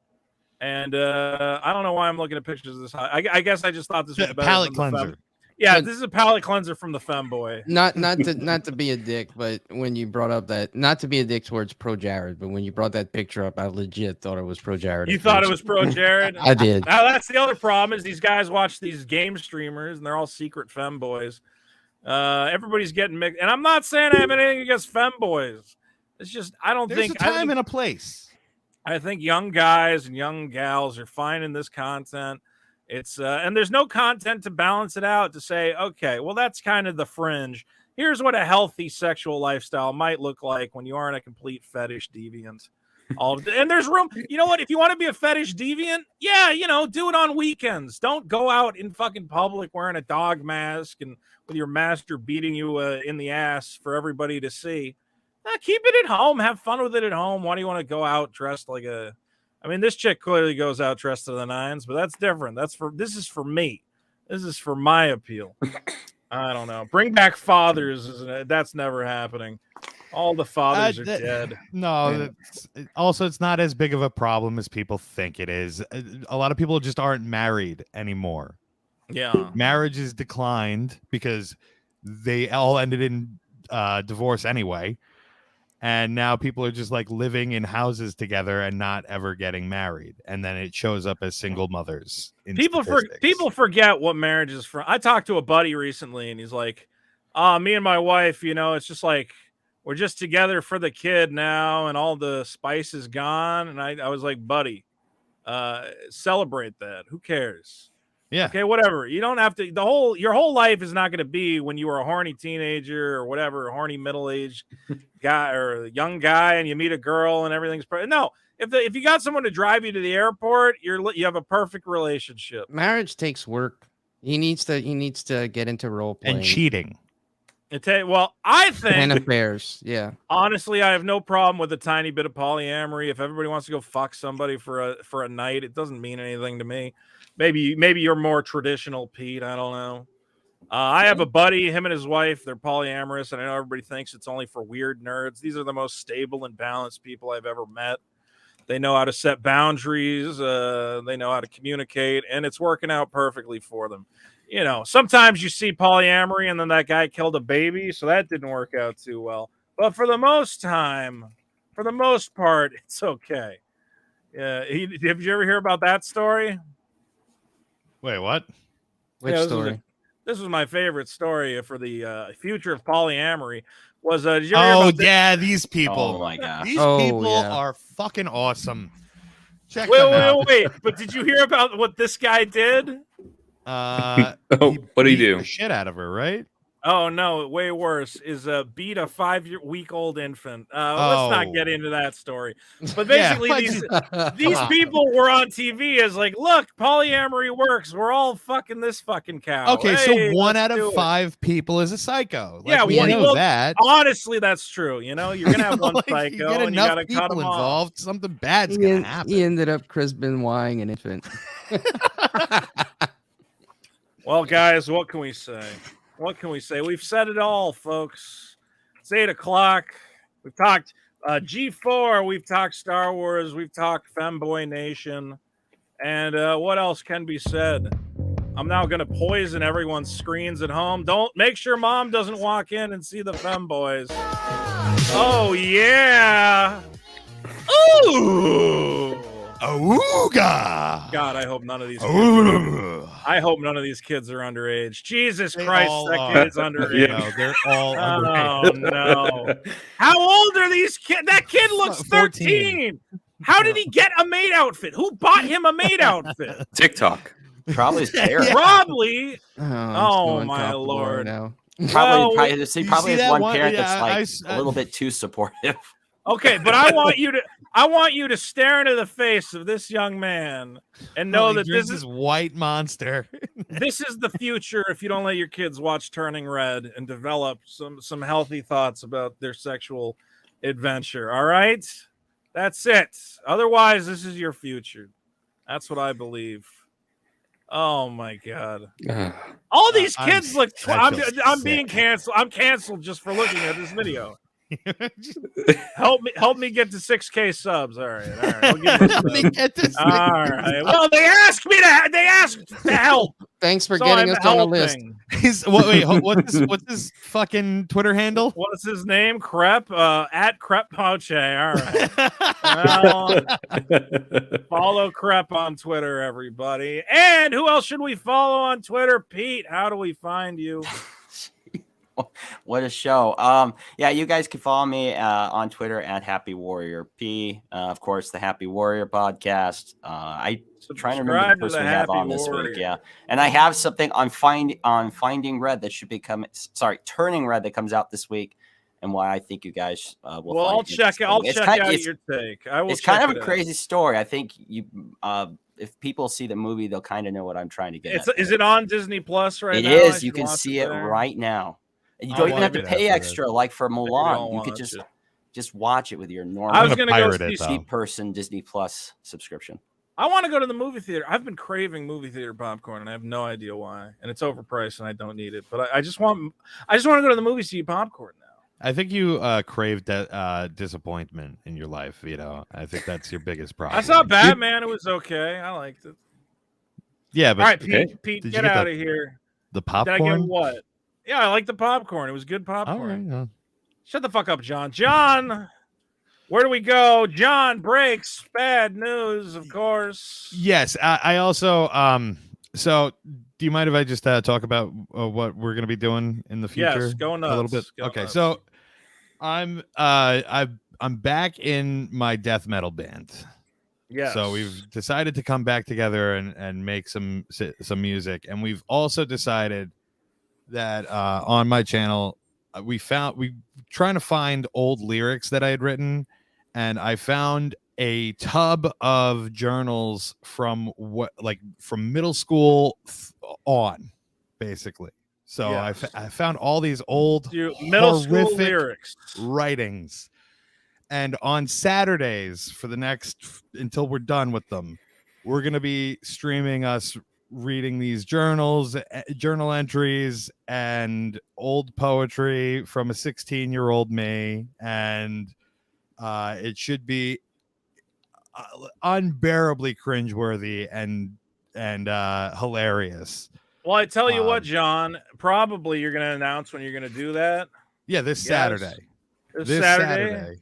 And I don't know why I'm looking at pictures of this. I guess I just thought this was better. Palate cleanser. Yeah, this is a palate cleanser from the femboy. Not to be a dick, but when you brought up that, not to be a dick towards Pro Jared, but when you brought that picture up, I legit thought it was Pro Jared. You thought it was Pro Jared? I did. Now that's the other problem is these guys watch these game streamers and they're all secret femboys. Everybody's getting mixed, and I'm not saying I have anything against femboys. It's just There's a time and a place. I think young guys and young gals are finding this content. It's and there's no content to balance it out to say, okay, well, that's kind of the fringe. Here's what a healthy sexual lifestyle might look like when you aren't a complete fetish deviant. And there's room. You know what? If you want to be a fetish deviant, do it on weekends. Don't go out in fucking public wearing a dog mask and with your master beating you in the ass for everybody to see. Keep it at home. Have fun with it at home. Why do you want to go out dressed like a? I mean, this chick clearly goes out dressed to the nines, but that's different. This is for me. This is for my appeal. I don't know. Bring back fathers. That's never happening. All the fathers are dead. No. Also, it's not as big of a problem as people think it is. A lot of people just aren't married anymore. Yeah. Marriages declined because they all ended in divorce anyway. And now people are just like living in houses together and not ever getting married. And then it shows up as single mothers. People forget what marriage is for. I talked to a buddy recently and he's like, me and my wife, it's just like, we're just together for the kid now and all the spice is gone. And I was like, buddy, celebrate that. Who cares? Yeah. Okay, whatever. You don't have to. Your whole life is not going to be when you were a horny teenager or whatever, a horny middle-aged guy or a young guy, and you meet a girl and everything's no. If you got someone to drive you to the airport, you have a perfect relationship. Marriage takes work. He needs to get into role playing and cheating. I think and affairs. Yeah. Honestly, I have no problem with a tiny bit of polyamory. If everybody wants to go fuck somebody for a night, it doesn't mean anything to me. Maybe you're more traditional, Pete. I don't know. I have a buddy, him and his wife, they're polyamorous, and I know everybody thinks it's only for weird nerds. These are the most stable and balanced people I've ever met. They know how to set boundaries. They know how to communicate, and it's working out perfectly for them. Sometimes you see polyamory, and then that guy killed a baby, so that didn't work out too well. But for the most part, it's okay. Have you ever hear about that story? Wait, what? Which story? This was my favorite story for the future of polyamory. Did you ever hear about these people. Oh my god. These people are fucking awesome. Check wait, them out. wait. But did you hear about what this guy did? What did he do? The shit out of her, right? Oh no, way worse is beat a 5-week-old infant. Let's not get into that story. But basically, these people were on TV as like, look, polyamory works. We're all fucking this fucking cow. Okay, hey, so 1 out of 5 people is a psycho. We know that. Honestly, that's true. You're gonna have one psycho, you get and you enough gotta cut people them involved. off. Something bad's gonna happen. He ended up Chris Benoit an infant. Well, guys, what can we say? We've said it all, folks. It's 8:00. We've talked G4. We've talked Star Wars. We've talked Femboy Nation. And what else can be said? I'm now going to poison everyone's screens at home. Make sure mom doesn't walk in and see the Femboys. Oh, yeah. Ooh. Ooga. God, I hope none of these kids are underage. Jesus Christ, that kid's underage. No, they're all underage. Oh no. How old are these kids? That kid looks 13. How did he get a maid outfit? Who bought him a maid outfit? TikTok. Probably his parents. Probably. Oh my Lord. Now. Probably has one parent that's like a little bit too supportive. Okay, but I want you to stare into the face of this young man and know that this is white monster. This is the future if you don't let your kids watch Turning Red and develop some healthy thoughts about their sexual adventure. All right? That's it. Otherwise, this is your future. That's what I believe. Oh my God. All these kids look I'm being canceled. I'm canceled just for looking at this video. help me get to 6K subs. All right. I'll give all right. Well, they asked to help. Thanst for getting us on the list. What's his fucking Twitter handle? What's his name? Crep at Crep Poche. All right. Follow Crep on Twitter, everybody. And who else should we follow on Twitter? Pete, how do we find you? What a show. Yeah, you guys can follow me on Twitter at Happy Warrior P. Of course, the Happy Warrior podcast. I'm trying to remember the person we have on this week. Yeah. And I have something on Finding Red that should be Turning Red that comes out this week, and why I think you guys will well, I'll check out your take. It's kind of a crazy story. I think if people see the movie, they'll kind of know what I'm trying to get at. Is it on Disney Plus right now? It is. You can see it right now. You don't even have to pay extra like for Mulan. You could just just watch it with your normal. I was gonna go pirate see person Disney Plus subscription. I want to go to the movie theater. I've been craving movie theater popcorn, and I have no idea why. And it's overpriced, and I don't need it. But I just want to go to the movie to see popcorn now. I think you craved disappointment in your life. You know, I think that's your biggest problem. I saw Batman. It was okay. I liked it. Yeah, but all right, Pete, get out of here. The popcorn. Did I get what? Yeah, I like the popcorn. It was good popcorn. All right, Shut the fuck up, John. John, where do we go? John breaks bad news, of course. Yes, I also so do you mind if I just talk about what we're going to be doing in the future? Yes, go nuts. A little bit. Go okay, nuts. so I'm back in my death metal band. Yes. So we've decided to come back together and make some music, and we've also decided that on my channel we trying to find old lyrics that I had written, and I found a tub of journals from from middle school on, basically. So yes. I found all these old middle school horrific lyrics writings. And on Saturdays for the until we're done with them, we're going to be streaming us reading these journal entries and old poetry from a 16-year-old me. And it should be unbearably cringeworthy and hilarious. Well, I tell you what, John, probably you're going to announce when you're going to do that. Yeah, this Saturday. This Saturday.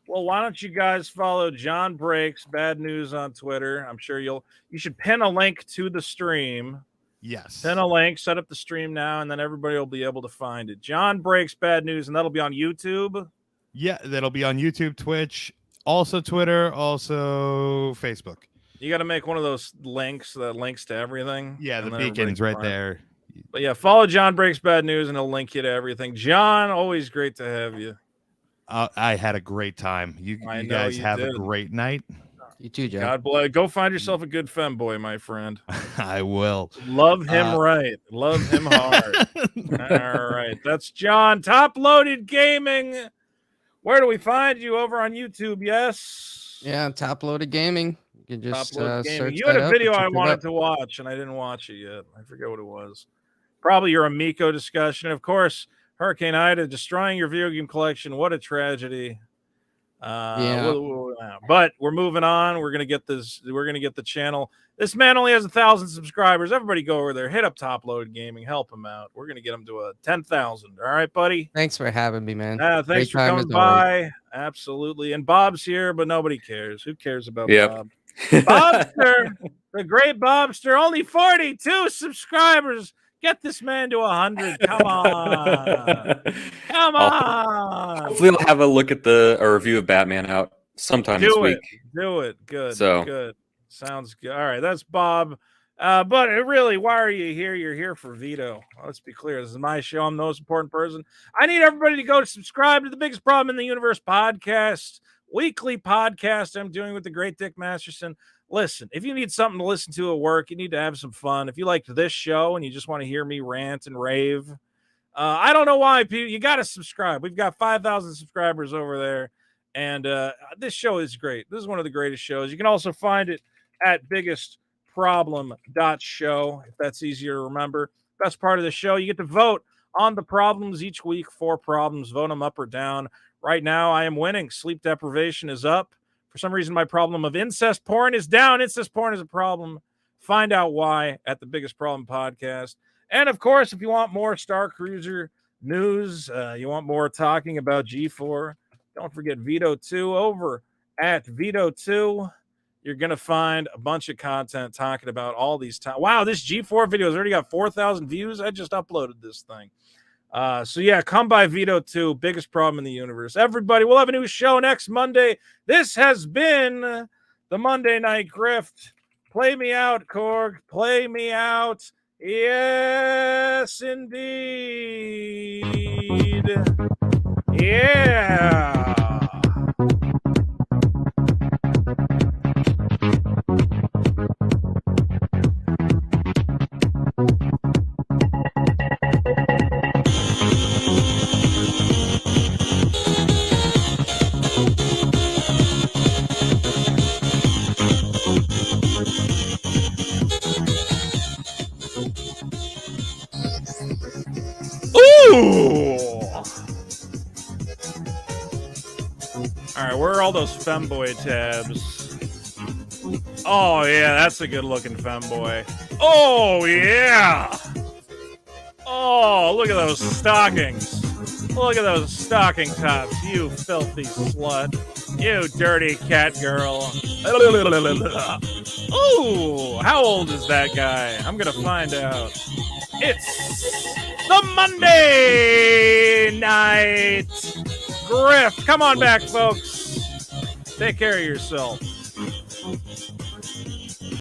Well, why don't you guys follow John Breaks Bad News on Twitter? I'm sure you should pin a link to the stream. Yes. Pin a link, set up the stream now, and then everybody will be able to find it. John Breaks Bad News, and that'll be on YouTube. Yeah, that'll be on YouTube, Twitch, also Twitter, also Facebook. You got to make one of those links that links to everything. Yeah, the beacon's right there. But yeah, follow John Breaks Bad News, and he'll link you to everything. John, always great to have you. I had a great time. You guys have a great night. You too, John. God bless. Go find yourself a good femboy, my friend. I will. Love him right. Love him hard. All right. That's John. Top Loaded Gaming. Where do we find you? Over on YouTube, yes? Yeah, Top Loaded Gaming. You can just search You had that a up video and I check it wanted out. to watch, and I didn't watch it yet. I forget what it was. Probably your Amico discussion. Of course, Hurricane Ida destroying your video game collection. What a tragedy. But we're moving on. We're gonna get this. We're gonna get the channel. This man only has 1,000 subscribers. Everybody go over there. Hit up Top Load Gaming. Help him out. We're gonna get him to 10,000. All right, buddy. Thanks for having me, man. Thanks Great for time coming as always. by. Absolutely. And Bob's here, but nobody cares. Who cares about Yep. Bob? Bobster, the great Bobster, only 42 subscribers. Get this man to 100. Come on. Come on. Hopefully, I'll have a look at a review of Batman out sometime this week. Do it. Good. So. Good. Sounds good. All right. That's Bob. But really, why are you here? You're here for Vito. Let's be clear. This is my show. I'm the most important person. I need everybody to go subscribe to the Biggest Problem in the Universe podcast, weekly podcast I'm doing with the great Dick Masterson. Listen, if you need something to listen to at work, you need to have some fun. If you liked this show and you just want to hear me rant and rave, I don't know why, people. You got to subscribe. We've got 5,000 subscribers over there, and this show is great. This is one of the greatest shows. You can also find it at biggestproblem.show, if that's easier to remember. Best part of the show, you get to vote on the problems each week. 4 problems. Vote them up or down. Right now, I am winning. Sleep deprivation is up. For some reason, my problem of incest porn is down. Incest porn is a problem. Find out why at the Biggest Problem podcast. And, of course, if you want more Starcruiser news, you want more talking about G4, don't forget Vito 2 over at Vito 2. You're going to find a bunch of content talking about all these times. Wow, this G4 video has already got 4,000 views. I just uploaded this thing. So yeah, come by Vito 2, Biggest Problem in the Universe. Everybody, we'll have a new show next Monday. This has been the Monday Night Grift. Play me out, Korg. Play me out. Yes, indeed. Yeah. all those femboy tabs? Oh, yeah, that's a good-looking femboy. Oh, yeah! Oh, look at those stockings. Look at those stocking tops, you filthy slut. You dirty cat girl. Ooh, how old is that guy? I'm gonna find out. It's the Monday Night Grift. Come on back, folks. Take care of yourself.